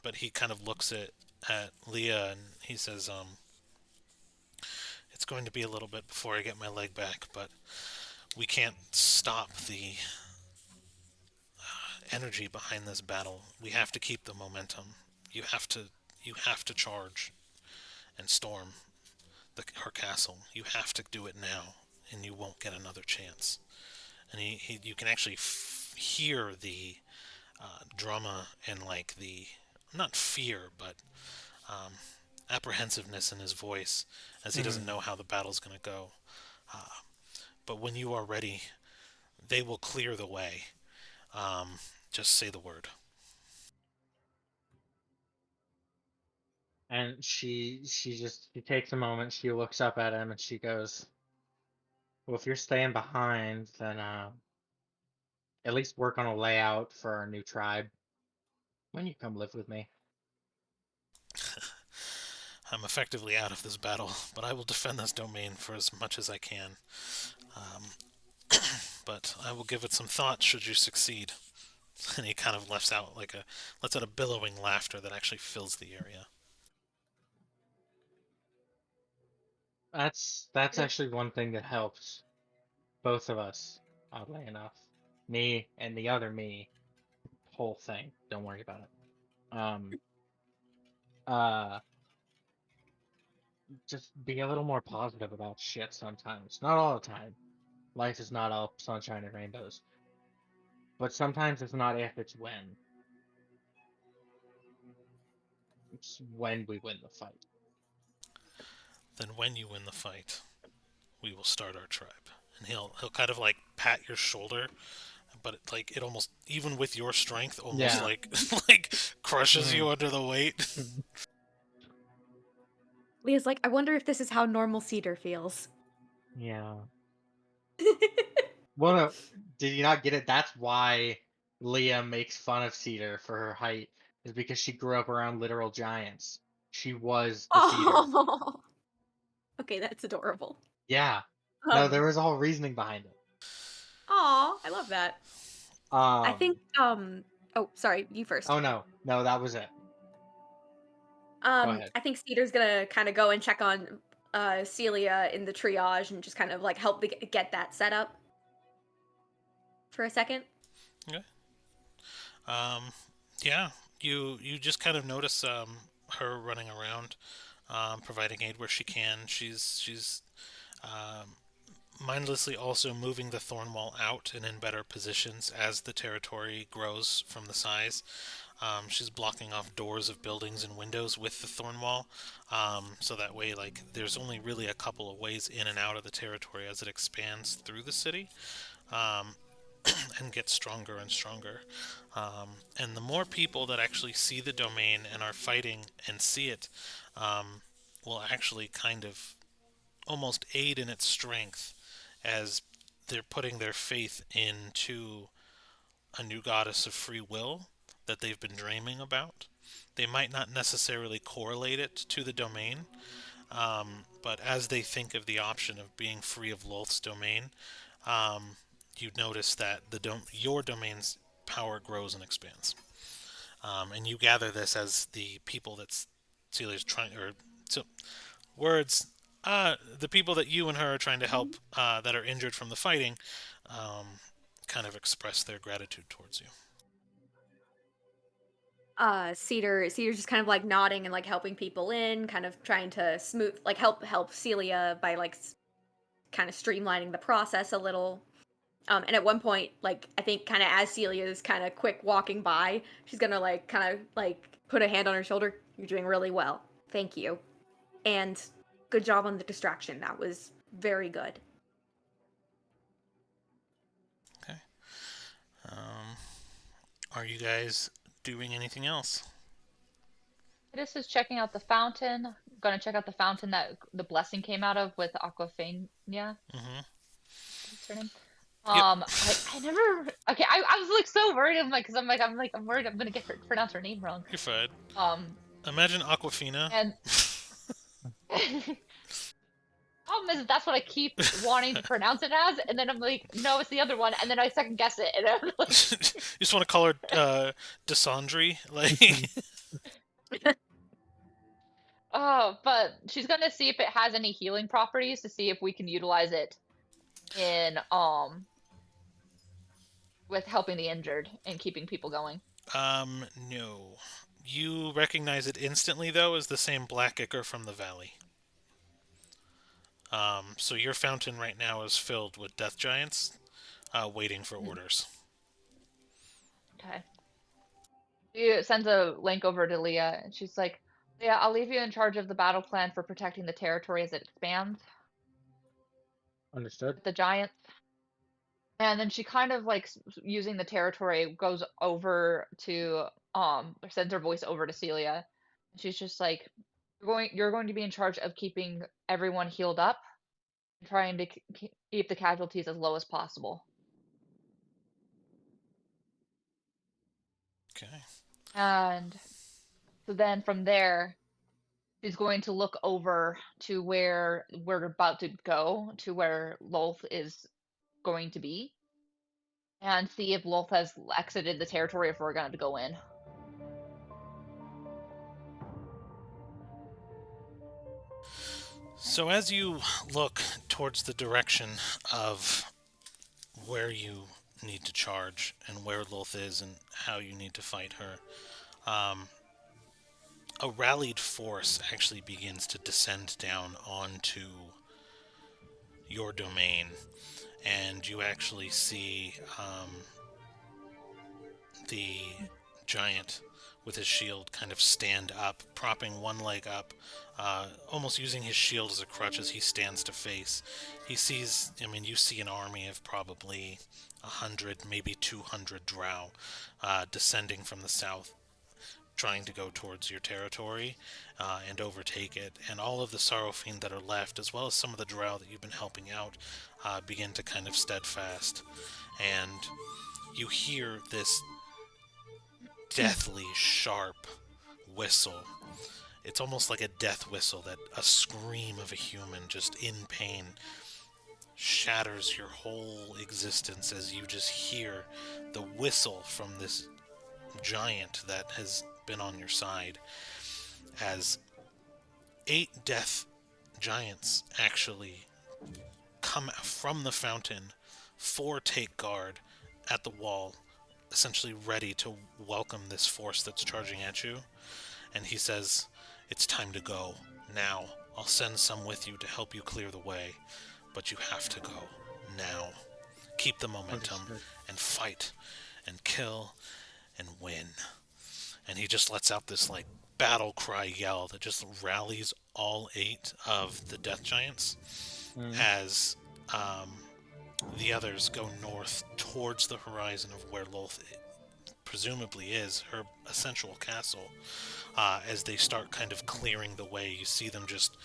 But he kind of looks at Leah and he says, "It's going to be a little bit before I get my leg back, but we can't stop the energy behind this battle. We have to keep the momentum. You have to, you have to charge and storm her castle. You have to do it now, and you won't get another chance." And you can actually hear the drama and like the not fear, but um, apprehensiveness in his voice as he doesn't know how the battle's going to go. Uh, but when you are ready, they will clear the way. Just say the word.
And she takes a moment, she looks up at him and she goes, "Well, if you're staying behind, then at least work on a layout for our new tribe when you come live with me."
I'm effectively out of this battle, but I will defend this domain for as much as I can. Um, but I will give it some thought should you succeed. And he kind of lets out a billowing laughter that actually fills the area.
That's actually one thing that helps both of us, oddly enough. Me and the other me, whole thing. Don't worry about it. Uh just be a little more positive about shit sometimes. Not all the time. Life is not all sunshine and rainbows. But sometimes it's not if, it's when. It's when we win the fight.
Then when you win the fight, we will start our tribe. And he'll kind of like pat your shoulder, but it almost even with your strength almost
Yeah.
like like crushes you under the weight.
Leah's like, I wonder if this is how normal Cedar feels.
Yeah. Well, no, did you not get it? That's why Leah makes fun of Cedar for her height, is because she grew up around literal giants. She was the Cedar.
Oh, okay, that's adorable.
Yeah. No,
Um,
there was a whole reasoning behind it.
Aw, I love that. I
Um,
think, oh, sorry, you first.
oh no, no, that was it. Go ahead.
I think Cedar's gonna kind of go and check on Celia in the triage and just kind of like help get that set up for a second.
Okay. Um, yeah, you just kind of notice her running around, providing aid where she can. She's um, mindlessly also moving the thorn wall out and in better positions as the territory grows from the size. She's blocking off doors of buildings and windows with the thorn wall, so that way, like, there's only really a couple of ways in and out of the territory as it expands through the city, um, and gets stronger and stronger. And the more people that actually see the domain and are fighting and see it, um, will actually kind of almost aid in its strength as they're putting their faith into a new goddess of free will that they've been dreaming about. They might not necessarily correlate it to the domain, but as they think of the option of being free of Lolth's domain, you notice that your domain's power grows and expands. And you gather this as the people that Celia's trying, or so, words, the people that you and her are trying to help that are injured from the fighting, kind of express their gratitude towards you.
Cedar's just kind of like nodding and like helping people in, kind of trying to smooth, like help Celia by like kind of streamlining the process a little. And at one point, like I think kind of as Celia's kind of quick walking by, she's gonna like kind of like put a hand on her shoulder. You're doing really well. Thank you. And good job on the distraction. That was very good.
Okay. Um, are you guys doing anything else?
This is checking out the fountain. Gonna check out the fountain that the blessing came out of with Aquafina.
Mm-hmm.
What's her name?
Yep.
I never. Okay, I was like so worried. I'm like, because I'm worried I'm gonna get her pronounce her name wrong.
You're fine.
Um,
Imagine Aquafina.
and Problem is, that's what I keep wanting to pronounce it as, and then I'm like, no, it's the other one, and then I second guess it, and I'm like,
You just want to call her Desandri, like.
oh, but she's gonna see if it has any healing properties to see if we can utilize it in with helping the injured and keeping people going.
No. You recognize it instantly, though, as the same black ichor from the valley. So your fountain right now is filled with death giants, waiting for
Mhm.
orders.
Okay. She sends a link over to Leah, and she's like, "Leah, I'll leave you in charge of the battle plan for protecting the territory as it expands
Understood.
with the giants." And then she kind of like using the territory goes over to or sends her voice over to Celia. She's just like, you're going to be in charge of keeping everyone healed up and trying to keep the casualties as low as possible.
Okay.
And so then from there, she's going to look over to where we're about to go, to where Lolth is going to be, and see if Lolth has exited the territory if we're going to go in.
So as you look towards the direction of where you need to charge and where Lilth is and how you need to fight her, um, a rallied force actually begins to descend down onto your domain, and you actually see the giant with his shield kind of stand up, propping one leg up, almost using his shield as a crutch as he stands to face. He sees, I mean, you see an army of probably 100, maybe 200 drow descending from the south, trying to go towards your territory and overtake it. And all of the Sorrowfiend that are left, as well as some of the drow that you've been helping out, begin to kind of steadfast. And you hear this deathly sharp whistle. It's almost like a death whistle, that a scream of a human just in pain shatters your whole existence as you just hear the whistle from this giant that has been on your side, as 8 death giants actually come from the fountain. 4 take guard at the wall, essentially ready to welcome this force that's charging at you. And he says, "It's time to go. Now. I'll send some with you to help you clear the way. But you have to go. Now. Keep the momentum
Understood.
and fight and kill and win." And he just lets out this, like, battle cry yell that just rallies all 8 of the death giants
Mm.
as the others go north towards the horizon of where Lolth presumably is, her essential castle. As they start kind of clearing the way, you see them just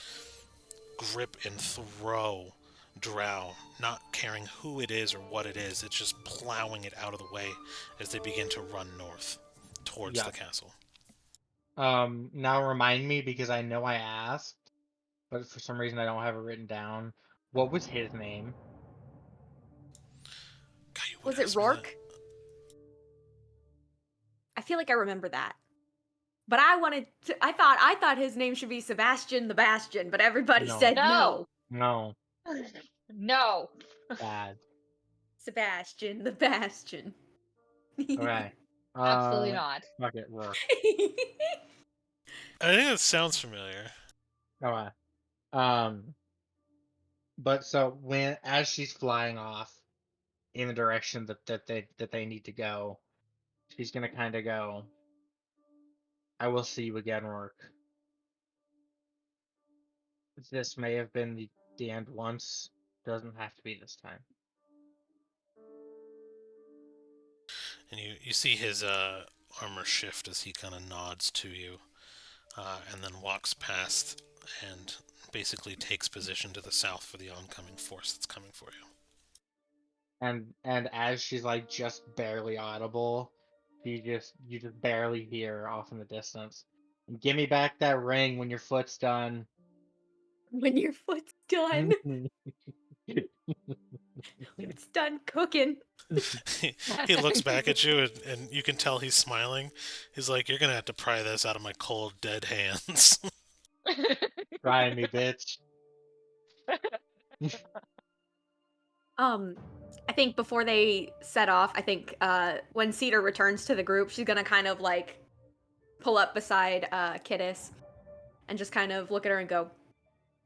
grip and throw drow, not caring who it is or what it is. It's just plowing it out of the way as they begin to run north towards
Yeah.
the castle.
Now remind me, because I know I asked, but for some reason I don't have it written down. What was his name?
God, you would
Was it
ask me that.
Rourke? I feel like I remember that. But I thought his name should be Sebastian the Bastion, but everybody
No.
said no.
No,
No.
no.
Bad.
Sebastian the Bastion.
Okay.
Absolutely not.
Fuck it, work.
I think that sounds familiar.
Okay. Um, but so as she's flying off in the direction that they need to go, she's gonna kind of go, "I will see you again, Rourke. This may have been the end once. Doesn't have to be this time."
And you see his armor shift as he kind of nods to you, and then walks past and basically takes position to the south for the oncoming force that's coming for you.
And as she's like just barely audible, you just barely hear her off in the distance. "Give me back that ring when your foot's done."
When your foot's done, it's done cooking.
He looks back at you, and you can tell he's smiling. He's like, "You're gonna have to pry this out of my cold, dead hands."
Try me, bitch.
Um, I think before they set off, I think when Cedar returns to the group, she's gonna kind of like pull up beside Kittis and just kind of look at her and go,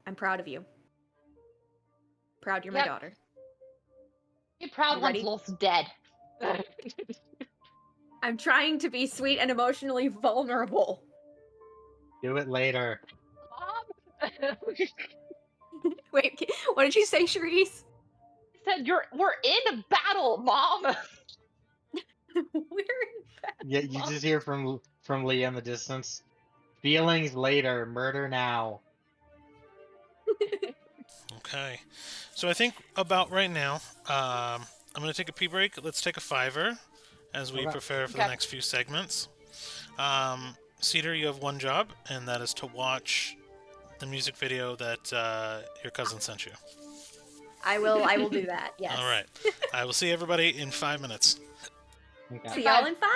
"I'm proud of you. Proud you're my
Yep.
daughter.
Be proud
You
once
ready?
Wolf's dead.
I'm trying to be sweet and emotionally vulnerable."
Do it later.
Mom?
Wait, what did you say, Charisse?
Said we're in battle, Mom.
We're in
Yeah, you
battle.
just hear from Leah in the distance. Feelings later, murder now.
Okay, so I think about right now, I'm gonna take a pee break. Let's take a fiver as we
Okay.
prepare for the
Okay.
next few segments. Cedar, you have one job, and that is to watch the music video that your cousin sent you.
I will do that. Yes.
All right. I will see everybody in 5 minutes.
Okay.
See y'all
Bye.
in 5.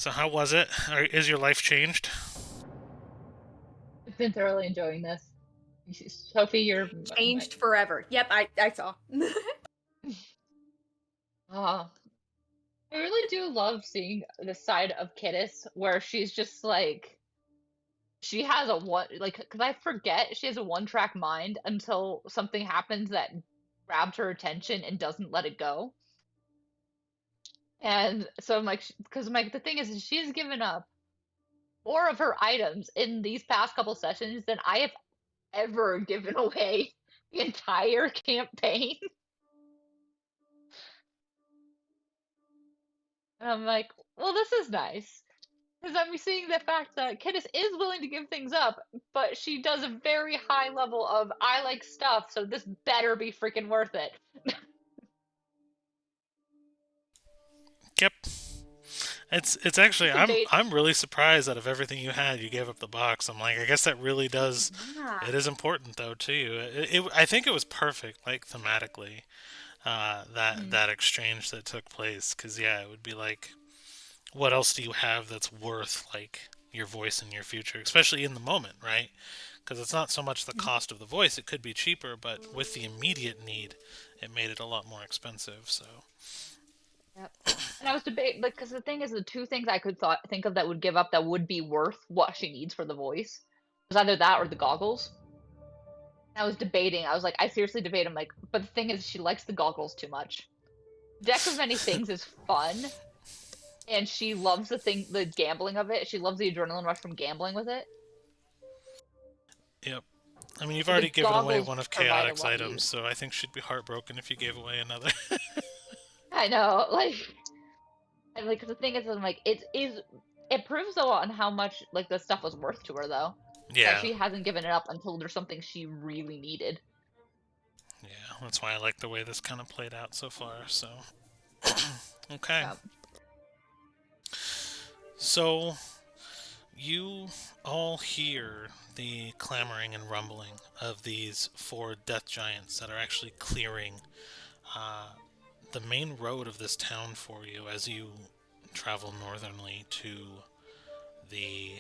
So how was it? Is your life changed?
I've been thoroughly enjoying this. Sophie, you're
Changed forever. Yep, I saw.
uh, I really do love seeing the side of Kittis where she's just like she has a one like because I forget she has a one track mind until something happens that grabs her attention and doesn't let it go. And so I'm like, because the thing is, she's given up more of her items in these past couple sessions than I have ever given away the entire campaign. And I'm like, well, this is nice. Because I'm seeing the fact that Kittis is willing to give things up, but she does a very high level of I like stuff, so this better be freaking worth it.
Yep. It's actually
Debate.
I'm really surprised out of everything you had, you gave up the box. I'm like, I guess that really does.
Yeah.
It is important though to you. I think it was perfect, like thematically,
Mm.
that exchange that took place. Because yeah, it would be like, what else do you have that's worth like your voice in your future, especially in the moment, right? Because it's not so much the cost of the voice; it could be cheaper, but with the immediate need, it made it a lot more expensive. So
Yep. And I was debating, like, because the thing is, the two things I could think of that would give up that would be worth what she needs for the voice was either that or the goggles. I was debating. I was like, I seriously debate. I'm like, but the thing is, she likes the goggles too much. Deck of Many Things is fun, and she loves the gambling of it. She loves the adrenaline rush from gambling with it.
yep. I mean, you've
But
already
the
given away
goggles
one of
provide a
Chaotic's
lot of
items,
use.
so I think she'd be heartbroken if you gave away another.
I know, like, and like the thing is, I'm like, it proves though on how much like the stuff was worth to her though, that
Yeah,
she hasn't given it up until there's something she really needed.
yeah. That's why I like the way this kind of played out so far. So, okay.
Yeah.
So, you all hear the clamoring and rumbling of these four death giants that are actually clearing uh, the main road of this town for you as you travel northernly to the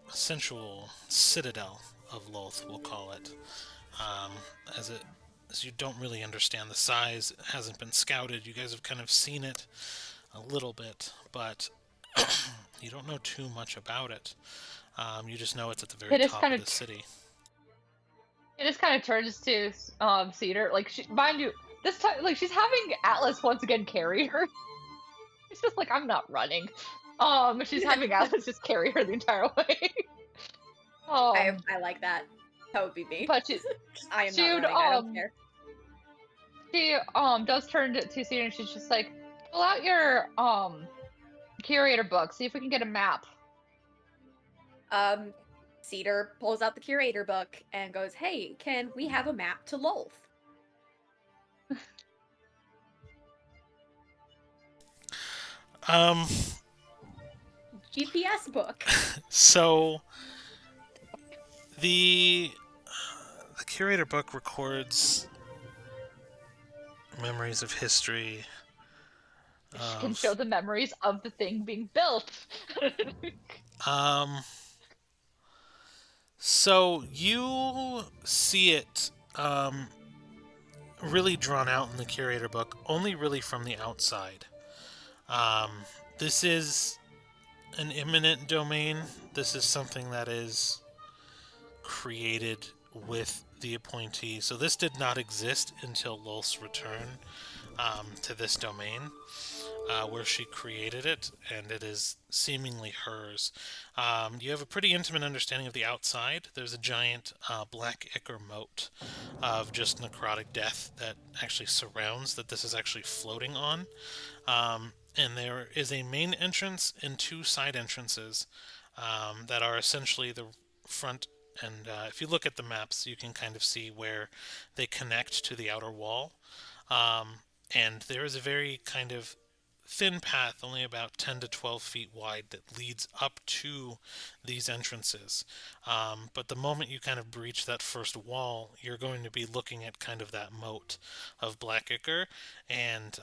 sensual citadel of Loth, we'll call it. um, as it as you don't really understand the size. It hasn't been scouted. You guys have kind of seen it a little bit, but you don't know too much about it. You just know it's at the very
It just
top
kind
of
of
the city.
it just kind of turns to Cedar. Like mind you, this time like she's having Atlas once again carry her. It's just like I'm not running. She's having Atlas just carry her the entire way.
I
um,
I like that. That would be me.
but
I am
she
not
would
running. I don't care.
she does turn to Cedar and she's just like, pull out your curator book, see if we can get a map.
Um, Cedar pulls out the curator book and goes, "Hey, can we have a map to Lolth?
Um,
GPS book."
so the the curator book records memories of history
She can show
of
the memories of the thing being built.
um so you see it really drawn out in the curator book only really from the outside. um this is an imminent domain. This is something that is created with the appointee. So this did not exist until Lulth's return to this domain, where she created it, and it is seemingly hers. You have a pretty intimate understanding of the outside. There's a giant black ichor moat of just necrotic death that actually surrounds that this is actually floating on. And there is a main entrance and two side entrances that are essentially the front. And if you look at the maps, you can kind of see where they connect to the outer wall. Um, and there is a very kind of thin path, only about 10 to 12 feet wide, that leads up to these entrances. But the moment you kind of breach that first wall, you're going to be looking at kind of that moat of black ichor. And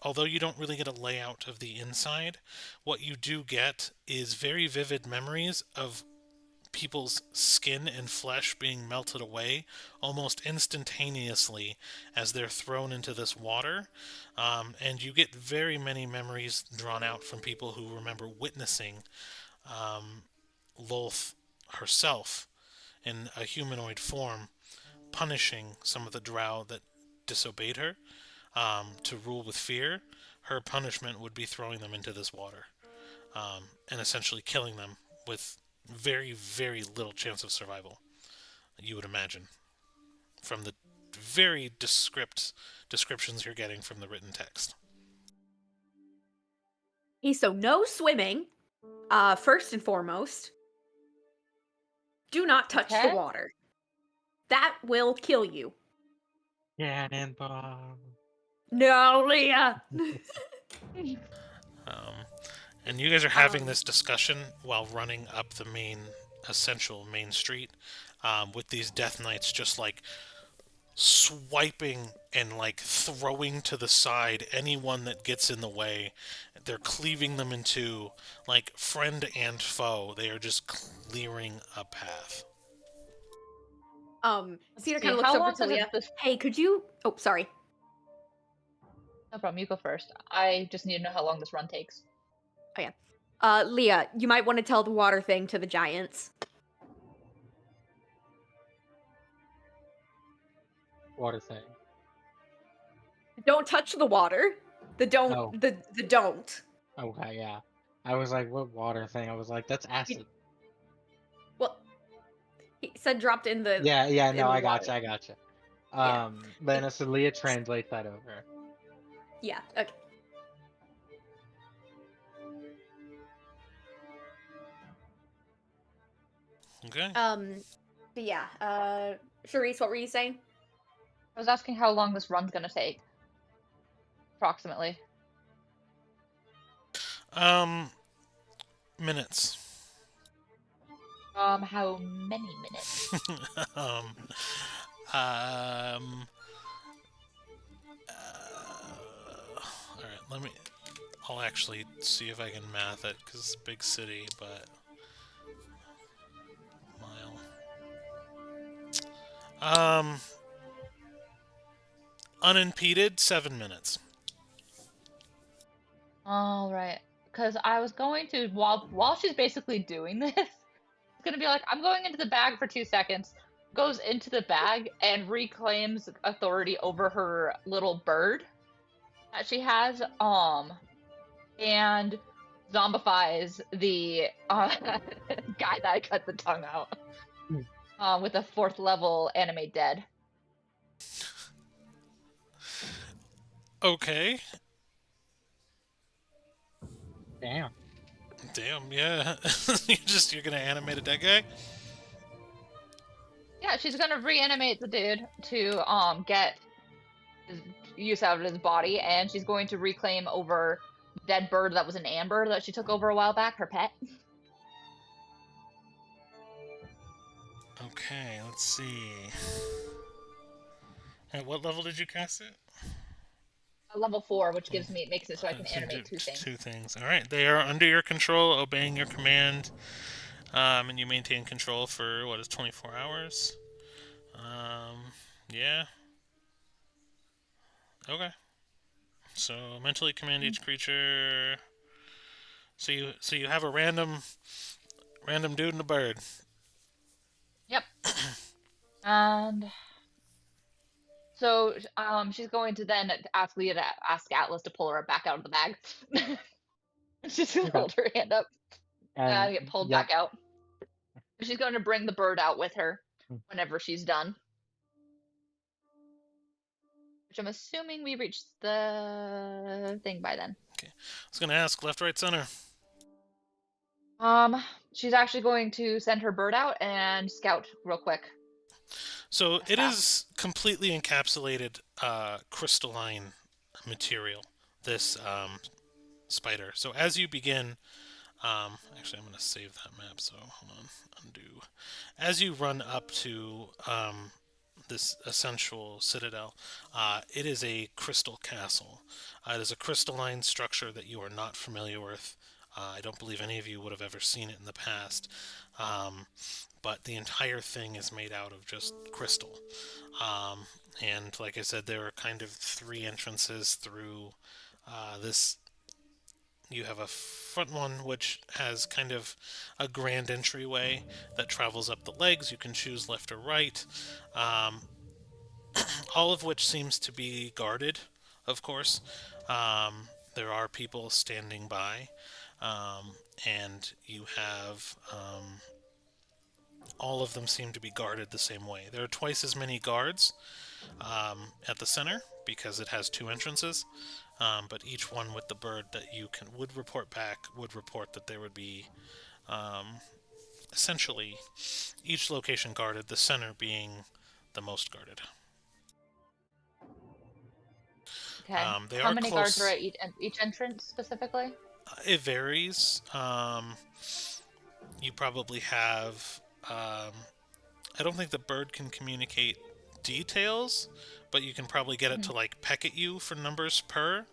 although you don't really get a layout of the inside, what you do get is very vivid memories of people's skin and flesh being melted away almost instantaneously as they're thrown into this water. And you get very many memories drawn out from people who remember witnessing Lolth herself in a humanoid form punishing some of the drow that disobeyed her to rule with fear. Her punishment would be throwing them into this water and essentially killing them with very, very little chance of survival, you would imagine, from the very descriptions you're getting from the written text.
Okay, so no swimming. First and foremost, do not touch the
Okay.
water. That will kill you.
Cannonball.
No, Leah.
Um, and you guys are having this discussion while running up the essential main street, with these Death Knights just like swiping and like throwing to the side anyone that gets in the way. They're cleaving them in two, like friend and foe. They are just clearing a path.
Let's
Cedar
see,
kind of looks
how
over
long
to
does
Leah.
this?
Hey, could you? Oh, sorry.
No problem. You go first. I just need to know how long this run takes.
Oh yeah. Leah, you might want to tell the water thing to the giants.
Water thing.
Don't touch the water. The don't.
Oh,
The don't.
okay, yeah. I was like, what water thing? I was like, that's acid.
Well, he said dropped in the
Yeah,
in
no,
the
I
water.
gotcha, I gotcha.
Yeah.
Then so Leah translates that over.
Yeah. Okay.
Okay.
But yeah. Charisse, what were you saying?
I was asking how long this run's gonna take, approximately.
Minutes.
How many minutes?
um, um, all right. I'll actually see if I can math it because it's a big city, but mile. Unimpeded, 7 minutes.
All right, because I was going to while she's basically doing this, it's gonna be like I'm going into the bag for 2 seconds, goes into the bag and reclaims authority over her little bird that she has, and zombifies the guy that I cut the tongue out, with a 4th level animate dead.
Okay.
Damn.
Damn. Yeah. You're gonna animate a dead guy.
Yeah, she's gonna reanimate the dude to get his use out of his body, and she's going to reclaim over the dead bird that was an amber that she took over a while back, her pet.
Okay. Let's see. At what level did you cast it?
Level 4, which makes it so I can
So
animate 2 things.
Two things. All right. They are under your control, obeying your command, and you maintain control for what is 24 hours. Yeah. Okay. So mentally command each creature. So you have a random dude and a bird.
Yep. And so she's going to then ask Leah to ask Atlas to pull her back out of the bag. She's gonna
Okay.
hold her hand up and
And
get pulled
yep.
back out. She's going to bring the bird out with her
Hmm.
whenever she's done. Which I'm assuming we reached the thing by then.
Okay. I was gonna ask left, right, center.
She's actually going to send her bird out and scout real quick.
So
That's
it
fast.
is completely encapsulated crystalline material. This spider. So as you begin, actually I'm gonna save that map. So hold on, undo. As you run up to this essential citadel. It is a crystal castle. It is a crystalline structure that you are not familiar with. I don't believe any of you would have ever seen it in the past. But the entire thing is made out of just crystal. Um, and like I said, there are kind of three entrances through this. You have a front one which has kind of a grand entryway that travels up the legs. You can choose left or right. Um, all of which seems to be guarded, of course. There are people standing by, and you have all of them seem to be guarded the same way. There are twice as many guards at the center because it has two entrances, but each one with the bird that you can would report back would report that there would be essentially each location guarded, the center being the most guarded.
Okay.
They
How
are
many guards are
close.
at each entrance specifically?
It varies. You probably have. I don't think the bird can communicate details, but you can probably get it
Mhm.
to like peck at you for numbers per.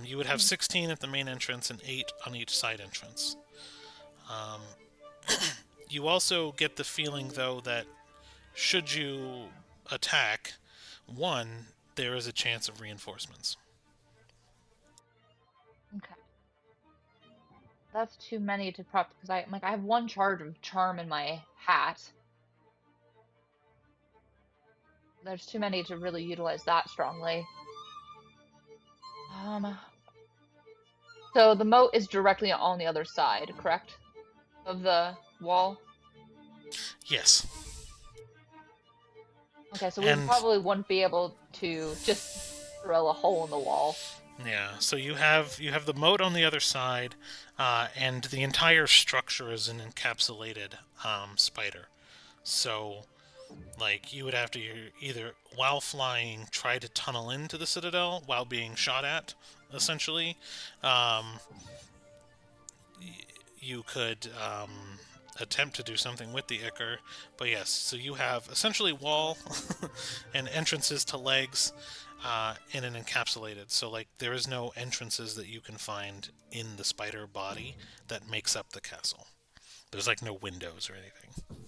You would have
Mhm.
16 at the main entrance and 8 on each side entrance. Um, you also get the feeling, though, that should you attack, one, there is a chance of reinforcements.
Okay. That's too many to prop because I have one charge of charm in my hat. There's too many to really utilize that strongly. Um, so the moat is directly on the other side, correct? Of the wall.
Yes,
Okay, so we
and
probably wouldn't be able to just drill a hole in the wall.
yeah, so you have the moat on the other side, and the entire structure is an encapsulated spider. So, like, you would have to either, while flying, try to tunnel into the citadel while being shot at, essentially. Um, you could attempt to do something with the Ichor, but yes, so you have essentially wall and entrances to legs in an encapsulated. So, like, there is no entrances that you can find in the spider body that makes up the castle. There's like no windows or anything.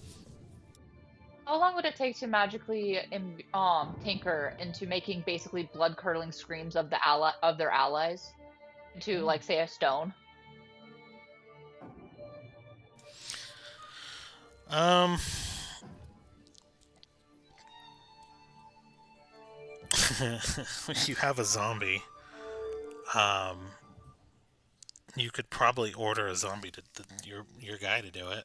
How long would it take to magically tinker into making basically blood curdling screams of their allies into like say a stone?
Um, you have a zombie. Um, you could probably order a zombie your guy to do it.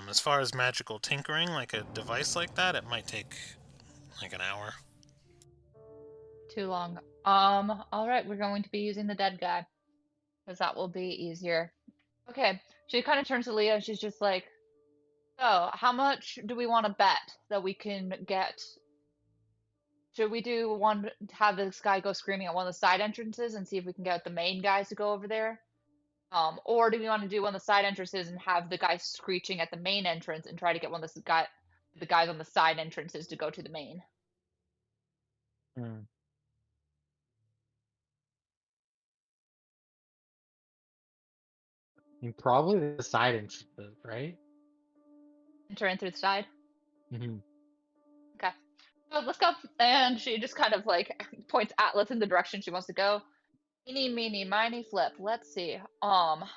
As far as magical tinkering, like a device like that, it might take like an hour.
Too long. All right, we're going to be using the dead guy because that will be easier. Okay, she kind of turns to Leah and she's just like, "So, how much do we want to bet that we can get? Should we do one, have this guy go screaming at one of the side entrances and see if we can get the main guys to go over there? Or do we want to do one of the side entrances and have the guy screeching at the main entrance and try to get one of the guys on the side entrances to go to the main?"
Hmm. And probably the side entrances, right?
Enter in through the side.
Hmm.
Okay. So let's go. And she just kind of like points Atlas in the direction she wants to go. Eeny, meeny, miny, flip. Let's see. Right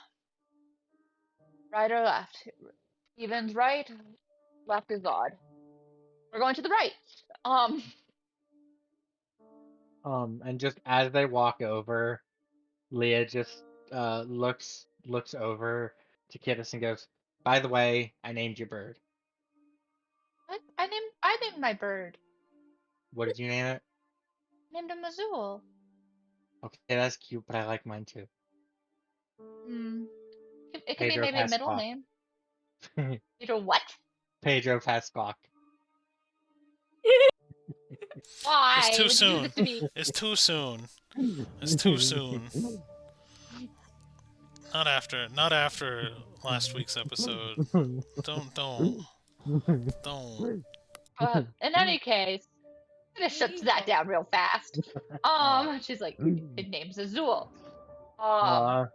or left? Evens right, left is odd. We're going to the right. Um,
And just as they walk over, Leah just looks over to Kittis and goes, "By the way, I named your bird.
what? I named my bird.
What did you name it?
Named him Azul.
Okay, that's cute, but I like mine too.
Hmm. It could be
Pedro
maybe a middle
Pascal.
name. Pedro what?
Pedro Pascal.
It's
Why
too
would you do this
soon.
to me?
It's too soon. It's too soon. Not after last week's episode. Don't.
In any case, this shuts that down real fast. She's like, it name's Azul.
Uh,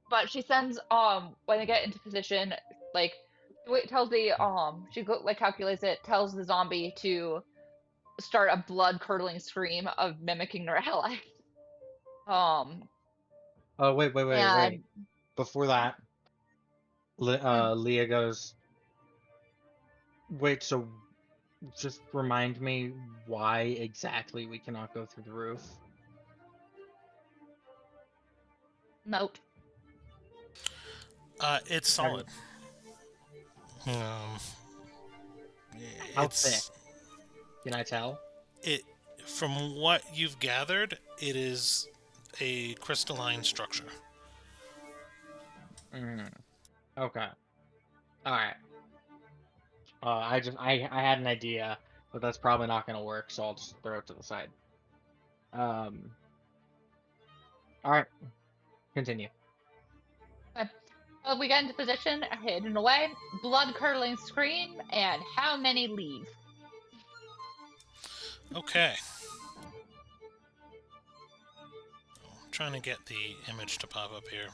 But she sends when they get into position, like tells the like calculates it, tells the zombie to start a blood curdling scream of mimicking Norella. Um
oh, wait.
and
Before that,
hmm,
Leah goes, wait, so just remind me why exactly we cannot go through the roof.
note.
It's
Have you-
solid. Um,
How thick?
it's
Can I tell?
it from what you've gathered, it is a crystalline structure.
Mm, okay. All right. I had an idea, but that's probably not gonna work, so I'll just throw it to the side. Um. All right. Continue.
Okay. We get into position, hidden away, blood curdling scream, and how many leave?
Okay. I'm trying to get the image to pop up here.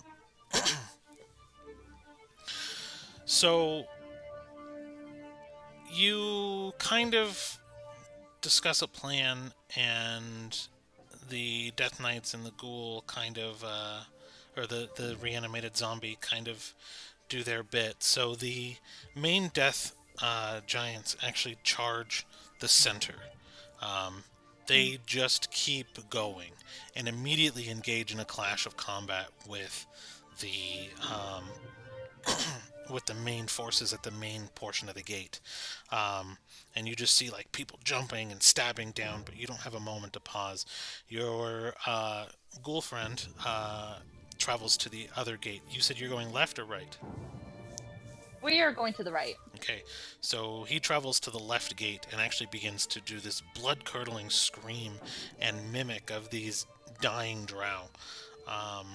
So you kind of discuss a plan, and the Death Knights and the Ghoul kind of, or the reanimated zombie kind of do their bit. So the main Death Giants actually charge the center. Um, they just keep going and immediately engage in a clash of combat the um, with the main forces at the main portion of the gate. And you just see like people jumping and stabbing down, but you don't have a moment to pause. Your ghoul friend travels to the other gate. You said you're going left or right?
We are going to the right.
Okay, so he travels to the left gate and actually begins to do this blood-curdling scream and mimic of these dying drow, um,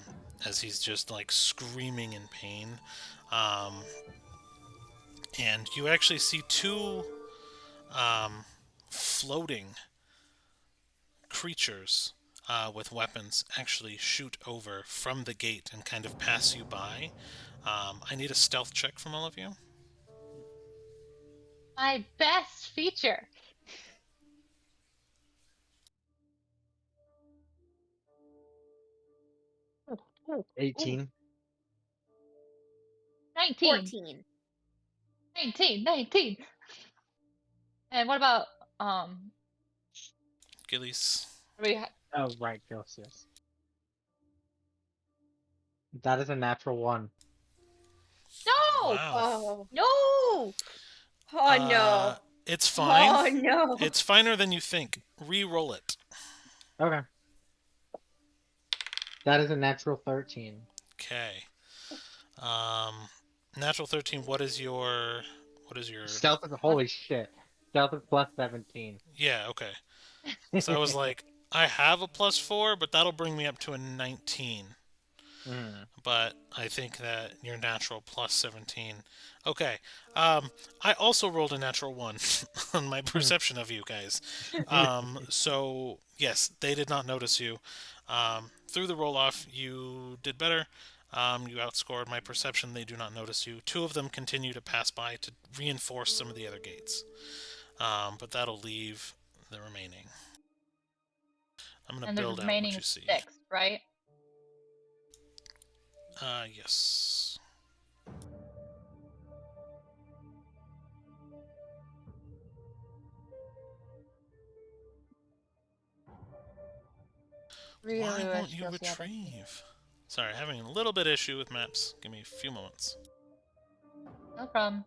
as he's just like screaming in pain. Um, and you actually see two floating creatures with weapons actually shoot over from the gate and kind of pass you by. I need a stealth check from all of you.
My best feature. Ooh, ooh, ooh.
18.
19.
14.
19. And what about
Gillies.
we
Oh, right, yes. That is a natural one.
No!
Wow.
Oh.
No!
Oh no.
It's fine.
Oh no.
It's finer than you think. Re-roll it.
Okay. That is a natural 13.
Okay. Um, natural 13. What is your? What is your?
Stealth is holy shit. Stealth is plus 17.
Yeah. Okay. So I was like, I have a +4, but that'll bring me up to a 19.
Mm.
But I think that your natural plus 17. Okay. I also rolled a natural 1 on my perception of you guys. So, yes, they did not notice you. Through the roll off, you did better. You outscored my perception. They do not notice you. Two of them continue to pass by to reinforce some of the other gates. But that'll leave the remaining. I'm going
And
to
the
build out what
remaining
you
is
see.
6, right?
Yes.
Really
Why won't
wish
you
Josie had that.
retrieve? Sorry, having a little bit issue with maps. Give me a few moments.
No problem.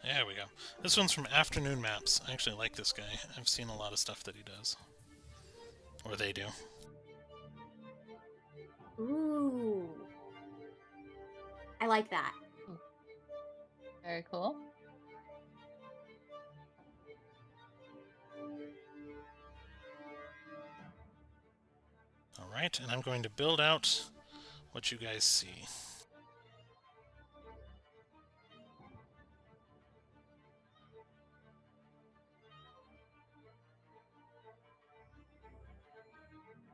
There we go. This one's from Afternoon Maps. I actually like this guy. I've seen a lot of stuff that he does. Or they do.
Ooh. I like that.
Very cool.
Alright, and I'm going to build out what you guys see.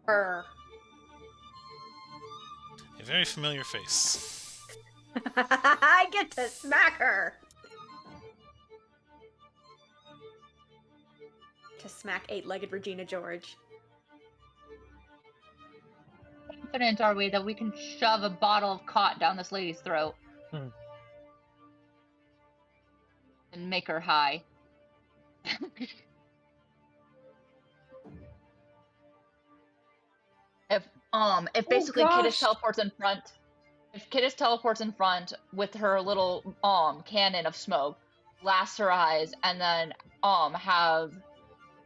Her.
A very familiar face.
I get to smack her. To smack eight-legged Regina George.
Confident are we that we can shove a bottle of cot down this lady's throat
Hmm.
and make her high? If basically Kiddish teleports in front, if Kiddish teleports in front with her little cannon of smoke, blast her eyes, and then have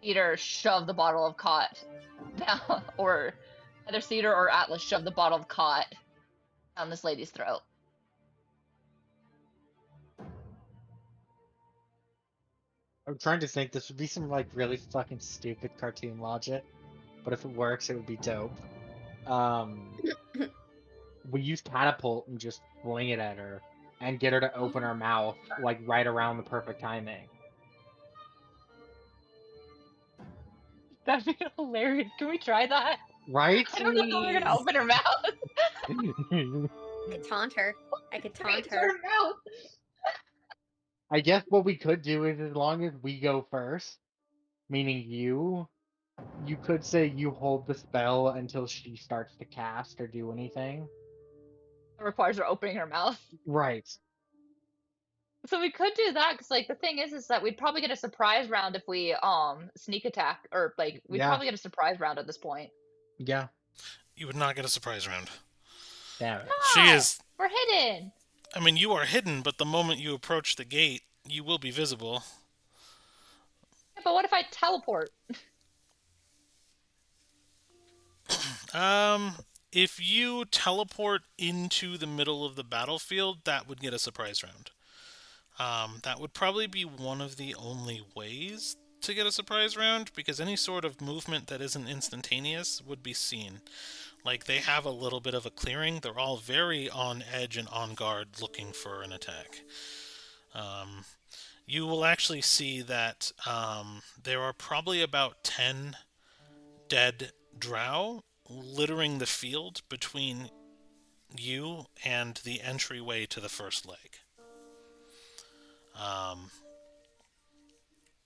Cedar shove the bottle of cot down, or either Cedar or Atlas shove the bottle of cot down this lady's throat.
I'm trying to think. This would be some like really fucking stupid cartoon logic, but if it works, it would be dope. We use catapult and just fling it at her and get her to open her mouth like right around the perfect timing.
That'd be hilarious. Can we try that?
Right?
I don't know how we're gonna open her mouth.
I could taunt her. I could taunt
Into
her.
her mouth.
I guess what we could do is as long as we go first, meaning you could say you hold the spell until she starts to cast or do anything.
It requires her opening her mouth.
Right.
So we could do that, because like the thing is that we'd probably get a surprise round if we sneak attack, or like we'd
Yeah.
probably get a surprise round at this point.
Yeah.
You would not get a surprise round.
Damn it.
She is.
We're hidden.
I mean, you are hidden, but the moment you approach the gate, you will be visible.
Yeah, but what if I teleport?
If you teleport into the middle of the battlefield, that would get a surprise round. That would probably be one of the only ways to get a surprise round, because any sort of movement that isn't instantaneous would be seen. Like, they have a little bit of a clearing. They're all very on edge and on guard looking for an attack. You will actually see that there are probably about 10 dead drow littering the field between you and the entryway to the first leg.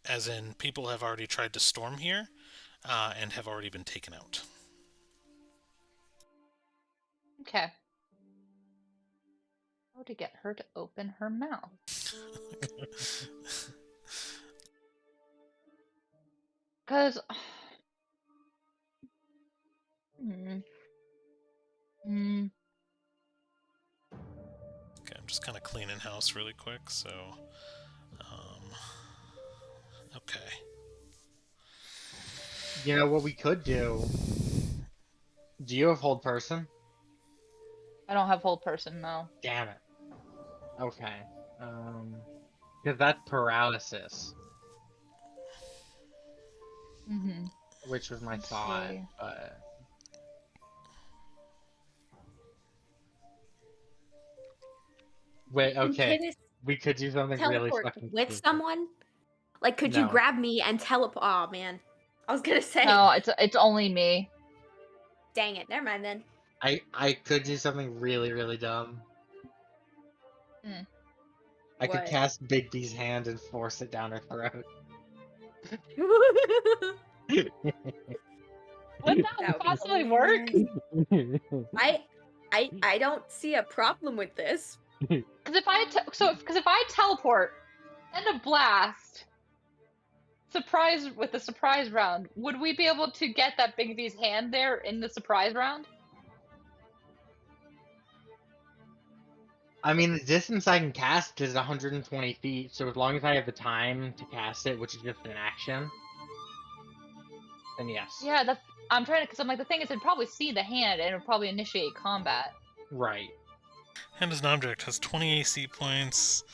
As in, people have already tried to storm here and have already been taken out.
Okay. How to get her to open her mouth? Because.
Okay, I'm just kind of cleaning house really quick, so... okay.
You know what we could do? Do you have hold person?
I don't have hold person, no.
Damn it. Okay. Because that's paralysis, which was my thought,
see.
but... Wait, okay.
Can
We could do something really
teleport
fucking
with
stupid.
someone? Like, could you
No.
grab me and teleport? Oh man, I was gonna say.
No, it's only me.
Dang it. Never mind then.
I could do something really, really dumb. I could
What?
cast Big B's hand and force it down her throat.
Would
That
that
would be
possibly work?
I don't see a problem with this.
Because if I teleport, send a blast, surprise with the surprise round, would we be able to get that Big V's hand there in the surprise round?
I mean, the distance I can cast is 120 feet, so as long as I have the time to cast it, which is just an action. then yes.
Yeah, that's. I'm trying to, because I'm like, the thing is, it'd probably see the hand and it'd probably initiate combat.
Right.
Hand as an object has 20 AC points,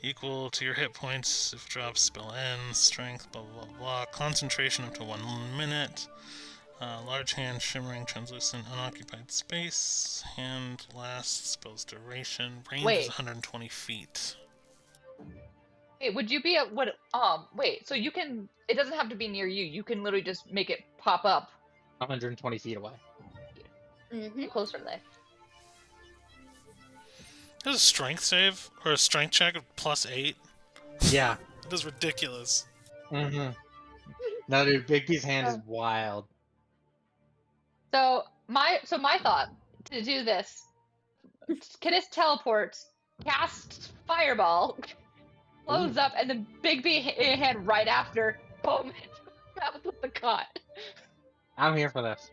equal to your hit points if it drops, spell ends, strength, blah blah blah blah. Concentration up to 1 minute. Large hand, shimmering, translucent, unoccupied space. Hand lasts, spell's duration. Range is
Wait.
120 feet.
Wait, would you be at what? Wait. So you can. It doesn't have to be near you. You can literally just make it pop up.
120 feet away.
Mm-hmm.
How close are they?
There's a strength save, or a strength check of +8.
Yeah.
That is ridiculous.
Mm-hmm. No, dude, Bigby's hand is
Oh.
wild.
So my thought to do this: Kidis teleports, casts fireball, blows
Ooh.
up, and then Bigby hand right after. Boom! Out with the cot.
I'm here for this.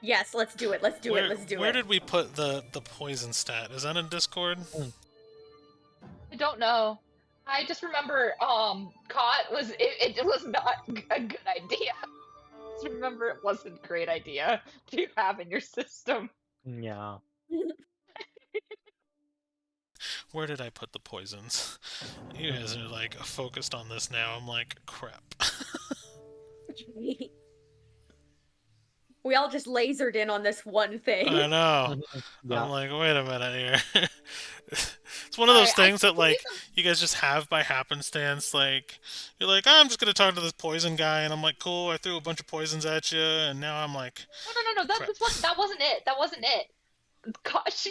Yes, let's do it. Let's do
where,
it. Let's do
Where
it.
did we put the poison stat? Is that in Discord?
I don't know. I just remember cot was it was not a good idea. I just remember it wasn't a great idea to have in your system.
Yeah.
Where did I put the poisons? You guys are like focused on this now. I'm like, crap.
We all just lasered in on this one thing.
I know.
Yeah.
I'm like, wait a minute here. It's one of those things that like you guys just have by happenstance. Like you're like, oh, I'm just gonna talk to this poison guy, and I'm like, cool. I threw a bunch of poisons at you, and now I'm like,
No. That
crap.
that wasn't it. That wasn't it.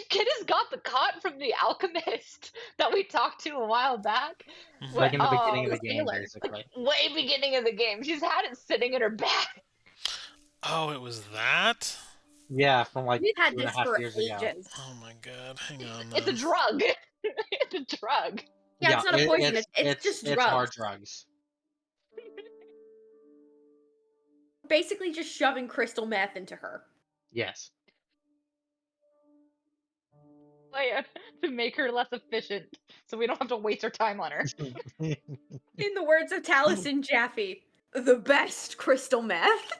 Kid has got the cot from the alchemist that we talked to a while back.
Like in the beginning of
the
the game,
sailor.
basically.
Way beginning of the game. She's had it sitting in her bag.
Oh, it was that.
Yeah, from like
We've had
2.5
this for
years ago.
ages.
Oh my god, hang on.
It's a drug. It's a drug.
Yeah, it's not a poison. It's just
It's
drugs.
hard drugs.
Basically, just shoving crystal meth into her.
Yes.
To make her less efficient, so we don't have to waste our time on her.
In the words of Taliesin Jaffe, the best crystal meth.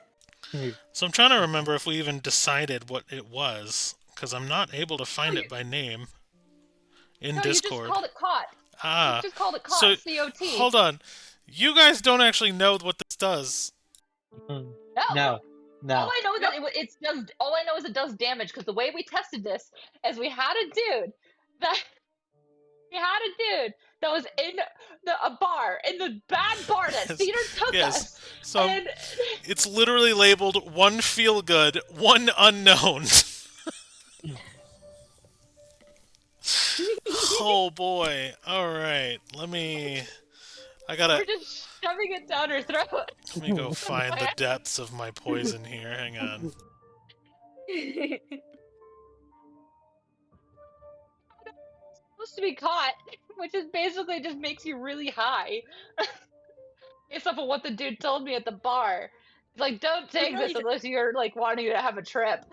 So I'm trying to remember if we even decided what it was, because I'm not able to find it by name in
No,
Discord.
you just called it cot.
Ah,
You just called it cot.
so
C-O-T.
hold on. You guys don't actually know what this does.
No.
All I know is that it does. All I know is it does damage because the way we tested this is we had a dude that was in a bar in the bad bar that
Yes,
Cedar took
yes.
us.
So
And
it's literally labeled one feel good, one unknown. Oh boy. All right. I gotta.
we're just shoving it down her throat.
Let me go find the depths of my poison here. Hang on.
Supposed to be caught, which is basically just makes you really high. Based off of what the dude told me at the bar. It's like, don't take
really
this
d-
unless you're like wanting to have a trip.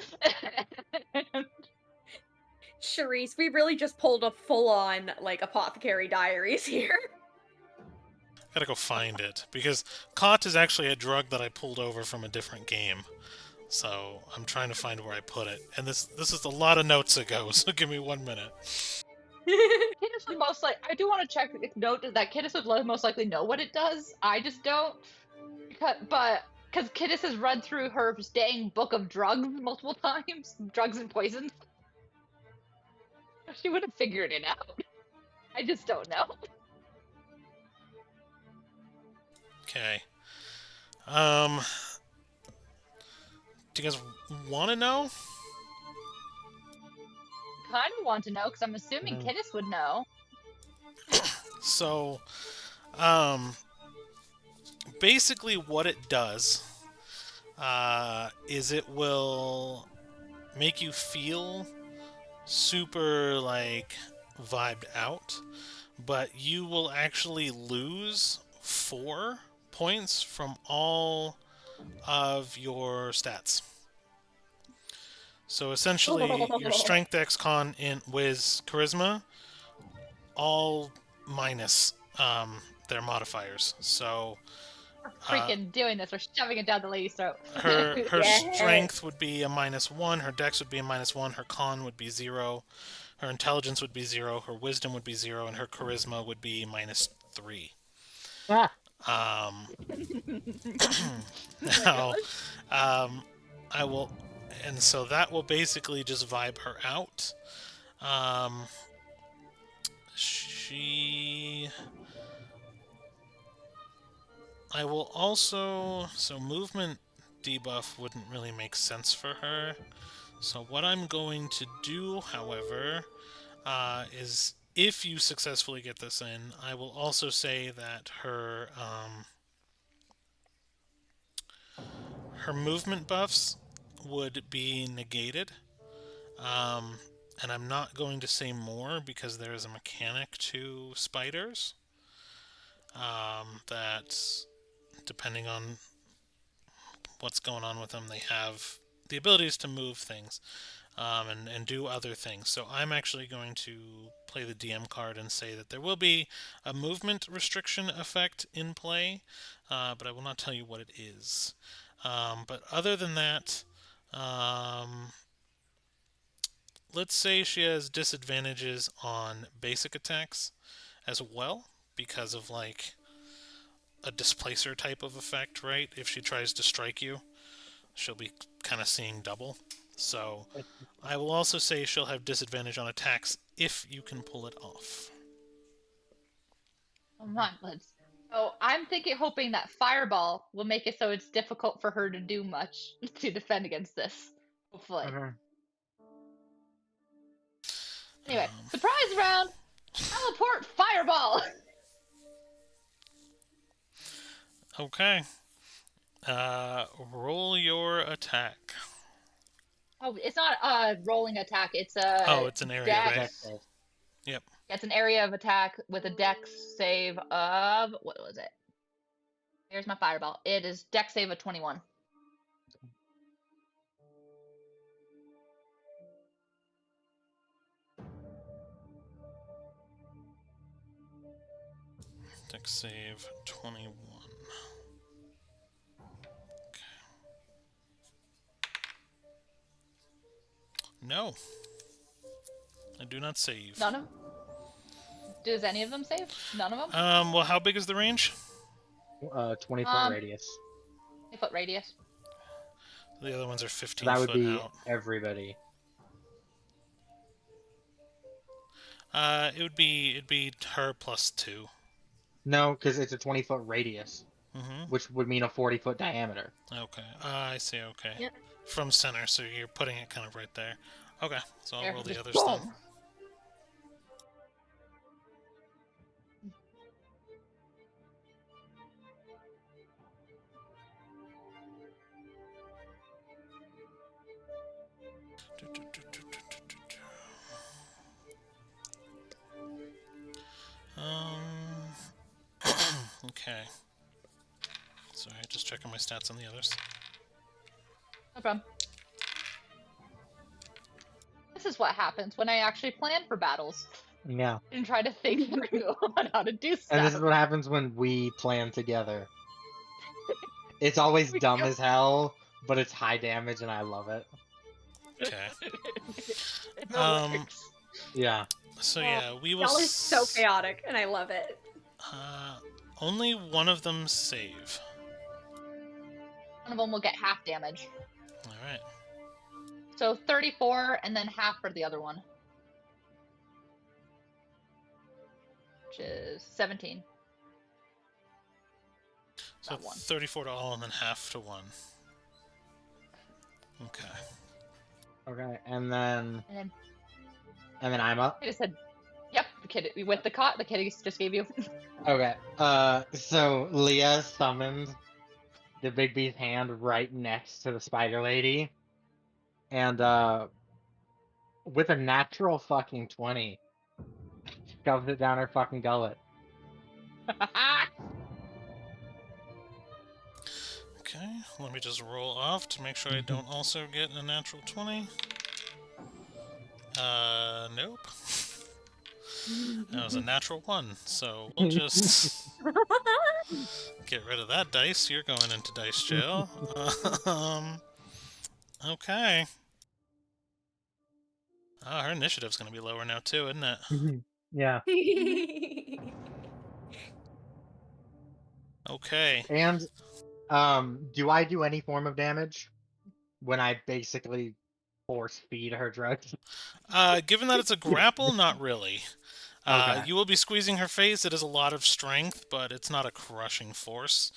Charisse, we really just pulled a full-on, like, Apothecary Diaries here.
Gotta go find it because cot is actually a drug that I pulled over from a different game. So I'm trying to find where I put it, and this is a lot of notes ago. So give me 1 minute.
Kidis would most like. I do want to check note that Kidis would most likely know what it does. I just don't. Because Kidis has read through her dang book of drugs multiple times, drugs and poisons. She would have figured it out. I just don't know.
Okay. Do you guys want to know?
Kind of want to know because I'm assuming Kidis would know.
So, basically what it does is it will make you feel super, like, vibed out, but you will actually lose 4 points from all of your stats. So essentially, your strength, dex, con, int, whiz, charisma, all minus their modifiers. So
We're freaking doing this. We're shoving it down the lady's throat.
Her
Yes.
strength would be a -1. Her dex would be a -1. Her con would be 0. Her intelligence would be 0. Her wisdom would be 0, and her charisma would be -3.
Ah,
Um,
Oh my
now,
gosh.
I will, and so that will basically just vibe her out. Um, she. I will also. So, movement debuff wouldn't really make sense for her. So, what I'm going to do, however, is if you successfully get this in, I will also say that her movement buffs would be negated. Um, and I'm not going to say more because there is a mechanic to spiders that, depending on what's going on with them, they have the abilities to move things and do other things. So I'm actually going to play the DM card and say that there will be a movement restriction effect in play, but I will not tell you what it is. But other than that, um, let's say she has disadvantages on basic attacks as well because of like a displacer type of effect, right? If she tries to strike you, she'll be kind of seeing double. So I will also say she'll have disadvantage on attacks if you can pull it off.
Come on, let's. So I'm hoping that fireball will make it so it's difficult for her to do much to defend against this. Hopefully.
mhm.
Anyway,
Um,
surprise round. Teleport fireball.
okay. Roll your attack.
Oh, it's not a rolling attack. It's
Oh,
a
it's an area,
It's a
right?
dex
dex.
save.
Yep.
It's an area of attack with a dex save of what was it? Here's my fireball. It is dex save of 21.
Dex save 21. No, I do not save.
None of. Does any of them save? None of them.
Well, how big is the range?
20-foot radius.
20-foot radius.
The other ones are
So
15
that would
foot
be
out.
everybody.
It'd be her plus 2.
No, because it's a 20-foot radius,
Mm-hmm.
which would mean a 40-foot diameter.
Okay. I see. Okay.
Yep.
From center, so you're putting it kind of right there. Okay. So I'll
There,
roll the
just
others then.
boom.
Um. Okay. Sorry, just checking my stats on the others.
No problem. This is what happens when I actually plan for battles
Yeah.
and try to think through on how to do
And this is
stuff.
what happens when we plan together. It's always
We
dumb
go-
as hell, but it's high damage and I love it.
Okay.
It
Um.
works.
Yeah.
So
Oh,
yeah, we will.
Y'all are so chaotic, and I love it.
Uh, only one of them save.
One of them will get half damage.
All right.
So 34 and then half for the other one. Which is 17.
So
That one.
34 to all, and then half to one. Okay.
Okay,
And then
and then I'm up.
I just said, yep, the kid with the cot the kid just gave you.
Okay. So Leah summoned the big bee's hand right next to the spider lady, and with a natural fucking 20, shoves it down her fucking gullet.
Okay. Let me just roll off to make sure I don't also get a natural 20. Nope. That was a natural 1, so we'll just get rid of that dice. You're going into dice jail. Um, okay. Oh, her initiative's going to be lower now too, isn't it?
Yeah.
Okay.
And do I do any form of damage when I basically force feed her drugs?
Given that it's a grapple, not really.
Okay.
You will be squeezing her face. It is a lot of strength, but it's not a crushing force.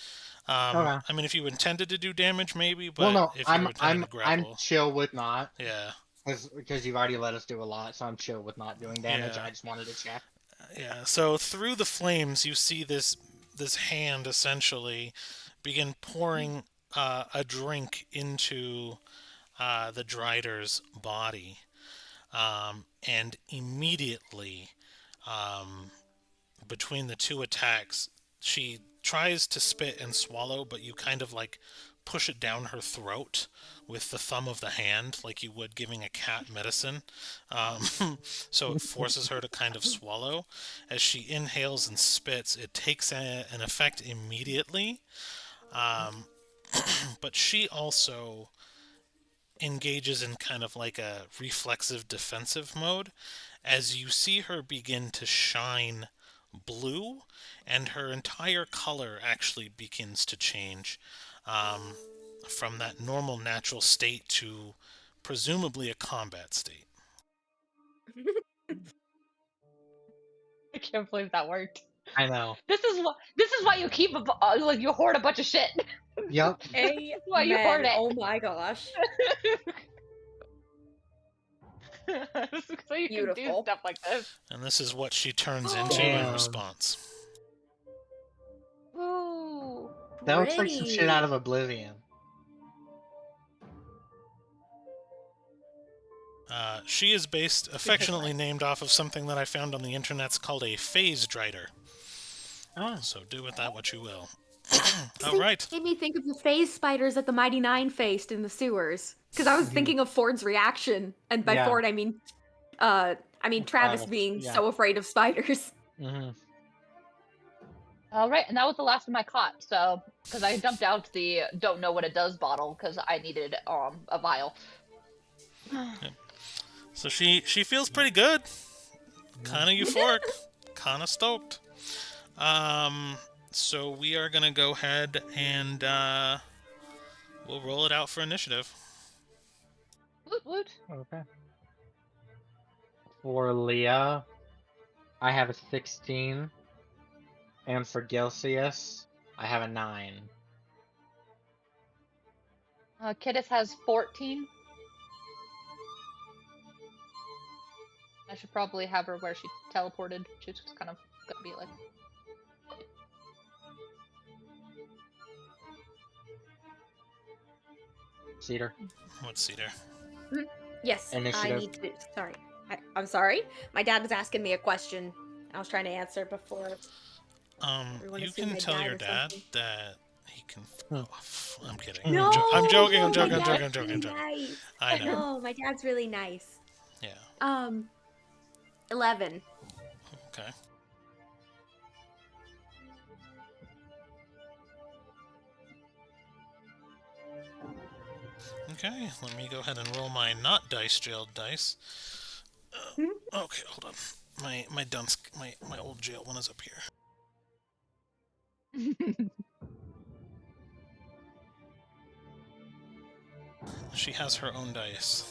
Okay.
I mean, if you intended to do damage, maybe,
Well,
but
no,
if
I'm
you're intending
I'm
to
I'm
grapple,
chill with not,
yeah,
because you've already let us do a lot, so I'm chill with not doing damage.
yeah,
I just wanted to check.
yeah. So through the flames, you see this hand essentially begin pouring a drink into the Drider's body, and immediately, um, between the two attacks, she tries to spit and swallow, but you kind of like push it down her throat with the thumb of the hand, like you would giving a cat medicine. So it forces her to kind of swallow. As she inhales and spits, it takes an effect immediately. Um, but she also engages in kind of like a reflexive defensive mode as you see her begin to shine blue, and her entire color actually begins to change, um, from that normal natural state to presumably a combat state.
I can't believe that worked.
I know.
This is why you keep like you hoard a bunch of shit.
Yep.
This is why you hoard
Amen.
it.
Oh my gosh.
So you can do
Beautiful.
stuff like this.
And this is what she turns into in
Damn.
response.
Ooh.
That looks like some shit out
Pretty.
of Oblivion.
She is based, affectionately named off of something that I found on the internet's called a phase drider.
Oh.
So do with that what you will. All right.
Made me think of the phase spiders that the Mighty Nine faced in the sewers. Because I was
Mhm.
thinking of Ford's reaction, and by
Yeah.
Ford I mean Travis
Travis.
being
Yeah.
so afraid of spiders.
Hmm.
All right, and that was the last one I caught. So, because I dumped out the "don't know what it does" bottle because I needed a vial.
So she feels pretty good. Kind of euphoric. Kind of stoked. Um, so we are gonna go ahead and we'll roll it out for initiative.
Woot woot.
Okay. For Leah, I have a 16, and for Gelsius, I have a 9.
Kiddis has 14. I should probably have her where she teleported. She's just kind of gonna be like.
Cedar.
What's Cedar?
Yes, I
Initiative.
need to. Sorry. I'm sorry. My dad was asking me a question. I was trying to answer before everyone
You
assumed
can
I
tell
died
your
or
dad
something.
that he can.
Hmm.
Oh, I'm kidding.
Mhm.
I'm
No,
joking. I'm
no, my
joking. I'm joking.
dad's
I'm joking. I'm
really
joking.
nice.
I know.
No, my dad's really nice.
Yeah.
11.
Okay. Okay. Let me go ahead and roll my not dice jailed dice. Okay. Hold on. My dunce my old jail one is up here. She has her own dice.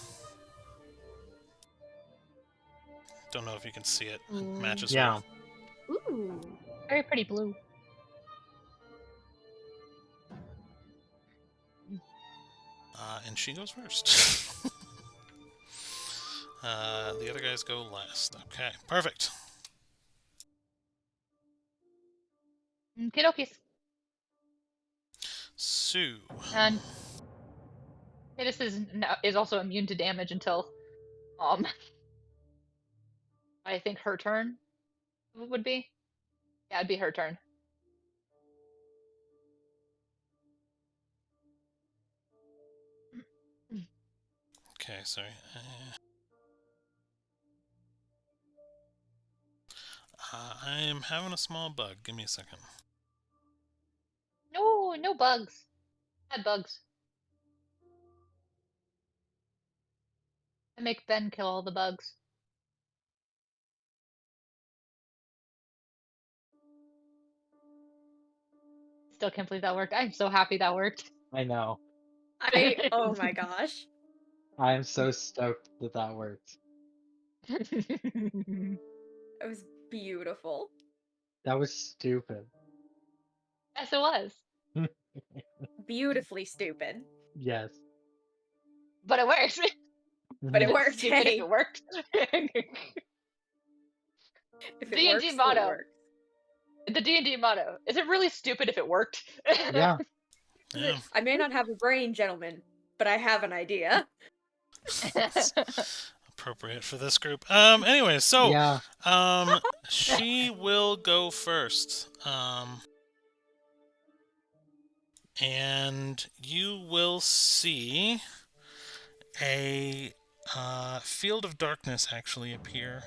Don't know if you can see it. It matches her.
Yeah.
Ooh.
Very pretty blue.
And she goes first. The other guys go last. Okay, perfect.
Kidokis.
Sue.
And Kiddis is also immune to damage until I think her turn would be. Yeah, it'd be her turn.
Okay, sorry. I am having a small bug. Give me a second.
No, no bugs. Bad bugs. I make Ben kill all the bugs. Still can't believe that worked. I'm so happy that worked.
I know.
Oh my gosh.
I'm so stoked that that worked.
It was beautiful.
That was stupid.
Yes, it was.
Beautifully stupid.
Yes.
But it worked.
But it
It's
worked.
stupid if
Hey,
it worked.
if it
D&D
works, it
motto.
works.
The D&D motto. Is it really stupid if it worked?
Yeah.
Yeah.
I may not have a brain, gentlemen, but I have an idea.
Appropriate for this group. Anyway, so
Yeah.
she will go first. And you will see a field of darkness actually appear.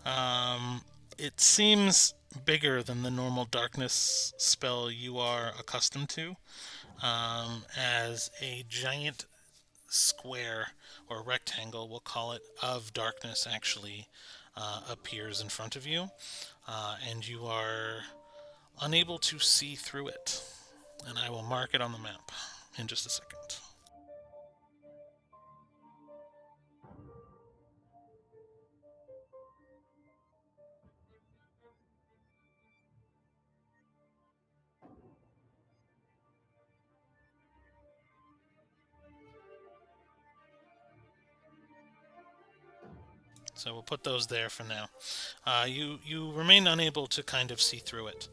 Um, it seems bigger than the normal darkness spell you are accustomed to, as a giant square or rectangle, we'll call it, of darkness actually appears in front of you, and you are unable to see through it. And I will mark it on the map in just a second. So we'll put those there for now. You remain unable to kind of see through it.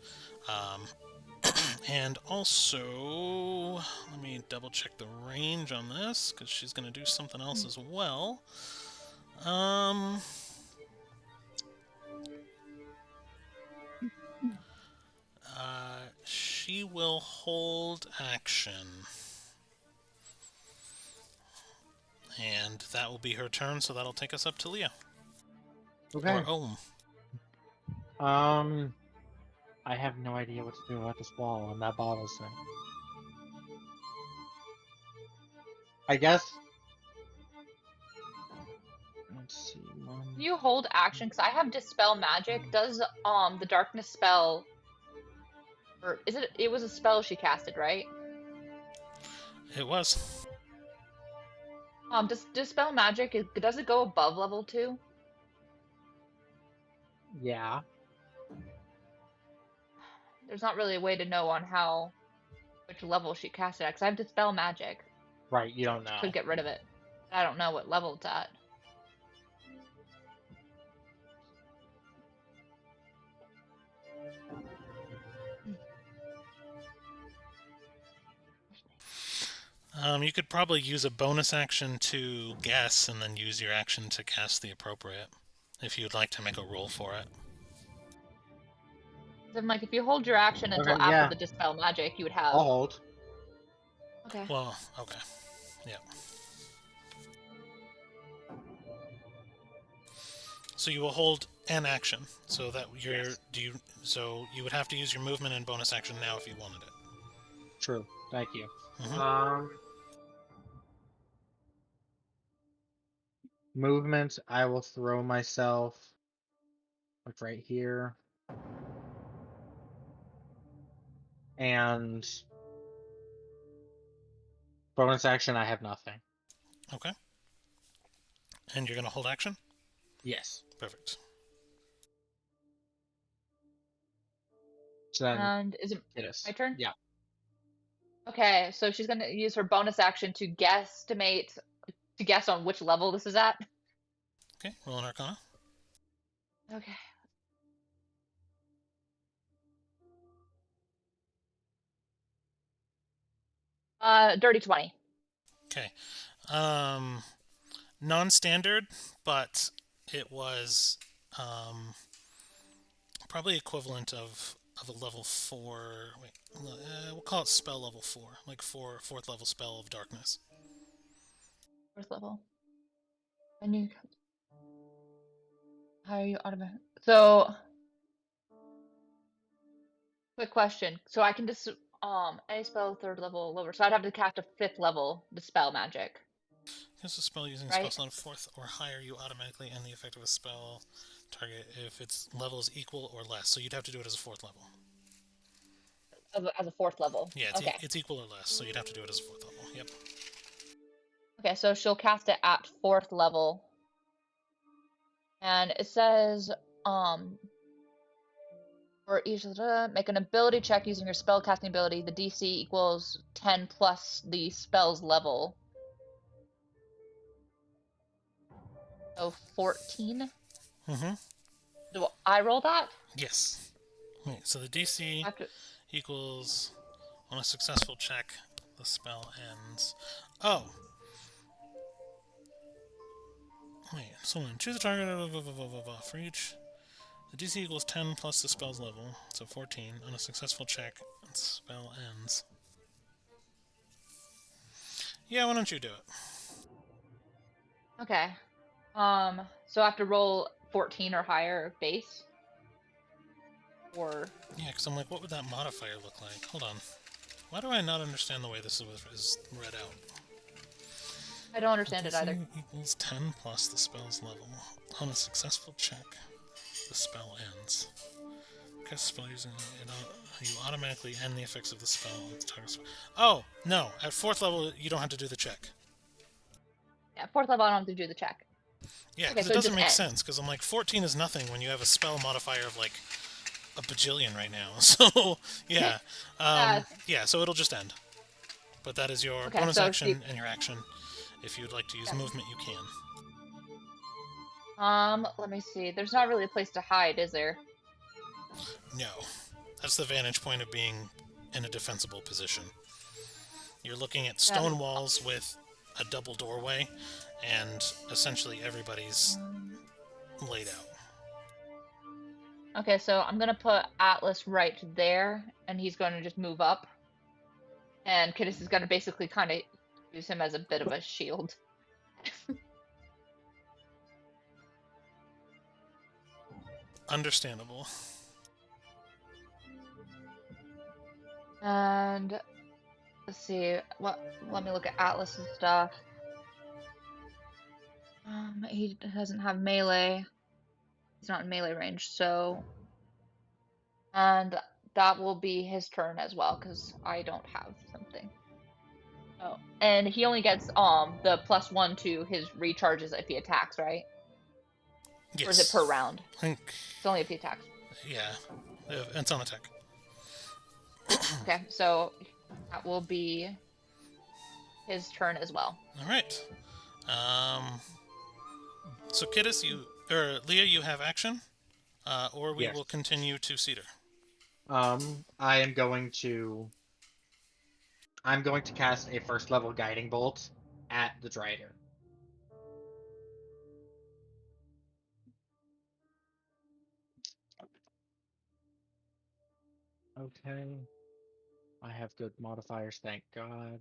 Um, and also, let me double check the range on this, because she's going to do something else as well. Um, she will hold action. And that will be her turn, so that'll take us up to Leah.
Okay.
Or Ohm.
I have no idea what to do about this wall and that bottle thing. I guess. Let's see.
If you hold action, because I have dispel magic, does the darkness spell, or is it? It was a spell she casted, right?
It was.
Does dispel magic? Does it go above level 2?
Yeah.
There's not really a way to know on which level she casted at, because I have dispel magic.
Right. You don't know.
Could get rid of it. I don't know what level it's at.
You could probably use a bonus action to guess, and then use your action to cast the appropriate, if you'd like to make a roll for it.
Then, like, if you hold your action until
Okay,
after
yeah.
the dispel magic, you would
I'll
have.
hold.
Okay.
Well, okay. Yeah. So you will hold an action, so that you're
Yes.
so you would have to use your movement and bonus action now if you wanted it.
True. Thank you.
Mhm.
Movement. I will throw myself like right here. And bonus action. I have nothing.
Okay. And you're gonna hold action?
Yes.
Perfect.
So then,
And is it
it is.
my turn?
Yeah.
Okay, so she's gonna use her bonus action to guess on which level this is at.
Okay, roll an Arcana.
Okay. Dirty 20.
Okay. Um, non-standard, but it was probably equivalent of a level 4. Wait, we'll call it spell level 4, like fourth level spell of darkness.
First level. And you. How are you out of it? So Quick question. So I can just any spell 3rd level or lower. So I'd have to cast a 5th level dispel magic,
Cast a spell using a spell
right?
slot of 4th or higher, you automatically end the effect of a spell target if its level is equal or less. So you'd have to do it as a 4th level.
As a 4th level.
Yeah,
Okay.
it's equal or less, so you'd have to do it as a 4th level. Yep.
Okay, so she'll cast it at 4th level. And it says, for each make an ability check using your spell casting ability. The DC equals 10 plus the spell's level. So 14.
Mm-hmm.
Do I roll that?
Yes. Wait, so the DC
I have to.
equals, on a successful check, the spell ends. Oh! Wait, someone choose a target for each. The DC equals 10 plus the spell's level, so 14. On a successful check, the spell ends. Yeah, why don't you do it?
Okay. So I have to roll 14 or higher base. Or
Yeah, because I'm like, what would that modifier look like? Hold on. Why do I not understand the way this is read out?
I don't understand it either.
DC equals 10 plus the spell's level. On a successful check, the spell ends. Cast spell using it, you automatically end the effects of the spell with the target spell. Oh, no. At 4th level, you don't have to do the check.
Yeah, 4th level I don't have to do the check.
Yeah,
Okay,
because
so
it
it
doesn't
just
make
ends.
sense, because I'm like, 14 is nothing when you have a spell modifier of like a bajillion right now. So, yeah.
Uh,
Yeah, so it'll just end. But that is your
okay,
bonus
so she.
action and your action. If you'd like to use
Okay.
movement, you can.
Let me see. There's not really a place to hide, is there?
No. That's the vantage point of being in a defensible position. You're looking at
Then
stone walls with a double doorway, and essentially everybody's laid out.
okay, so I'm gonna put Atlas right there, and he's going to just move up. And Kidis is gonna basically kind of use him as a bit of a shield.
Understandable.
And let's see. Let me look at Atlas's stuff. He doesn't have melee. He's not in melee range, so and that will be his turn as well because I don't have something. Oh, and he only gets the +1 to his recharges if he attacks, right? Or is it per
Yes.
round?
I think,
It's only if he attacks.
yeah. It's on attack.
Okay, so that will be his turn as well.
Alright. So Kiddis, Leah, you have action, or we
Yes.
will continue to Cedar.
I am going to. I'm going to cast a 1st level guiding bolt at the Drider. Okay. I have good modifiers, thank God.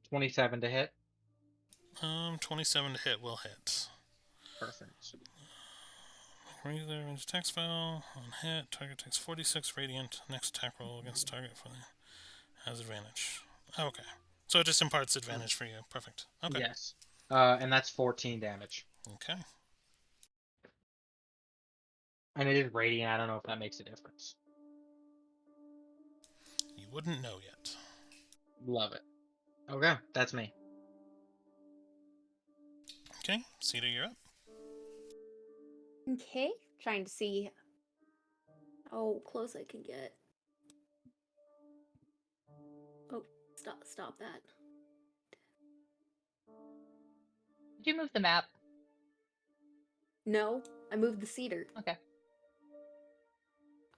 27 to hit.
27 to hit will hit.
Perfect.
Regular range attack spell on hit. Target takes 46 radiant. Next attack roll against target has advantage. Okay, so it just imparts advantage for you. Perfect. Okay.
Yes. And that's 14 damage.
Okay.
And it is radiant. I don't know if that makes a difference.
You wouldn't know yet.
Love it. Okay, that's me.
Okay, Cedar, you're up.
Okay, trying to see how close I can get. Oh, stop that.
Did you move the map?
No, I moved the cedar.
Okay.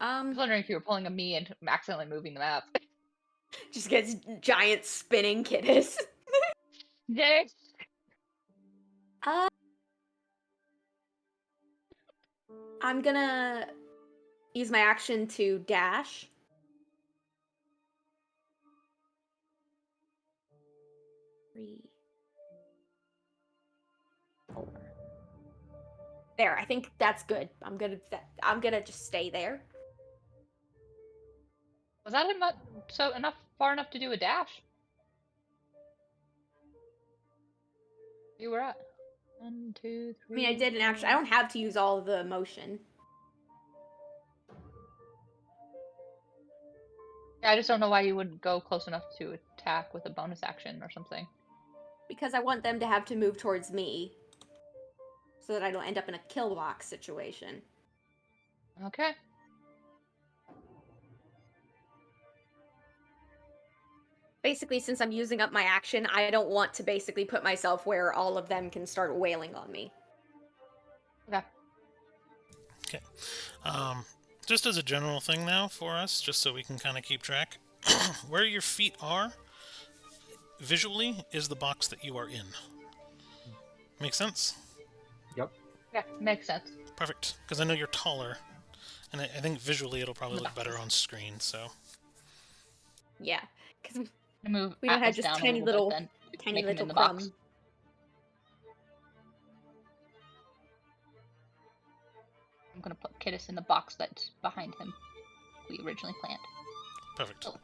I was wondering if you were pulling a me and accidentally moving the map.
Just gets giant spinning Kidis.
Yay!
I'm gonna use my action to dash. Three, four. There, I think that's good. I'm gonna just stay there.
Was that far enough to do a dash? You were at 1, 2,
I mean, I
3.
didn't actually. I don't have to use all of the motion
Yeah, I just don't know why you wouldn't go close enough to attack with a bonus action or something.
because I want them to have to move towards me, so that I don't end up in a kill box situation.
Okay.
Basically, since I'm using up my action, I don't want to basically put myself where all of them can start wailing on me.
Okay.
Okay. Just as a general thing now for us, just so we can kind of keep track, where your feet are visually is the box that you are in. Make sense?
Yep.
Yeah, makes sense.
Perfect. Because I know you're taller, and I think visually it'll probably
The
look better
boxes.
on screen. So
Yeah, because
Move
we don't have
Atlas
just
down a
tiny
little bit,
little,
then
tiny
make him in
little
the box.
crumb.
I'm gonna put Kittis in the box that's behind him. We originally planned.
perfect.
Oh.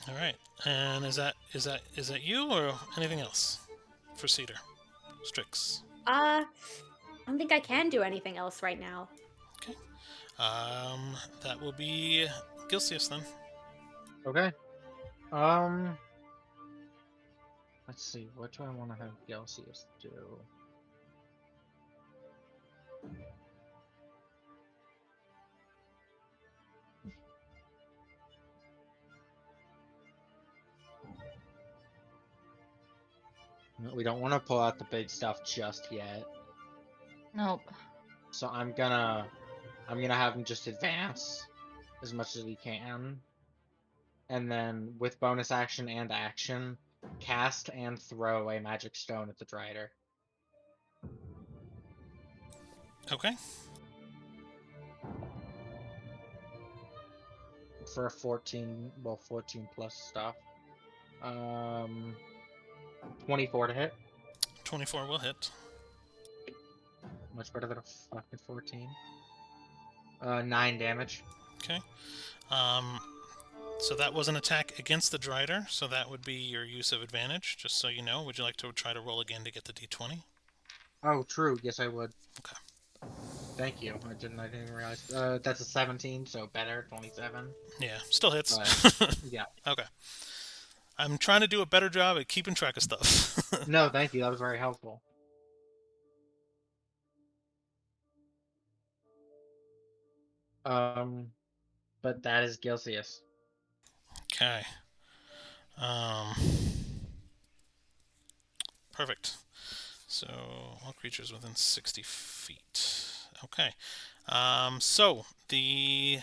All right. And is that you or anything else for Cedar? Strix.
I don't think I can do anything else right now.
Okay. That will be Gilcius then.
Okay. Let's see. What do I want to have Gelsius do? We don't want to pull out the big stuff just yet.
Nope.
So I'm gonna have him just advance as much as he can. And then with bonus action and action, cast and throw a magic stone at the Drider.
Okay.
For a 14, well, 14 plus stuff. 24 to hit.
24 will hit.
Much better than a fucking 14. 9 damage.
Okay. So that was an attack against the Drider, so that would be your use of advantage, just so you know. Would you like to try to roll again to get the d20?
Oh, true. Yes, I would.
Okay.
Thank you. I didn't even realize. That's a 17, so better. 27.
Yeah, still hits.
Yeah.
Okay. I'm trying to do a better job at keeping track of stuff.
No, thank you. That was very helpful. But that is Gilcius.
Okay. Perfect. So, all creatures within 60 feet. Okay. So, the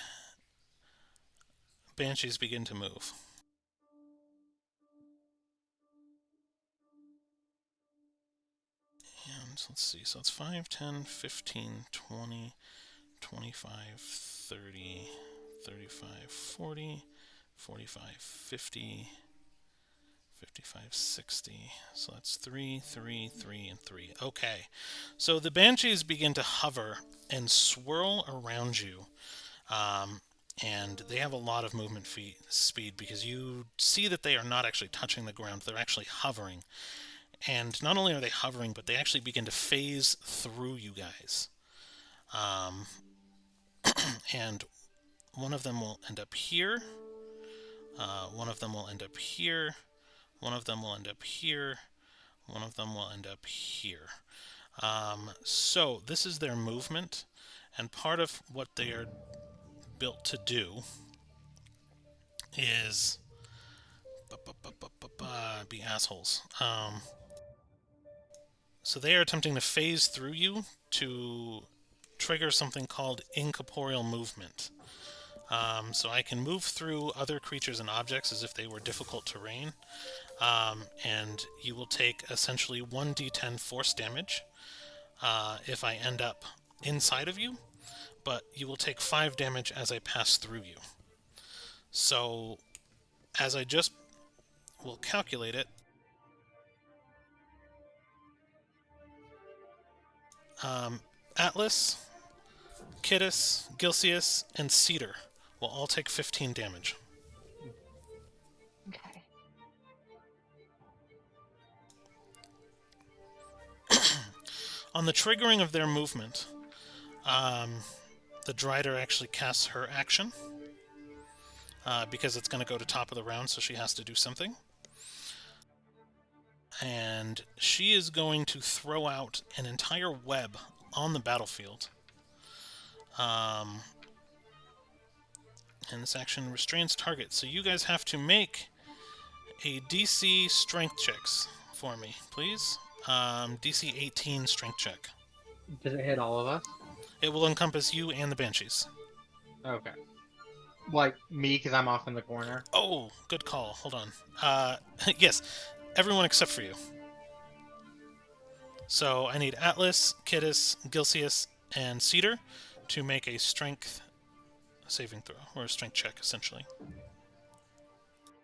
Banshees begin to move. And let's see. So it's 5, 10, 15, 20, 25, 30, 35, 40, 45, 50, 55, 60. So that's 3, 3, 3, and 3. Okay. So the Banshees begin to hover and swirl around you. And they have a lot of movement speed because you see that they are not actually touching the ground. They're actually hovering. And not only are they hovering, but they actually begin to phase through you guys. And one of them will end up here. One of them will end up here. One of them will end up here. One of them will end up here. So this is their movement. And part of what they are built to do is be assholes. So they are attempting to phase through you to trigger something called incorporeal movement. So I can move through other creatures and objects as if they were difficult terrain, and you will take essentially 1d10 force damage if I end up inside of you, but you will take 5 damage as I pass through you. So, as I just will calculate it, Atlas, Kittis, Gilcius, and Cedar will all take 15 damage.
Okay.
On the triggering of their movement, the Drider actually casts her action because it's going to go to top of the round, so she has to do something. And she is going to throw out an entire web on the battlefield. And this action restrains target. So you guys have to make a DC strength checks for me, please. DC 18 strength check.
Does it hit all of us?
It will encompass you and the Banshees.
Okay. Like me, because I'm off in the corner.
Oh, good call. Hold on. Yes, everyone except for you. So I need Atlas, Kittis, Gilcius, and Cedar to make a strength saving throw, or a strength check, essentially.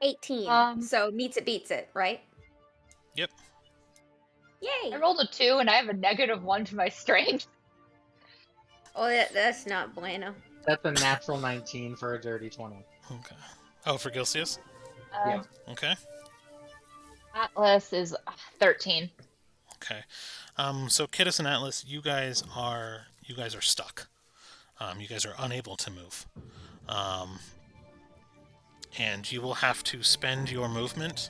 18. So meets it, beats it, right?
Yep.
Yay!
I rolled a 2 and I have a -1 to my strength.
Oh, that's not bueno.
That's a natural 19 for a dirty 20.
Okay. Oh, for Gilcius?
Yeah.
Okay.
Atlas is 13.
Okay. So Kittis and Atlas, you guys are stuck. You guys are unable to move. And you will have to spend your movement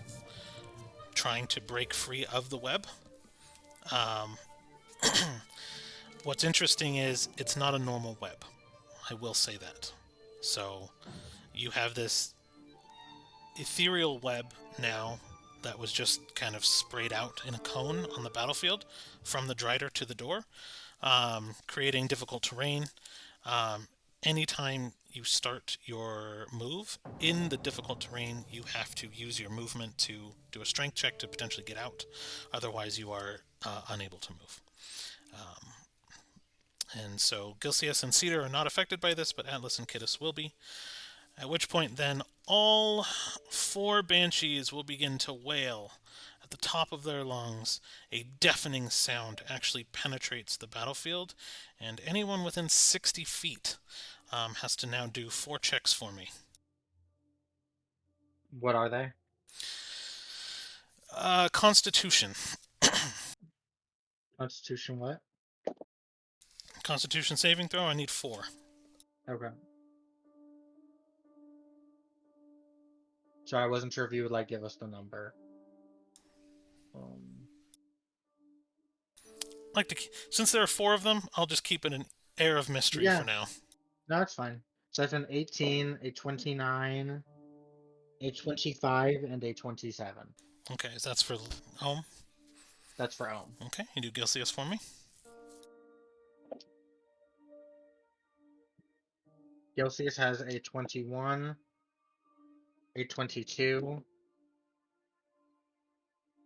trying to break free of the web. What's interesting is it's not a normal web. I will say that. So you have this ethereal web now that was just kind of sprayed out in a cone on the battlefield from the Drider to the door, creating difficult terrain. Anytime you start your move in the difficult terrain, you have to use your movement to do a strength check to potentially get out. Otherwise, you are unable to move. And so Gilcius and Cedar are not affected by this, but Atlas and Kittis will be. At which point, then, all 4 Banshees will begin to wail at the top of their lungs. A deafening sound actually penetrates the battlefield, and anyone within 60 feet has to now do 4 checks for me.
What are they?
Constitution.
Constitution what?
Constitution saving throw, I need 4.
Okay. So I wasn't sure if you would like give us the number.
Since there are 4 of them, I'll just keep it an air of mystery for now.
No, it's fine. So that's an 18, a 29, a 25, and a 27.
Okay, that's for Ohm?
That's for Ohm.
Okay, you do Gilcius for me.
Gilcius has a 21, a 22,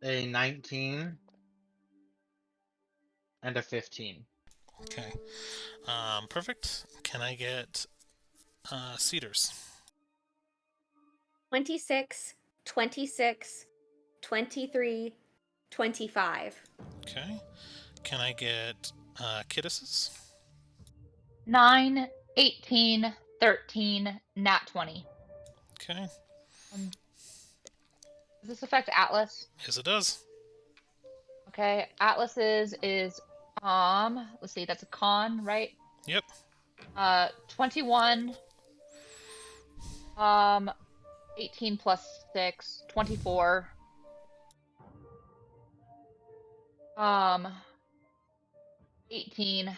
a 19, and a 15.
Okay. Perfect. Can I get Cedars?
26, 26, 23, 25.
Okay. Can I get Kittis's?
9, 18, 13, nat 20.
Okay.
Does this affect Atlas?
Yes, it does.
Okay, Atlas's is let's see, that's a con, right?
Yep.
21, 18 plus 6, 24. 18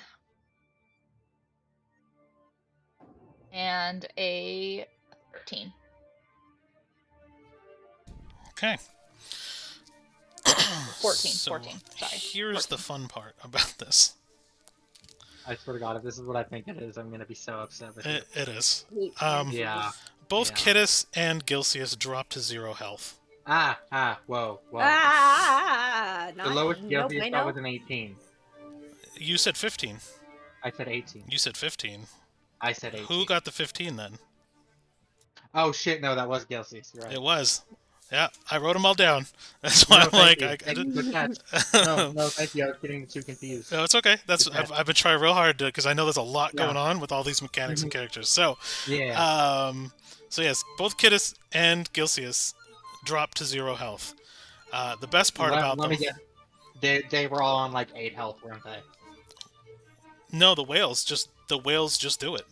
and a 13.
Okay.
14,
So
14, sorry.
here's
14.
the fun part about this.
I swear to God, if this is what I think it is, I'm gonna be so upset with you.
It is.
Yeah.
Both
Yeah.
Kittis and Gilcius drop to 0 health.
Whoa. The lowest
no
Gilcius got was an 18.
You said 15.
I said 18.
You said 15.
I said 18.
Who got the 15 then?
Oh shit, no, that was Gilcius. You're right.
It was. Yeah, I wrote them all down. That's why
No,
I'm
thank
like,
you.
I
Thank
did.
you. Good catch. No, no, thank you. I was getting too confused.
No, it's okay.
Good catch.
I've been trying real hard to because I know there's a lot
Yeah.
going on with all these mechanics and
Mhm.
characters. So,
Yeah.
um, so yes, both Kittis and Gilcius drop to 0 health. The best part about
Let me
them,
get. They were all on like 8 health, weren't they?
no, the whales just do it.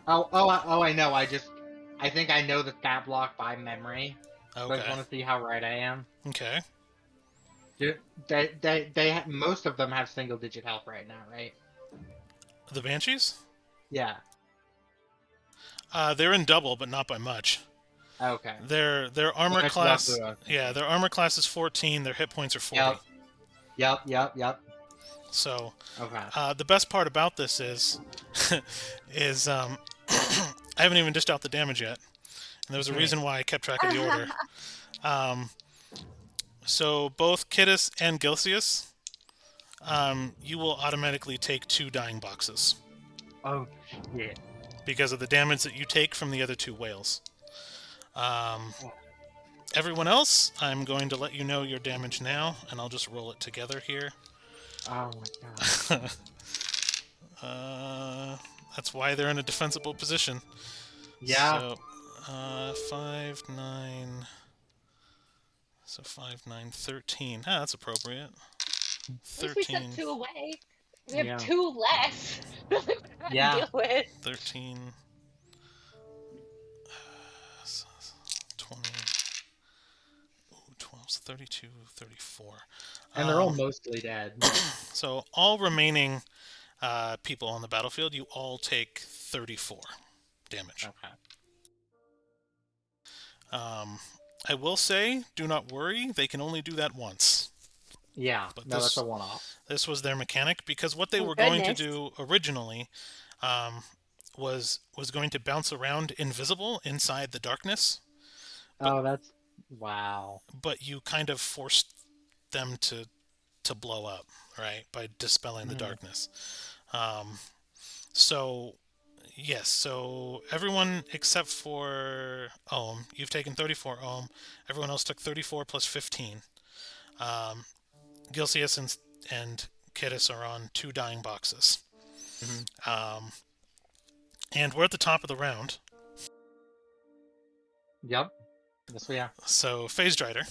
Oh, I know. I think I know the stat block by memory. So I just
Okay,
want to see how right I am.
okay.
Most of them have single digit health right now, right?
The Banshees,
Yeah.
they're in double, but not by much.
Okay.
Their
So
armor
that's roughly
class,
what I was
yeah,
thinking.
their armor class is 14. Their hit points are 40.
Yep. Yep.
So,
Okay.
the best part about this is I haven't even dished out the damage yet, and there was a reason why I kept track of the order. Um, so both Kittis and Gilcius, you will automatically take 2 dying boxes
Oh shit.
because of the damage that you take from the other 2 whales. Um, Everyone else, I'm going to let you know your damage now, and I'll just roll it together here.
Oh my god.
uh, that's why they're in a defensible position.
Yeah.
So, 5, 9. So 5, 9, 13. Ah, that's appropriate.
At least we sent
13,
two away. We have
Yeah.
two less that we gotta
Yeah.
deal with.
13, 20, 12, 32, 34.
And they're all mostly dead.
So all remaining people on the battlefield, you all take 34 damage.
Okay.
I will say, do not worry, they can only do that once.
Yeah.
But
No, that's a one-off.
this was their mechanic because what they
Oh,
were going to
goodness.
do originally was going to bounce around invisible inside the darkness, but
Oh, that's wow.
you kind of forced them to blow up, right, by dispelling the
Mhm.
darkness. Um, so yes, so everyone except for Ohm, you've taken 34 Ohm. Everyone else took 34 plus 15. Um, Gilcius and Kittis are on 2 dying boxes.
Mhm.
Um, and we're at the top of the round.
Yep. Yes, we are.
So Phase Drider,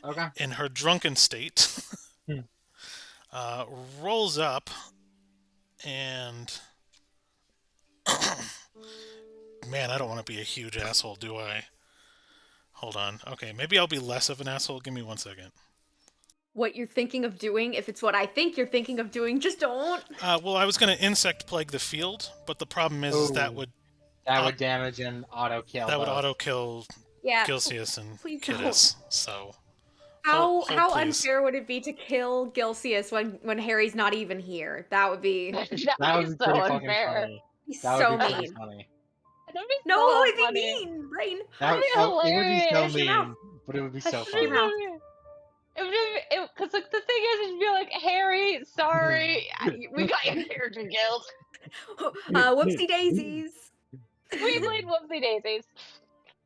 Okay.
in her drunken state,
Hmm.
uh, rolls up and. Man, I don't want to be a huge asshole, do I? Hold on. Okay, maybe I'll be less of an asshole. Give me 1 second.
What you're thinking of doing, if it's what I think you're thinking of doing, just don't.
Well, I was going to insect plague the field, but the problem is
Oh, that
uh,
would damage and auto kill
that would
both.
auto kill
Yeah,
Gilcius and
please don't.
Kittis. So hold
How
please.
unfair would it be to kill Gilcius when Harry's not even here? That would be
That
That
would
would
be
be
so
pretty fucking
unfair.
funny. That would
so
be pretty
mean.
funny.
That'd be
No,
so
it'd be
funny.
mean, Rain.
That'd be
Oh, it would be so
hilarious.
Hush your mouth.
mean, but it would be so
Hush
It'd
your
be
funny.
mouth.
so mean. It would be, because like the thing is, it'd be like, Harry, sorry, we got your character killed.
Whoopsie daisies.
We played Whoopsie Daisies.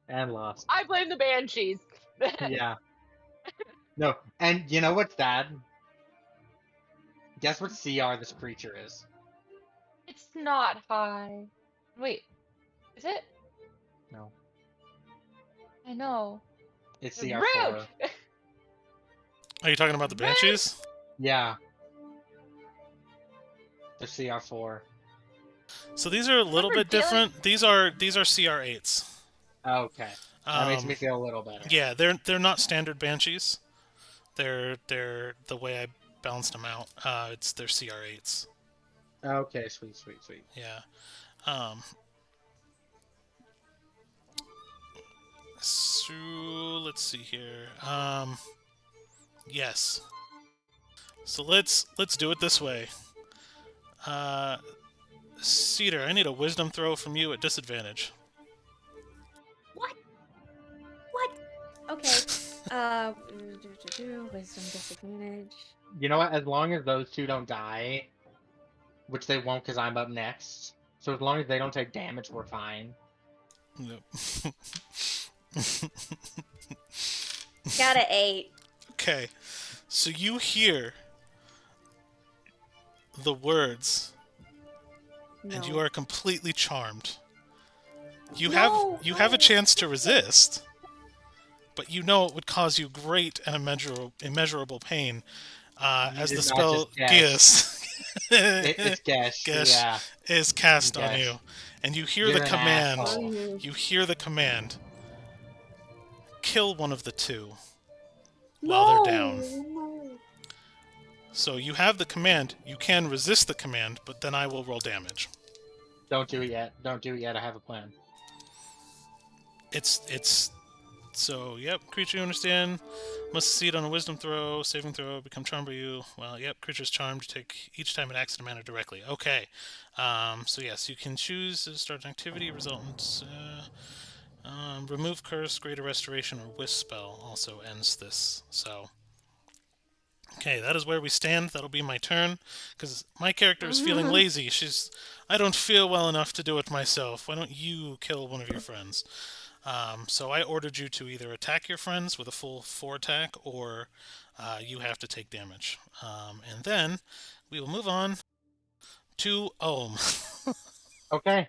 And lost.
I blame the Banshees.
Yeah. No, and you know what's sad? Guess what CR this creature is?
It's not high. Wait, is it?
No,
I know.
it's
Rude.
CR4.
Are you talking about the
Rude.
Banshees?
Yeah, the CR4.
So these are a little
Remember
bit
dealing-
different. These are CR8s.
Okay, that makes me feel a little better.
Yeah, they're not standard Banshees. They're the way I balanced them out. They're CR8s.
Okay, sweet.
Yeah. Um, so let's see here. Yes. So let's do it this way. Cedar, I need a wisdom throw from you at disadvantage.
What? Okay. Wisdom disadvantage.
You know what? As long as those two don't die, which they won't because I'm up next. So as long as they don't take damage, we're fine.
Yep.
Got an 8.
Okay, so you hear the words, and you
No.
are completely charmed.
No.
You have a chance to resist, but you know it would cause you great and immeasurable pain
You
as the
did not
spell
just guess.
Geas
It's Gesh.
Gesh
Yeah,
is cast on
Gesh.
you, and you hear the
You're an
command.
asshole.
You hear the command. Kill one of the two while they're down.
No.
So you have the command. You can resist the command, but then I will roll damage.
Don't do it yet. Don't do it yet. I have a plan.
It's so yep. Creature you understand must succeed on a Wisdom throw, saving throw, become charmed by you. Well, yep. Creature's charmed. Take each time it acts in a manner directly. Okay. So yes, you can choose to start an activity. Resultant. Remove curse, greater restoration, or wisp spell also ends this. So. Okay, that is where we stand. That'll be my turn, because my character is feeling lazy. I don't feel well enough to do it myself. Why don't you kill one of your friends? So I ordered you to either attack your friends with a full 4 attack, or you have to take damage. And then we will move on to Ohm.
Okay.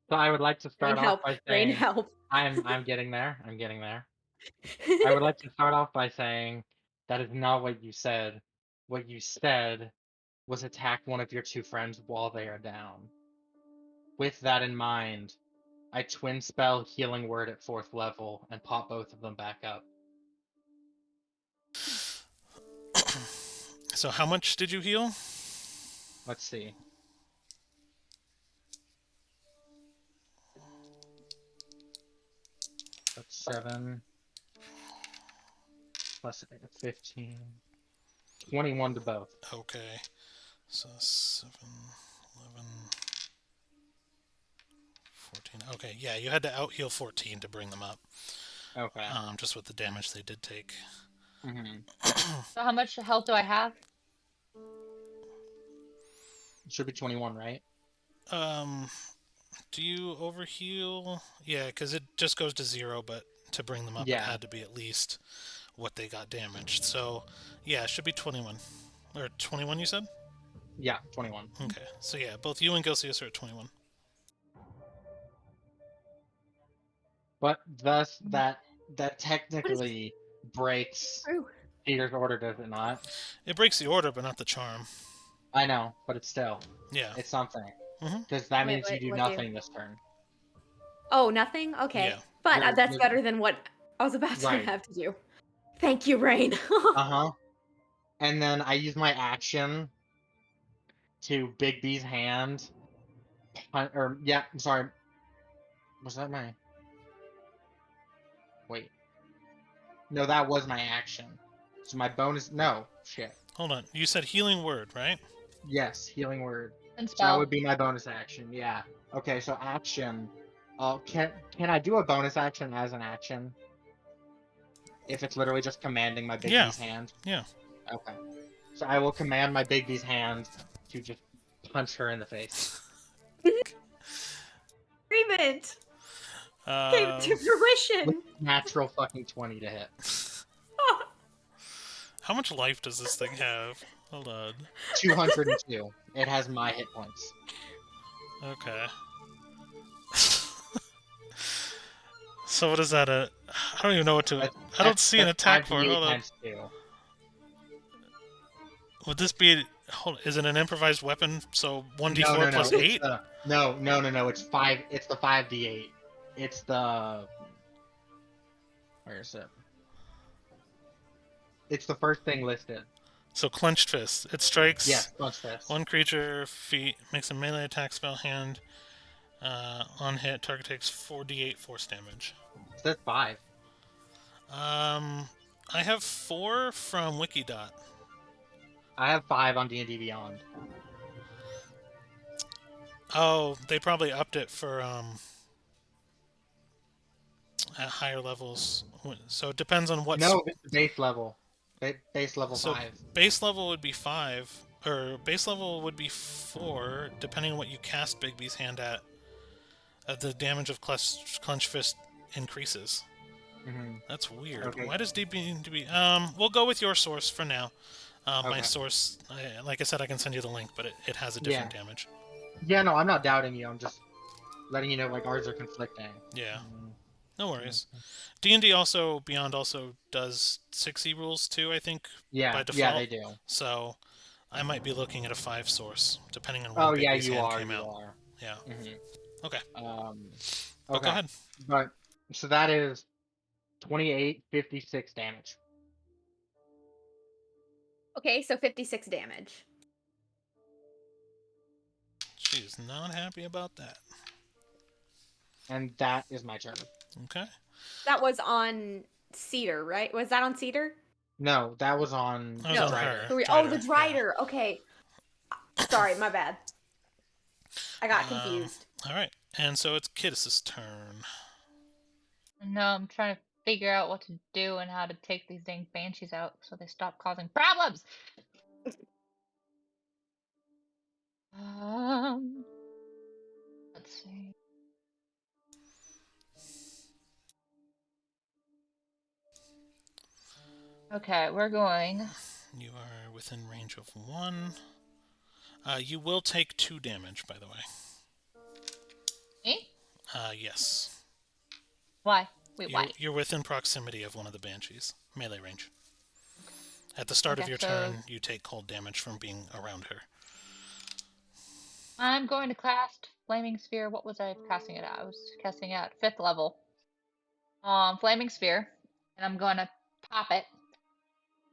So I would like to
Rain
start off
help.
by
Rain
saying
help.
I'm getting there. I'm getting there. I would like to start off by saying that is not what you said. What you said was attack one of your two friends while they are down. With that in mind, I twin spell healing word at 4th level and pop both of them back up.
So how much did you heal?
Let's see. That's 7 plus 15. 21 to both.
Okay. So 7, 11, 14. Okay, yeah, you had to out heal 14 to bring them up.
Okay.
Just with the damage they did take.
Mm-hmm.
So how much health do I have?
Should be 21, right?
Do you overheal? Yeah, because it just goes to 0, but to bring them up, it
Yeah.
had to be at least what they got damaged. So, yeah, it should be 21. Or 21, you said?
Yeah, 21.
Okay, so yeah, both you and Gilcius are at 21.
But thus
Mm.
that
What is
technically breaks
true?
Peter's order, does it not?
It breaks the order, but not the charm.
I know, but it's still
Yeah.
it's something.
Mm-hmm.
Because that
Wait,
means you do
what do?
nothing this turn.
Oh, nothing?
Yeah.
Okay. But that's
You're
better than what I was about to
right.
have to do. Thank you, Rain.
Uh-huh. And then I use my action to Big B's hand. Or yeah, I'm sorry. Was that my wait. No, that was my action. So my bonus no, shit.
Hold on. You said healing word, right?
Yes, healing word.
And
So that
spell.
would be my bonus action. Yeah. Okay, so action. Can I do a bonus action as an action? If it's literally just commanding my Big
Yeah.
B's hand?
Yeah.
Okay. So I will command my Big B's hand to just punch her in the face.
Agreement came to
Um,
With
fruition.
natural fucking 20 to hit.
how much life does this thing have? Hold on.
202. It has my hit points.
Okay. So what is that? I don't even know what to. I don't see an attack
That's
for it.
5d8
Hold on.
times 2.
Would this be? Hold. Is it an improvised weapon? So
No,
1d4
no, no.
plus
It's
8.
the no. It's 5. It's the 5d8. It's the where is it? It's the first thing listed.
So clenched fist. It strikes
Yes, punch fist.
one creature. Feet makes a melee attack spell hand. On hit, target takes 4d8 force damage.
It says 5.
I have 4 from Wikidot.
I have 5 on D&D Beyond.
Oh, they probably upped it for at higher levels. So it depends on what's.
No, it's the base level. Base level
So
5.
base level would be 5, or base level would be 4, depending on what you cast Bigby's hand at. The damage of Clench Fist increases. That's weird.
Okay.
Why does DB need to be? We'll go with your source for now. My
Okay.
source, like I said, I can send you the link, but it has a
Yeah.
different damage.
Yeah. No, I'm not doubting you. I'm just letting you know like ours are conflicting.
Yeah,
Mm,
no
mm.
worries. D&D also Beyond also does 6e rules too, I think, by
Yeah. Yeah,
default.
they do.
So I might be looking at a 5 source, depending on when
Oh yeah,
Bigby's
you
hand
are.
came
You
out.
are.
Yeah.
hmm
Okay.
Um.
But go
Okay.
ahead.
But so that is 28, 56 damage,
Okay, so 56 damage.
She's not happy about that.
and that is my turn.
Okay.
That was on Cedar, right? Was that on Cedar?
No, that was on
That was on
No.
her.
Drider.
Oh, the
Drider. Yeah.
Drider. Okay. Sorry, my bad. I got
Um.
confused.
All right. And so it's Kittis's turn.
No, I'm trying to figure out what to do and how to take these dang banshees out so they stop causing problems. Let's see. Okay, we're going.
You are within range of 1. You will take 2 damage, by the way.
Me?
Yes.
Why? Wait, why?
You're within proximity of one of the banshees. Melee range. At the start of
Okay,
your
so
turn, you take cold damage from being around her.
I'm going to cast Flaming Sphere. What was I casting it at? I was casting it at 5th level. Flaming Sphere, and I'm going to pop it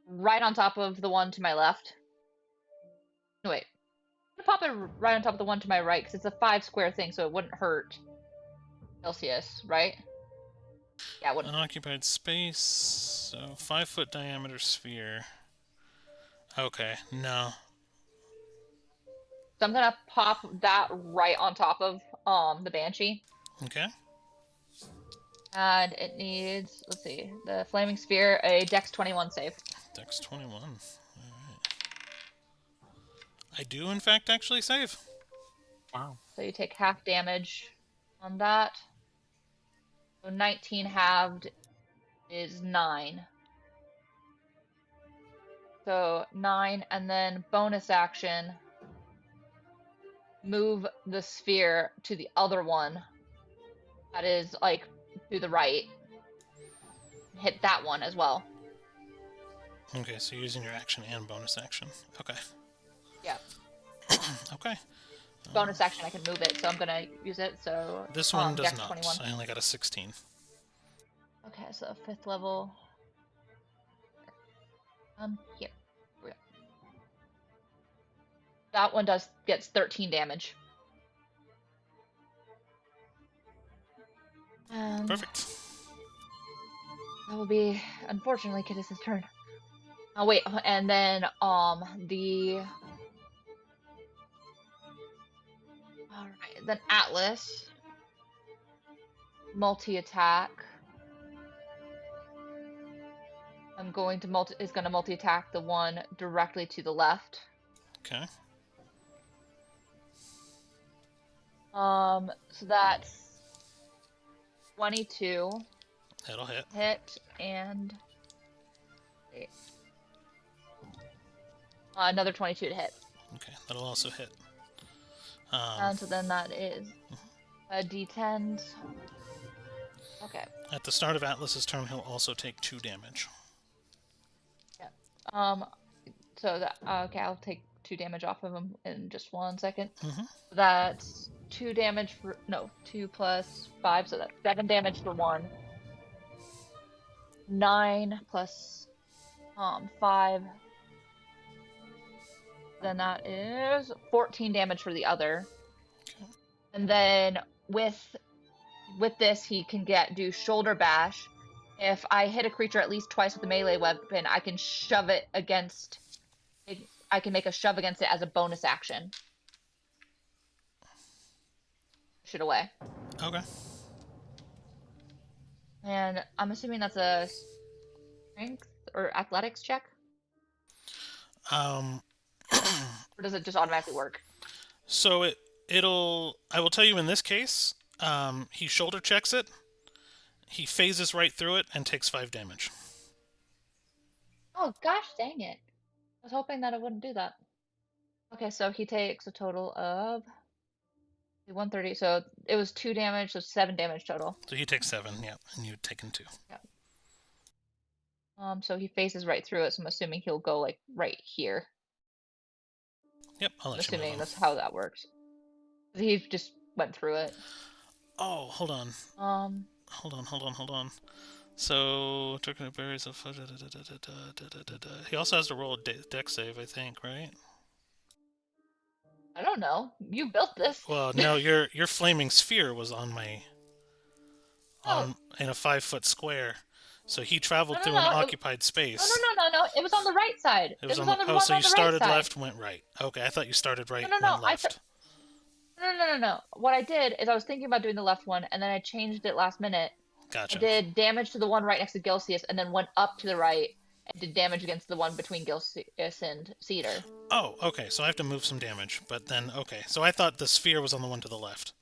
right on top of the one to my left. No, wait. I'm going to pop it right on top of the one to my right because it's a 5 square thing, so it wouldn't hurt Celsius, right? Yeah, it wouldn't.
Unoccupied space. So 5-foot diameter sphere. Okay, no.
So I'm going to pop that right on top of the Banshee.
Okay.
And it needs, let's see, the Flaming Sphere, a Dex 21 save.
Dex 21. Alright. I do, in fact, actually save.
Wow.
So you take half damage on that. So 19 halved is 9. So 9, and then bonus action, move the sphere to the other one that is like to the right. Hit that one as well.
Okay, so you're using your action and bonus action. Okay.
Yeah.
Okay.
Bonus action, I can move it, so I'm gonna use it. So
This one does
Dex
not.
21.
I only got a 16.
Okay, so 5th level. Here. We go. That one gets 13 damage.
Perfect.
That will be, unfortunately, Kittis' turn. Oh wait, and then the. All right, then Atlas multi-attack. I'm going to is going to multi-attack the one directly to the left.
Okay.
So that's 22
That'll hit.
hit and another 22 to hit.
Okay, that'll also hit.
And so then that is a D10. Okay.
At the start of Atlas's turn, he'll also take 2 damage.
Yeah. So that okay, I'll take 2 damage off of him in just 1 second.
Mm-hmm.
That's 2 damage for 2 plus 5, so that's 7 damage for one. 9 plus 5. Then that is 14 damage for the other.
Okay.
And then with this, he can do shoulder bash. If I hit a creature at least twice with a melee weapon, I can shove it against. I can make a shove against it as a bonus action. Push it away.
Okay.
And I'm assuming that's a strength or athletics check,
Um.
or does it just automatically work?
So it'll. I will tell you in this case, he shoulder checks it. He phases right through it and takes 5 damage.
Oh gosh, dang it! I was hoping that it wouldn't do that. Okay, so he takes a total of 130. So it was 2 damage, so 7 damage total.
So he takes 7, yeah, and you've taken 2.
Yep. So he faces right through it, so I'm assuming he'll go like right here.
Yep, I'll
I'm
let you move
assuming
on.
that's how that works. He just went through it.
Oh, hold on. Hold on. So, took berries of. He also has to roll a deck save, I think, right?
I don't know. You built this.
Well, no, your flaming sphere was on my
Oh,
in a 5-foot square, so he traveled
no,
through
no,
an
no.
occupied space.
No. It was on the right side.
It
It
was
was
on the
on the
oh,
one
so
on
you
the right
started
side.
left, went right. Okay, I thought you started right,
No.
went left.
No. What I did is I was thinking about doing the left one, and then I changed it last minute. I
Gotcha.
did damage to the one right next to Gilseus, and then went up to the right and did damage against the one between Gilseus and Cedar.
Oh, okay, so I have to move some damage, but then okay, so I thought the sphere was on the one to the left.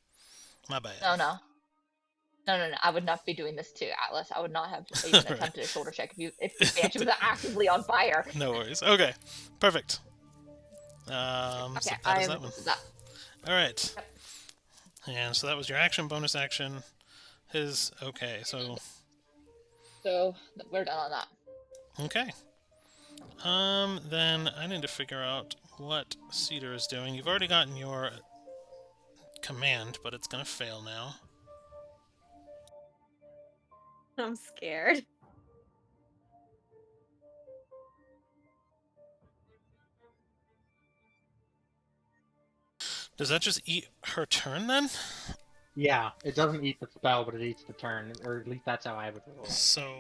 My bad.
No. I would not be doing this to Atlas. I would not have even
Right.
attempted a shoulder check if the banshee was actively on fire.
No worries. Okay, perfect. So
Okay,
that is
I'm
that one.
that.
All right.
Yep.
And so that was your action, bonus action. His okay. So
We're done on that.
okay. Then I need to figure out what Cedar is doing. You've already gotten your command, but it's gonna fail now.
I'm scared.
Does that just eat her turn then?
Yeah, it doesn't eat the spell, but it eats the turn, or at least that's how I would roll.
So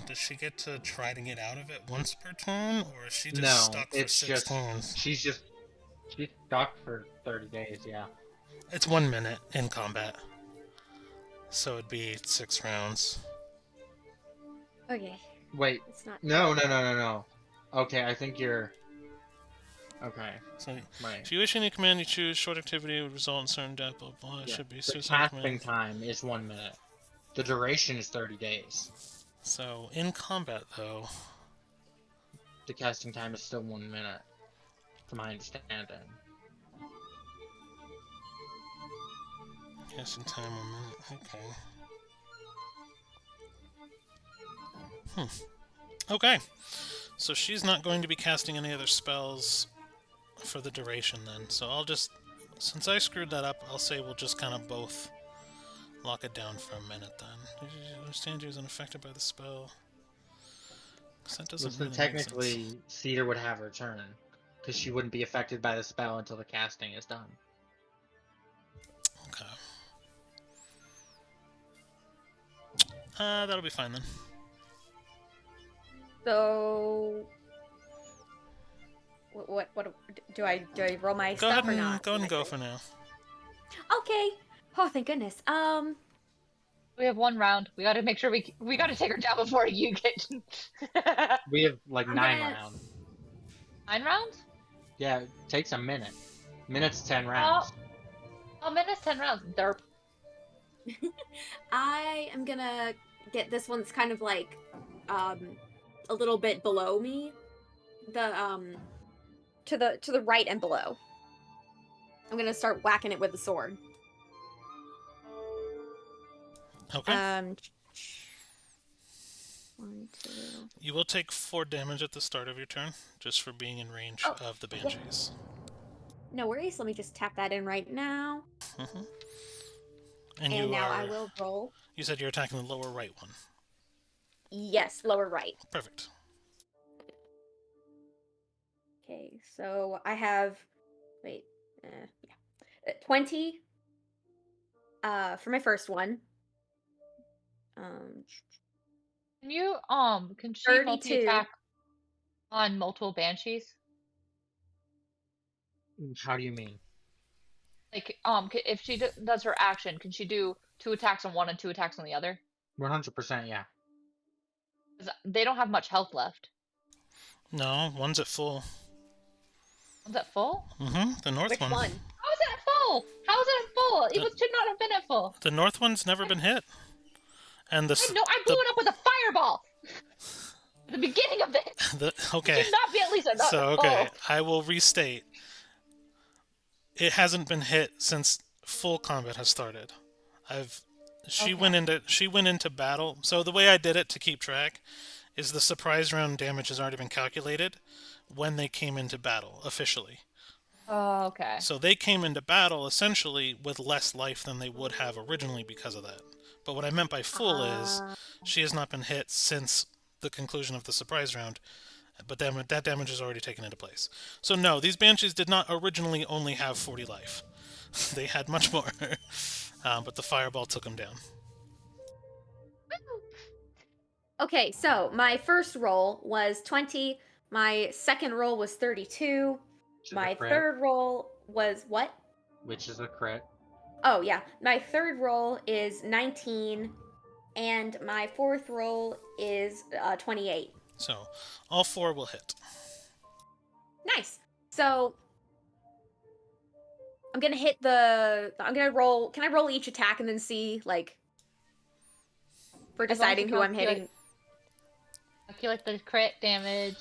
does she get to try to get out of it once per turn, or is she just
No,
stuck for
it's
6
just
turns?
she's stuck for 30 days. Yeah.
It's 1 minute in combat, so it'd be 6 rounds.
Okay.
Wait.
It's not.
No. Okay, I think you're. Okay.
So
Right.
if you issue any command you choose, short activity would result in certain death. Blah blah. It
Yeah.
should be
The
suicide
casting
command.
time is 1 minute. The duration is 30 days.
So in combat though,
The casting time is still 1 minute, to my understanding.
casting time 1 minute. Okay. Okay. So she's not going to be casting any other spells for the duration then. So I'll just, since I screwed that up, I'll say we'll just kind of both lock it down for a minute then. Did you understand you was unaffected by the spell? 'Cause that doesn't
Listen,
really make sense.
technically, Cedar would have her turn, because she wouldn't be affected by the spell until the casting is done.
Okay. That'll be fine then.
So. What do I roll my
Go
stuff
ahead
or
and
not?
go ahead and go for now.
Okay. Oh, thank goodness.
We have 1 round. We got to make sure we got to take her down before you get.
We have like
I'm
9
gonna-
rounds.
9 rounds?
Yeah, it takes a minute. Minute's 10 rounds.
Oh, minutes 10 rounds. Derp.
I am gonna get this one's kind of like a little bit below me. The to the right and below. I'm gonna start whacking it with the sword.
Okay.
1, 2.
You will take 4 damage at the start of your turn, just for being in range
Oh,
of the
yeah.
banshees.
No worries. Let me just tap that in right now.
Mm-hmm.
And
you
now
are,
I will roll.
You said you're attacking the lower right one.
Yes, lower right.
Perfect.
Okay, so I have. Wait. Yeah. 20. For my first one.
Can she
32.
multi-attack on multiple banshees?
How do you mean?
Like, if she does her action, can she do 2 attacks on one and 2 attacks on the other?
100%, yeah.
'Cause they don't have much health left.
No, one's at full.
One's at full?
Mm-hmm. The north
Which one?
How is it at full? How is it at full? It should not have been at full.
The north one's never been hit. And
I blew it up with a fireball at the beginning of this.
okay.
Should not be at least another.
So okay,
Oh.
I will restate. It hasn't been hit since full combat has started. I've she
Okay.
went into battle. So the way I did it to keep track is the surprise round damage has already been calculated when they came into battle officially.
Oh, okay.
So they came into battle essentially with less life than they would have originally because of that. But what I meant by full is she has not been hit since the conclusion of the surprise round, but that damage is already taken into place. So no, these banshees did not originally only have 40 life. They had much more, but the fireball took them down.
Okay, so my first roll was 20. My second roll was 32.
Which is a
My
crit.
third roll was what?
Which is a crit.
Oh, yeah. My third roll is 19. And my fourth roll is 28.
So all 4 will hit.
Nice. So I'm gonna hit the. I'm gonna roll. Can I roll each attack and then see, like, for
As long as you
deciding who I'm hitting?
Calculate the crit damage.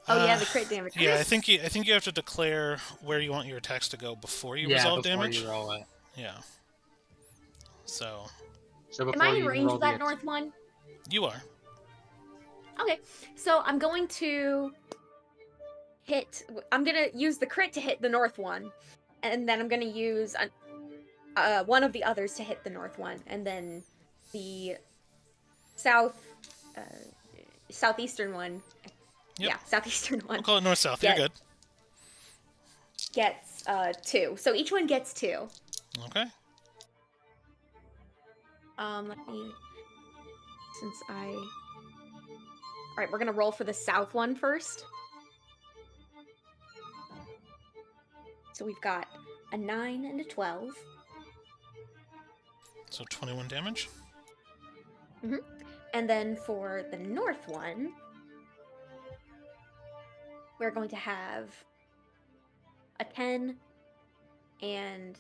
Oh yeah, the crit damage.
Yeah, I think you have to declare where you want your attacks to go before you
Yeah,
resolve
before
damage.
you roll it.
Yeah. So
So
Am
before
I in
you
range
roll
of that
the
north one?
you are.
Okay, so I'm going to hit. I'm gonna use the crit to hit the north one, and then I'm gonna use one of the others to hit the north one, and then the south, uh, southeastern one.
Yep.
Yeah, southeastern one.
We'll call it north south. You're good.
Gets 2. So each one gets 2.
Okay.
Let me. Since I. Alright, we're gonna roll for the south one first. So we've got a 9 and a 12.
So 21 damage.
And then for the north one, we're going to have a 10 and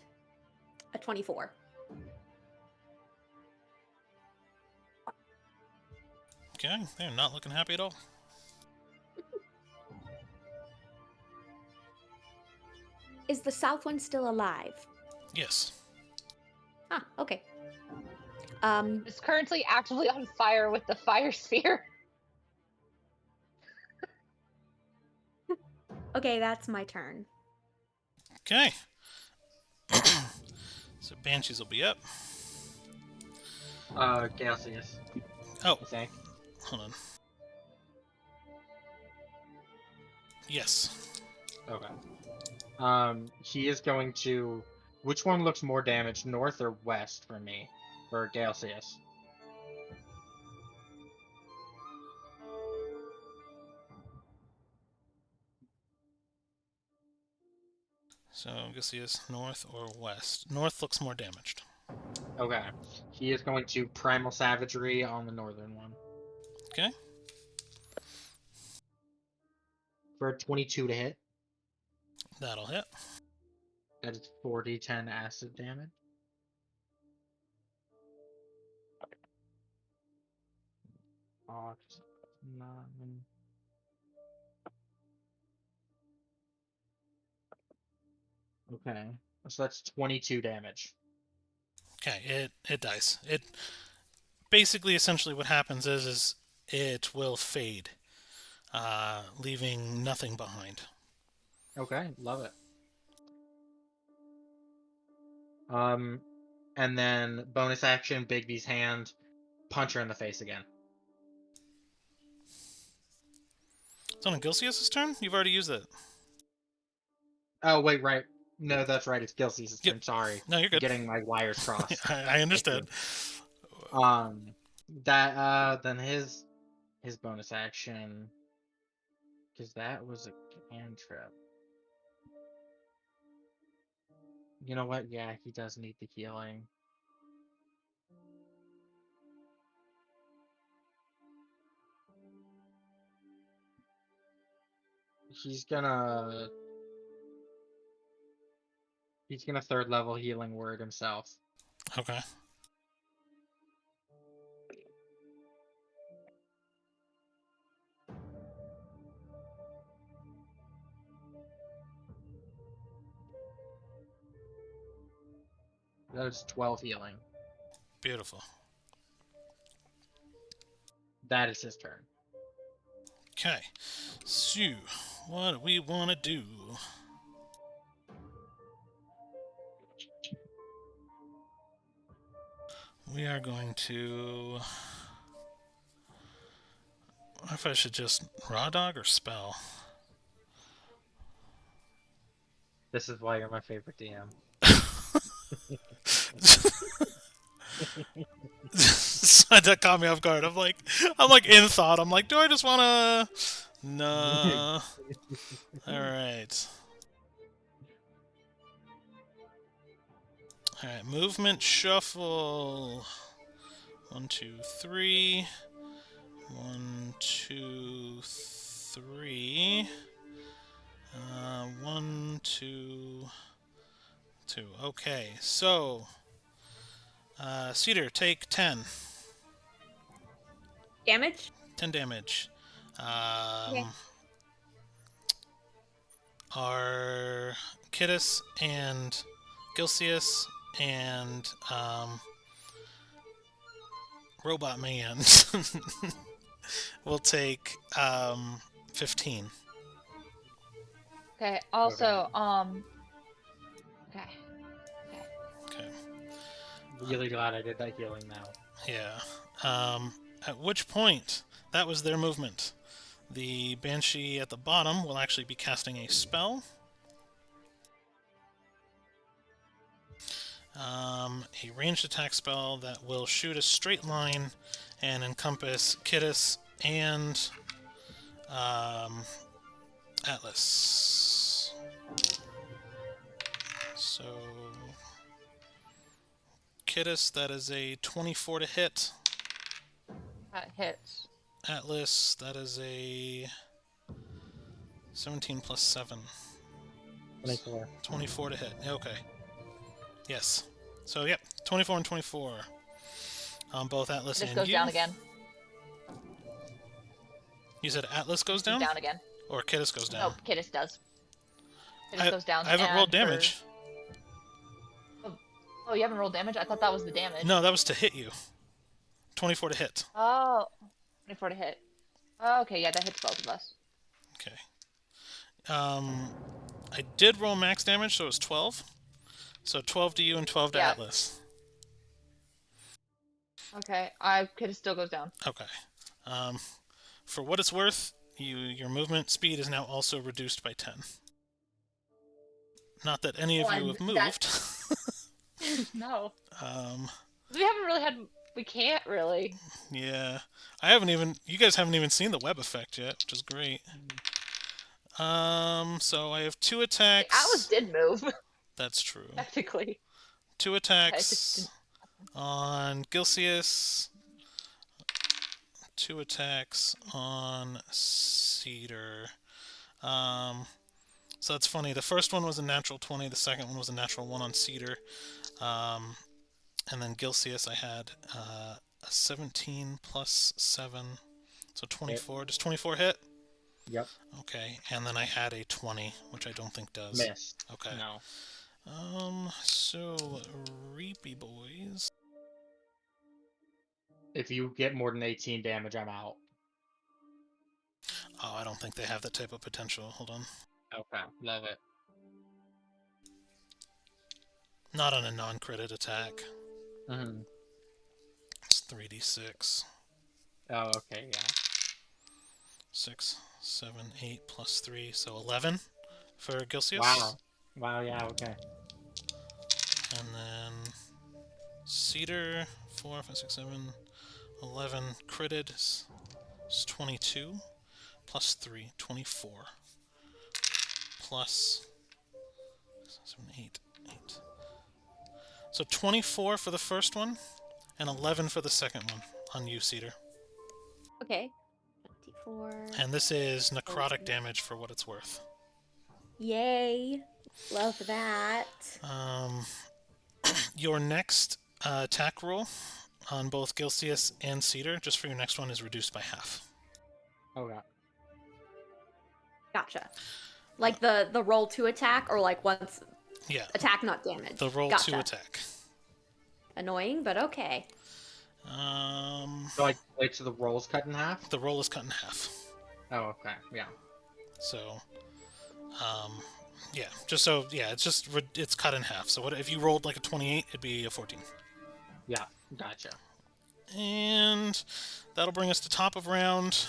a 24.
Okay, they're not looking happy at all.
Is the south one still alive?
Yes.
Ah, okay.
It's currently actively on fire with the fire sphere.
Okay, that's my turn.
Okay. So banshees will be up.
Galcius.
Oh,
I think.
hold on. Yes.
Okay. He is going to. Which one looks more damaged, north or west for me? For Galcius.
So I guess he is north or west. North looks more damaged.
Okay. He is going to Primal Savagery on the northern one.
Okay.
For a 22 to hit.
That'll hit.
That is 4d10 acid damage. Oh, 9. Okay. So that's 22 damage.
Okay, it dies. It basically essentially what happens is it will fade, leaving nothing behind.
Okay, love it. And then bonus action, Bigby's hand, punch her in the face again.
It's on Gilcius' turn? You've already used it.
Oh, wait, right. No, that's right. It's Gilcy's turn.
Yep.
Sorry.
No, you're good.
Getting my wires crossed.
I understood.
Then his bonus action, because that was a cantrip. You know what? Yeah, he does need the healing. He's gonna third level healing word himself.
Okay.
That is 12 healing.
Beautiful.
That is his turn.
Okay. So, what do we want to do? We are going to... I wonder if I should just raw dog or spell.
This is why you're my favorite DM.
That caught me off guard. I'm like in thought. I'm like, do I just wanna? No. All right. All right. Movement shuffle. 1, 2, 3. 1, 2, 3. 1, 2, 2. Okay. So, Cedar, take 10.
Damage?
10 damage.
Okay.
Are Kittis and Gilcius and Robot Man will take 15.
Okay. Also, okay.
Okay.
Really glad I did that healing now.
Yeah. At which point, that was their movement. The Banshee at the bottom will actually be casting a spell. A ranged attack spell that will shoot a straight line and encompass Kittis and Atlas. So, Kittis, that is a 24 to hit.
That hits.
Atlas, that is a 17 plus 7.
24.
24 to hit. Okay. Yes. So, yep, 24 and 24. Both Atlas
This
and
goes
you.
down again.
You said Atlas goes
He's
down?
down again.
Or Kittis goes down?
No, Kittis does. Kittis goes down.
I haven't rolled
and
damage.
Oh, you haven't rolled damage? I thought that was the damage.
No, that was to hit you. 24 to hit.
Oh, 24 to hit. Oh, okay, yeah, that hits both of us.
Okay. I did roll max damage, so it was 12. So 12 to you and 12 to
Yeah.
Atlas.
Okay, Kittis still goes down.
Okay. For what it's worth, your movement speed is now also reduced by 10. Not that any of
Well,
you have
and
moved.
No.
um,
We haven't really had. We can't really.
yeah. I haven't even. You guys haven't even seen the web effect yet, which is great. So I have 2 attacks.
Atlas did move,
That's true.
technically.
2
I
attacks
just didn't-
on Gilcius. 2 attacks on Cedar. So that's funny. The first one was a natural 20. The second one was a natural 1 on Cedar. And then Gilcius, I had a 17 plus 7. So 24.
Hit.
Does 24 hit?
Yep.
Okay. And then I had a 20, which I don't think does.
Miss.
Okay.
No.
So Reapy Boys.
If you get more than 18 damage, I'm out.
Oh, I don't think they have that type of potential. Hold on.
Okay. Love it.
Not on a non-critted attack.
Mm-hmm.
It's 3d6.
Oh, okay, yeah.
6, 7, 8 plus 3, so 11 for Gilcius.
Wow. Wow, yeah, okay.
And then Cedar, 4, 5, 6, 7, 11 critted is 22 plus 3, 24 plus 7, 8, 8. So 24 for the first one and 11 for the second one on you, Cedar.
Okay. 24.
And this is necrotic damage for what it's worth.
Yay. Love that.
Your next attack roll on both Gilcius and Cedar, just for your next one, is reduced by half.
Okay.
Gotcha. Like the roll to attack, or like once
Yeah,
attack, not damage.
the roll
Gotcha.
to attack.
Annoying, but okay.
So like, wait, so the roll's cut in half?
The roll is cut in half.
Oh, okay, yeah.
So, yeah, just so it's cut in half. So what if you rolled like a 28? It'd be a 14.
Yeah, gotcha.
And that'll bring us to top of round.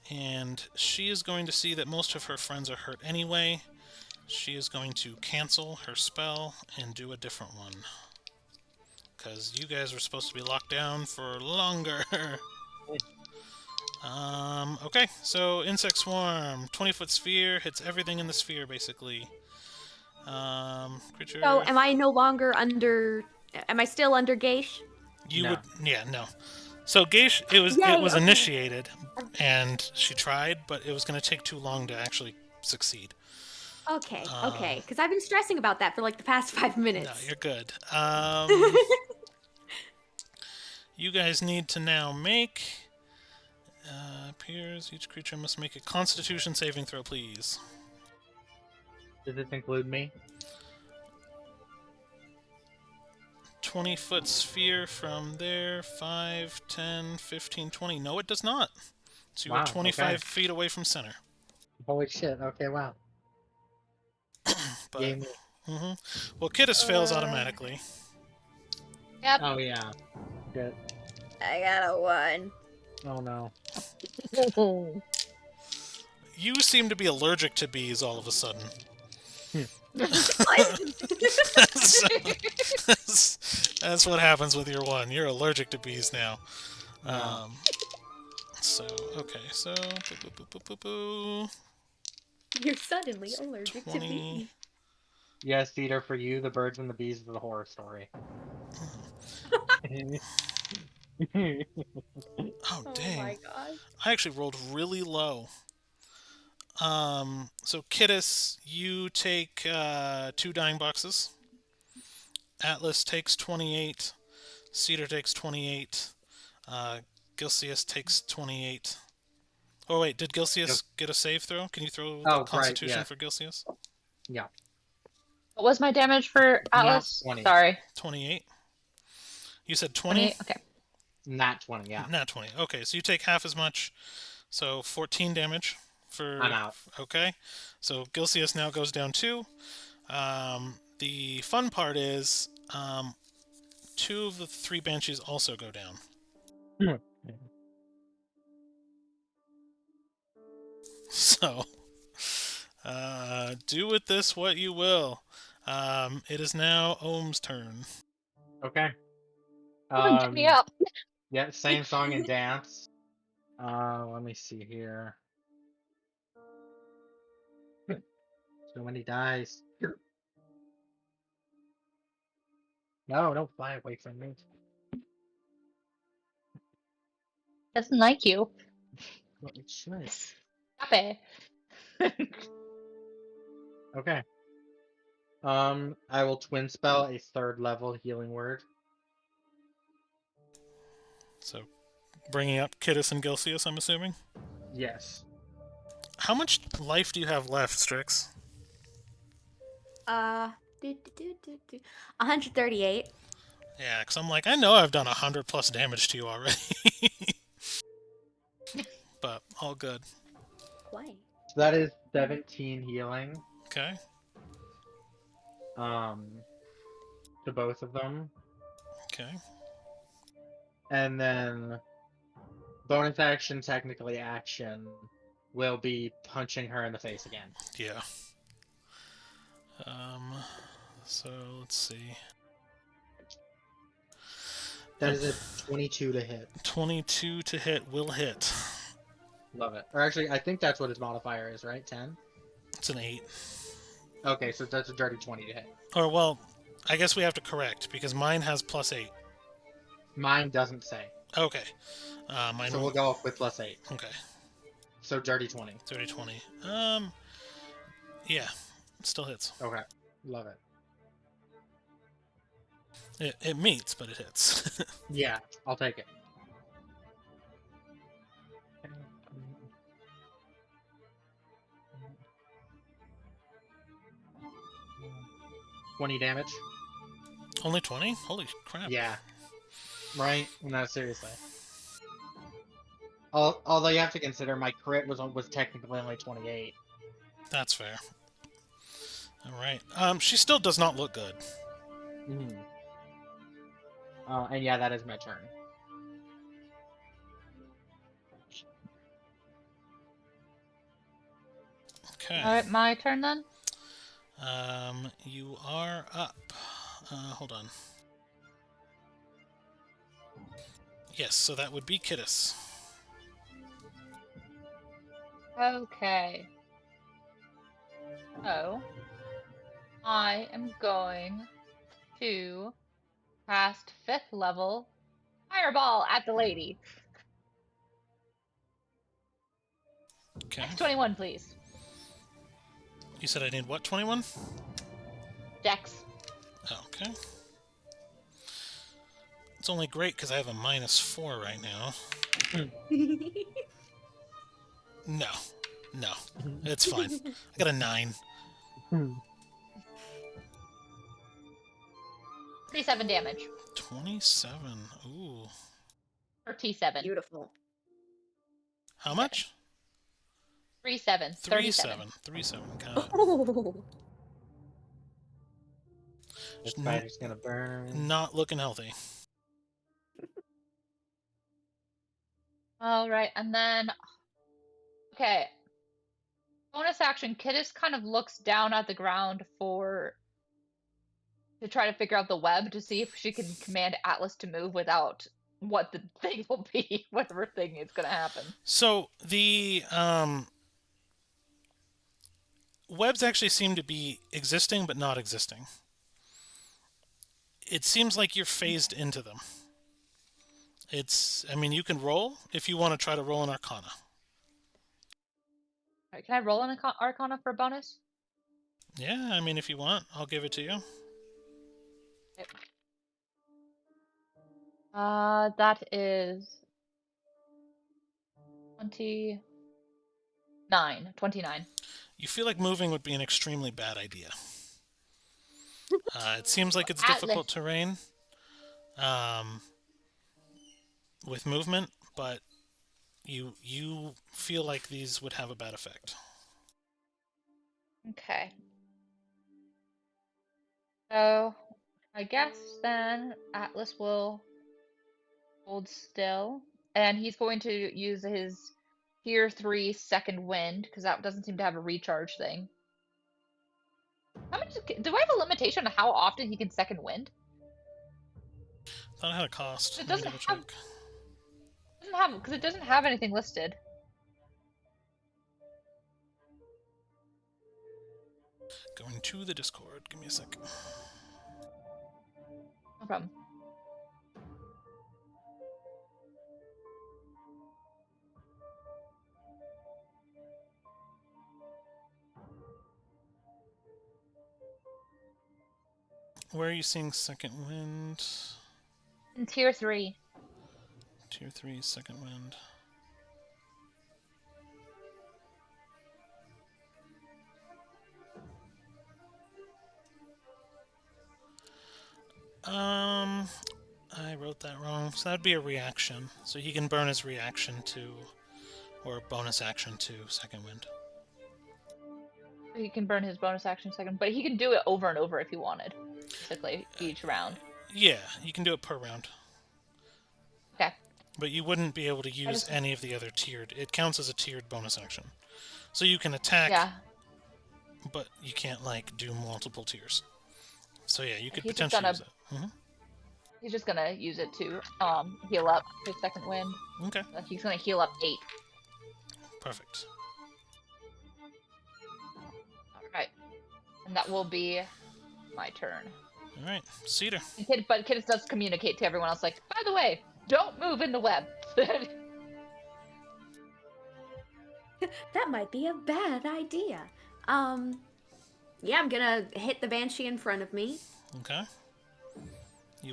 And she is going to see that most of her friends are hurt anyway. She is going to cancel her spell and do a different one. Because you guys were supposed to be locked down for longer. Okay, so Insect Swarm, 20-foot sphere, hits everything in the sphere, basically. Creature...
So, am I no longer under... Am I still under Geish?
You
No.
would... Yeah, no. So Geish, it was
Yay, okay.
initiated, and she tried, but it was going to take too long to actually succeed.
Okay, okay. Because I've been stressing about that for like the past 5 minutes.
No, you're good. You guys need to now make... appears each creature must make a Constitution saving throw, please.
Does this include me?
20-foot sphere from there, 5, 10, 15, 20. No, it does not. So you
Wow,
are 25
okay.
feet away from center.
Holy shit, okay, wow.
But,
Game.
well, Kidus fails automatically.
Yep.
Oh, yeah. Good.
I got a 1.
Oh, no.
You seem to be allergic to bees all of a sudden. That's what happens with your 1. You're allergic to bees now.
Wow.
So, okay, so... Boo.
You're suddenly allergic
20.
to me.
Yes, Cedar, for you, the birds and the bees is a horror story.
Oh, dang.
Oh my gosh.
I actually rolled really low. So Kidus, you take 2 dying boxes. Atlas takes 28. Cedar takes 28. Gilcius takes 28. Oh wait, did Gilcius get a save throw? Can you throw the Constitution for Gilcius?
Yeah.
What was my damage for Atlas?
20.
Sorry.
28. You said 20?
28? Okay.
Nat 20, yeah.
Nat 20. Okay, so you take half as much. So 14 damage for...
I'm out.
Okay. So Gilcius now goes down 2. The fun part is 2 of the 3 Banshees also go down. So, do with this what you will. It is now Ohm's turn.
Okay.
Get me up.
Yeah, same song and dance. Let me see here. So many dice. No, don't fly away from me.
Doesn't like you.
Well, it should.
Stop it.
Okay. I will twin spell a 3rd level healing word.
So, bringing up Kidus and Gilcius, I'm assuming?
Yes.
How much life do you have left, Strix?
138.
Yeah, because I'm like, I know I've done 100 plus damage to you already. But, all good.
Why?
So that is 17 healing.
Okay.
To both of them.
Okay.
And then bonus action, technically action, will be punching her in the face again.
Yeah. So, let's see.
That is a 22 to hit.
22 to hit will hit.
Love it. Or actually, I think that's what his modifier is, right? 10?
It's an 8.
Okay, so that's a dirty 20 to hit.
Or, well, I guess we have to correct, because mine has plus 8.
Mine doesn't say.
Okay. Mine
So we'll go with plus 8.
Okay.
So dirty 20.
Dirty 20. Yeah. It still hits.
Okay. Love it.
It meets, but it hits.
Yeah, I'll take it. 20 damage.
Only 20? Holy crap.
Yeah. Right? No, seriously. Although you have to consider my crit was technically only 28.
That's fair. Alright. She still does not look good.
Mm. And yeah, that is my turn.
Okay.
All right, my turn then.
You are up. Hold on. Yes, so that would be Kittis.
Okay. So I am going to cast 5th level Fireball at the lady.
Okay.
Dex 21, please.
You said I need what, 21?
Dex.
Okay. It's only great because I have a -4 right now. No. No. It's fine. I got a 9.
37 damage.
27. Ooh.
Or T7.
Beautiful.
How much?
37. 37.
3-7. Got it.
Oh.
The
Just
spider's gonna burn.
not looking healthy.
All right, and then okay. Bonus action. Kittis kind of looks down at the ground to try to figure out the web to see if she can command Atlas to move without what the thing will be, whatever thing is gonna happen.
So the webs actually seem to be existing but not existing. It seems like you're phased into them. I mean, you can roll if you want to try to roll an Arcana.
All right, can I roll an Arcana for a bonus?
Yeah, I mean, if you want, I'll give it to you.
Yep. That is 29. 29.
You feel like moving would be an extremely bad idea. It seems like it's
Atlas.
difficult terrain with movement, but you feel like these would have a bad effect.
Okay. So I guess then Atlas will hold still, and he's going to use his tier 3 second wind because that doesn't seem to have a recharge thing. How much do I have a limitation on how often he can second wind?
Thought it had a cost.
It
Let me
doesn't
double
have
check.
because it doesn't have anything listed.
Going to the Discord. Give me a sec.
No problem.
Where are you seeing second wind?
In tier 3.
Tier 3, second wind. I wrote that wrong. So that'd be a reaction. So he can burn his reaction to, or a bonus action to second wind.
He can burn his bonus action second, but he can do it over and over if he wanted, basically each round.
Yeah, you can do it per round.
Okay.
But you wouldn't be able to use any of the other tiered. It counts as a tiered bonus action. So you can attack,
Yeah.
but you can't like do multiple tiers. So yeah, you could
He's
potentially use it.
He's just gonna use it to heal up his second wind.
Okay,
He's gonna heal up 8.
perfect.
Alright. And that will be my turn.
All right, Cedar.
But Kidis does communicate to everyone else, like, by the way, don't move in the web.
That might be a bad idea. Yeah, I'm gonna hit the banshee in front of me.
Okay.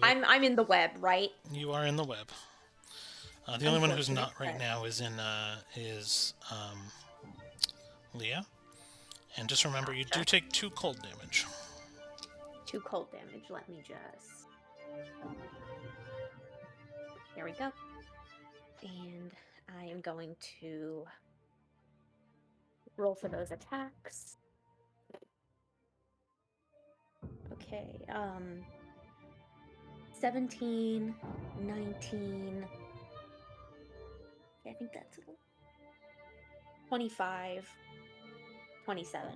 I'm in the web, right?
You are in the web. The only one who's not right now is Leah. And just remember, you do take 2 cold damage.
2 cold damage. Let me just... There we go. And I am going to roll for those attacks. Okay, 17, 19... Okay, I think that's 25, 27.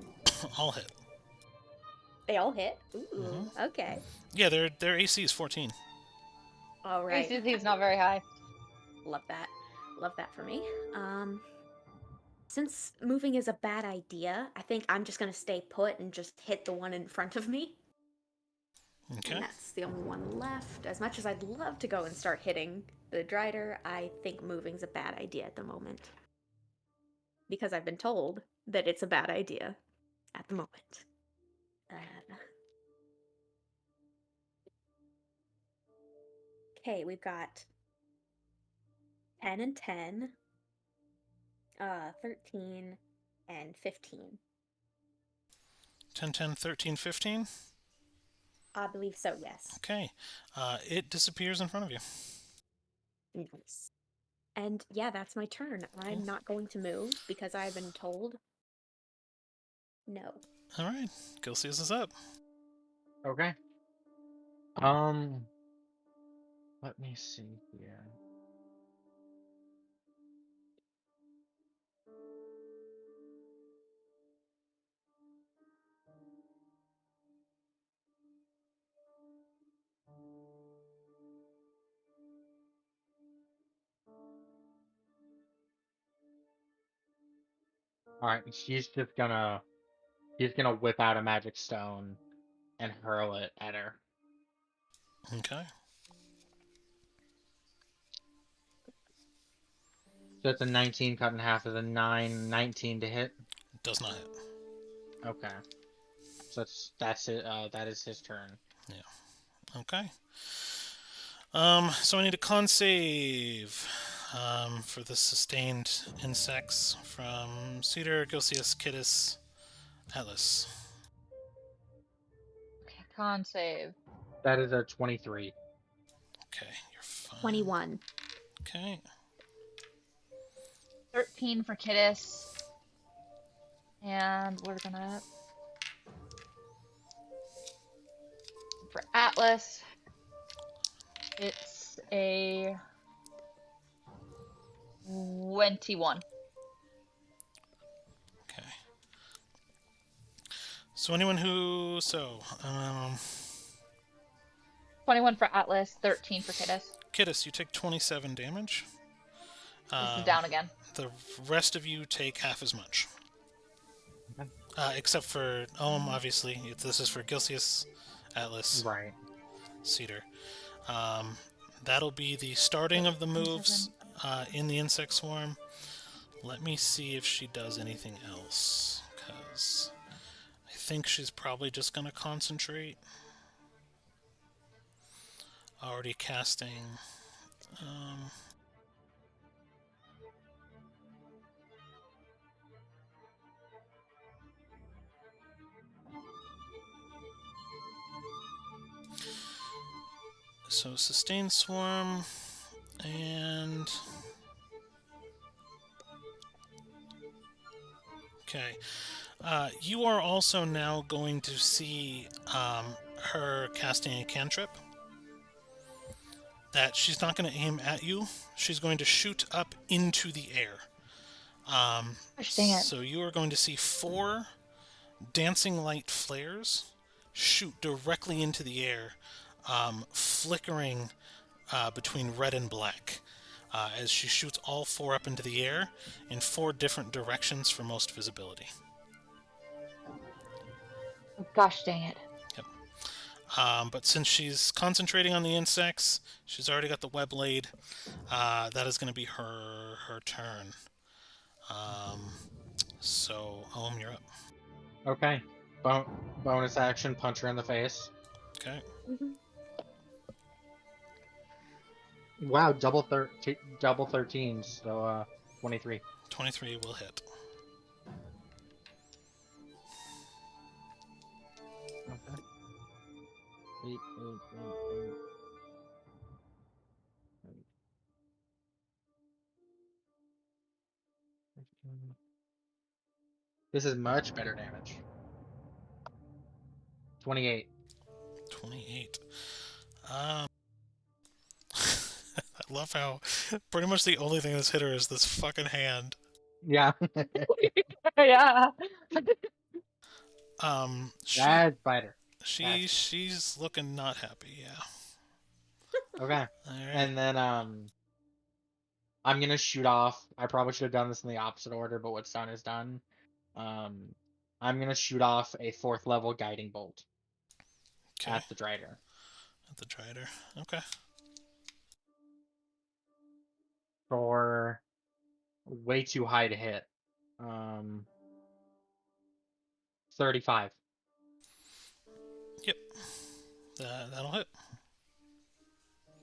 All hit.
They all hit? Ooh, okay.
Yeah, their AC is 14.
All right.
ACC is not very high.
Love that. Love that for me. Since moving is a bad idea, I think I'm just gonna stay put and just hit the one in front of me.
Okay.
And that's the only one left. As much as I'd love to go and start hitting the Drider, I think moving's a bad idea at the moment. Because I've been told that it's a bad idea at the moment. Okay, we've got 10 and 10, 13, and 15.
10, 10, 13, 15.
I believe so, yes.
Okay. It disappears in front of you.
Nice. And yeah, that's my turn. I'm not going to move because I've been told no.
All right. Gilsius is up.
Okay. Let me see here. All right, he's gonna whip out a magic stone and hurl it at her.
Okay.
So it's a 19 cut in half is a 9, 19 to hit.
Does not hit.
Okay. So that's it. That is his turn.
Yeah. Okay. So I need a con save for the sustained insects from Cedar, Gilsius, Kittis, Atlas.
Okay, con save.
That is a 23.
Okay, you're fine.
21.
Okay.
13 for Kittis. And we're gonna... For Atlas, it's a 21.
Okay. So anyone who
21 for Atlas, 13 for Kittis.
Kittis, you take 27 damage.
This is down again.
The rest of you take half as much.
Okay.
Except for obviously. This is for Gilsius, Atlas,
Right.
Cedar. That'll be the starting of the moves in the insect swarm. Let me see if she does anything else, because I think she's probably just going to concentrate. Already casting. So sustain swarm and okay. You are also now going to see her casting a cantrip. That she's not going to aim at you. She's going to shoot up into the air.
Gosh, dang it.
So you are going to see 4 dancing light flares shoot directly into the air, flickering between red and black. As she shoots all 4 up into the air in 4 different directions for most visibility.
Gosh dang it.
Yep. But since she's concentrating on the insects, she's already got the web laid. That is going to be her turn. So, you're up.
Okay. Bonus action, punch her in the face.
Okay.
Wow, double 13s, so 23.
23 will hit.
Okay. 8, 8, 8, 8. This is much better damage. 28.
28. I love how pretty much the only thing that's hit her is this fucking hand.
Yeah.
Yeah.
She
That's better.
she's looking not happy. Yeah.
Okay.
All right.
And then I'm gonna shoot off. I probably should have done this in the opposite order, but what's done is done. I'm gonna shoot off a 4th level guiding bolt
Okay.
at the Drider.
At the Drider. Okay.
For way too high to hit. 35.
Yep. That'll hit.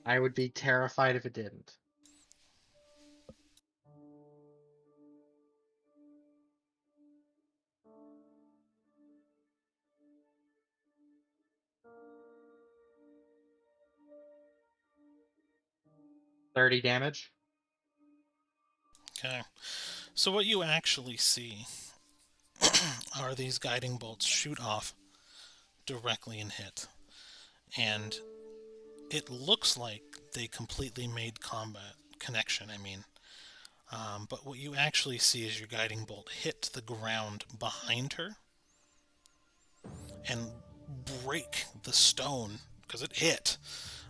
I would be terrified if it didn't. $30 damage.
Okay. So what you actually see are these guiding bolts shoot off directly and hit. And it looks like they completely made combat connection, but what you actually see is your guiding bolt hit the ground behind her and break the stone, because it hit,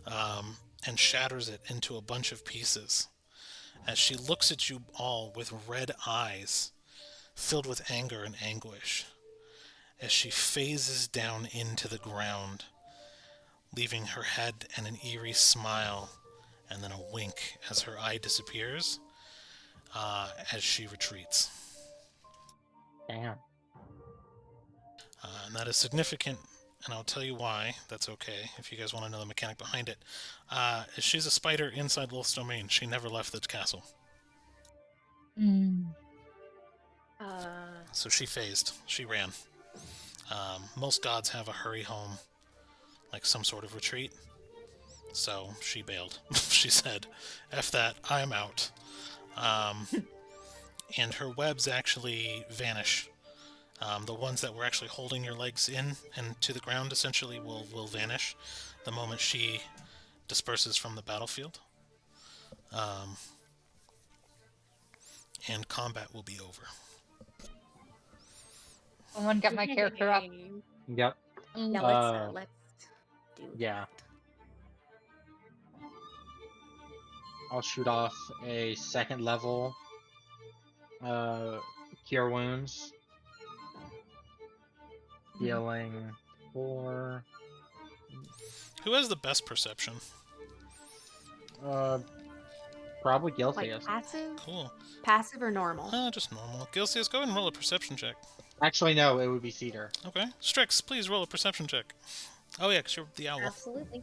and shatters it into a bunch of pieces. As she looks at you all with red eyes, filled with anger and anguish, as she phases down into the ground, leaving her head and an eerie smile, and then a wink as her eye disappears, as she retreats.
Damn.
And that is significant, and I'll tell you why. That's okay, if you guys want to know the mechanic behind it. She's a spider inside Lilith's domain. She never left the castle. So she phased. She ran. Most gods have a hurry home, like some sort of retreat. So she bailed. She said, F that, I'm out. And her webs actually vanish. The ones that were actually holding your legs in and to the ground essentially will vanish the moment she disperses from the battlefield. And combat will be over.
Someone get my character up.
Yep.
Yeah, let's do
yeah.
that.
I'll shoot off a 2nd level Cure Wounds. Healing 4.
Who has the best perception?
Probably
Like
Giltheus.
passive?
Cool.
Passive or normal?
Just normal. Gilsius, go ahead and roll a perception check.
Actually, no, it would be Cedar.
Okay. Strix, please roll a perception check. Oh yeah, because you're the owl.
Absolutely.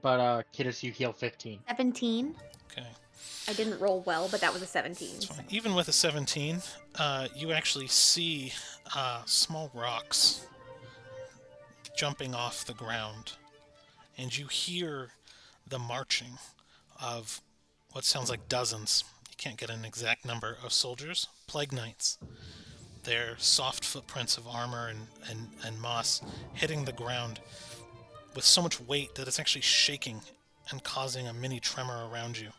But Kidus, you heal 15.
17.
Okay.
I didn't roll well, but that was a 17.
That's fine. Even with a 17, you actually see small rocks jumping off the ground, and you hear the marching of what sounds like dozens. You can't get an exact number of soldiers, plague knights. Their soft footprints of armor and moss hitting the ground with so much weight that it's actually shaking and causing a mini tremor around you.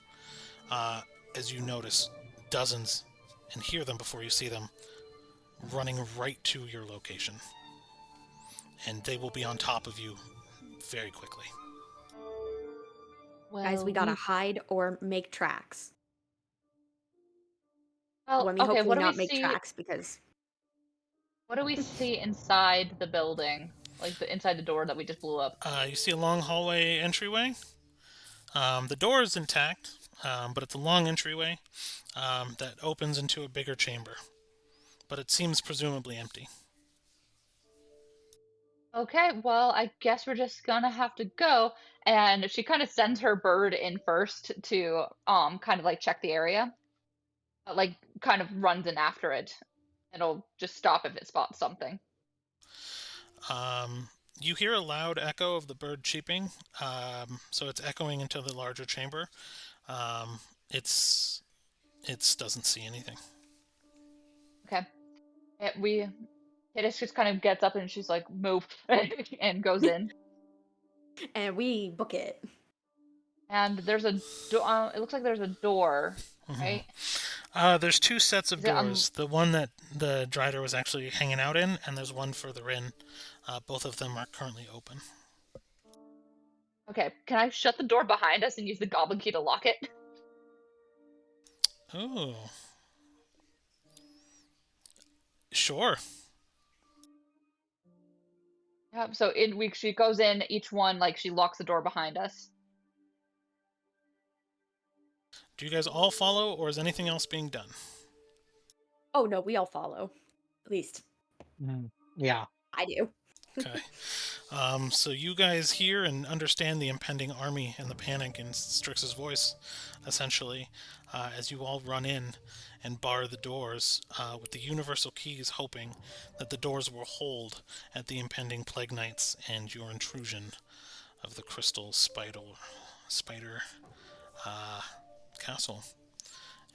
As you notice dozens and hear them before you see them running right to your location. And they will be on top of you very quickly.
Well,
Guys, we gotta hide or make tracks.
Well,
Well, I mean,
okay,
hopefully
what do
not
we
make
see?
tracks because
What do we see inside the building? Like inside the door that we just blew up?
You see a long hallway entryway. The door is intact, but it's a long entryway that opens into a bigger chamber. But it seems presumably empty.
Okay, well, I guess we're just gonna have to go. And she kind of sends her bird in first to kind of like check the area. But like kind of runs in after it It'll just stop if it spots something.
You hear a loud echo of the bird cheeping, so it's echoing into the larger chamber. Um, it's it doesn't see anything.
Okay. It just kind of gets up and she's like, move, and goes in.
And we book it.
And there's a door. It looks like there's a door,
Mhm.
right?
There's two sets of
Is it
doors. The one that the Drider was actually hanging out in, and there's one further in. Both of them are currently open.
Okay, can I shut the door behind us and use the goblin key to lock it?
Oh, sure.
Yep. So she goes in each one like she locks the door behind us.
Do you guys all follow, or is anything else being done?
Oh no, we all follow. At least
Yeah.
I do.
Okay. So you guys hear and understand the impending army and the panic in Strix's voice, essentially, as you all run in and bar the doors, with the universal keys hoping that the doors will hold at the impending plague nights and your intrusion of the crystal spider castle.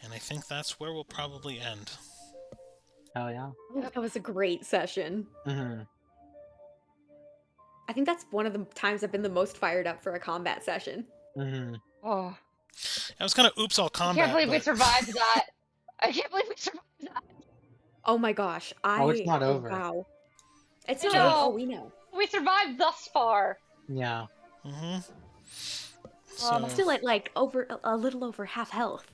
And I think that's where we'll probably end.
Oh yeah.
That was a great session.
Mm-hmm.
I think that's one of the times I've been the most fired up for a combat session.
Mm-hmm.
Oh,
It was kind of oops all
I can't
combat,
believe we
but
survived that. I can't believe we survived that.
Oh my gosh.
Oh, it's not
Oh
over.
wow. It's
I
not
Yeah.
over. Oh,
know.
we know.
We survived thus far.
Yeah.
mm-hmm.
Um,
So
Still at like over a little over half health.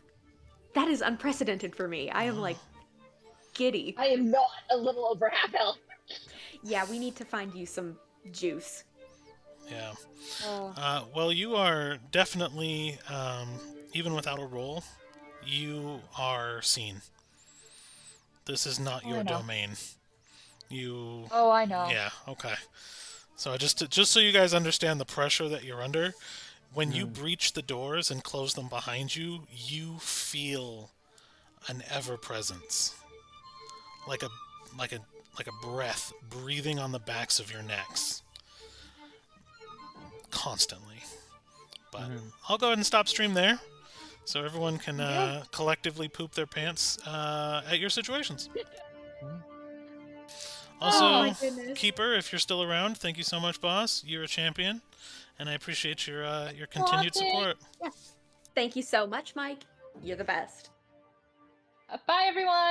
That is unprecedented for me. I am like giddy.
I am not a little over half health.
Yeah, we need to find you some juice.
yeah.
Oh.
Well, you are definitely, even without a roll, you are seen. This is not
Oh, I
your
know.
domain. You,
Oh, I know.
yeah, okay. So just so you guys understand the pressure that you're under, when you
Mm.
breach the doors and close them behind you, you feel an ever presence, like a like a like a breath breathing on the backs of your necks constantly. But
Mm-hmm.
I'll go ahead and stop stream there, so everyone can
Okay.
collectively poop their pants at your situations.
Mm-hmm.
Also,
Oh,
my goodness.
Keeper, if you're still around, thank you so much, boss. You're a champion, and I appreciate your continued
thanks.
support.
Yes. Thank you so much, Mike. You're the best.
Bye, everyone.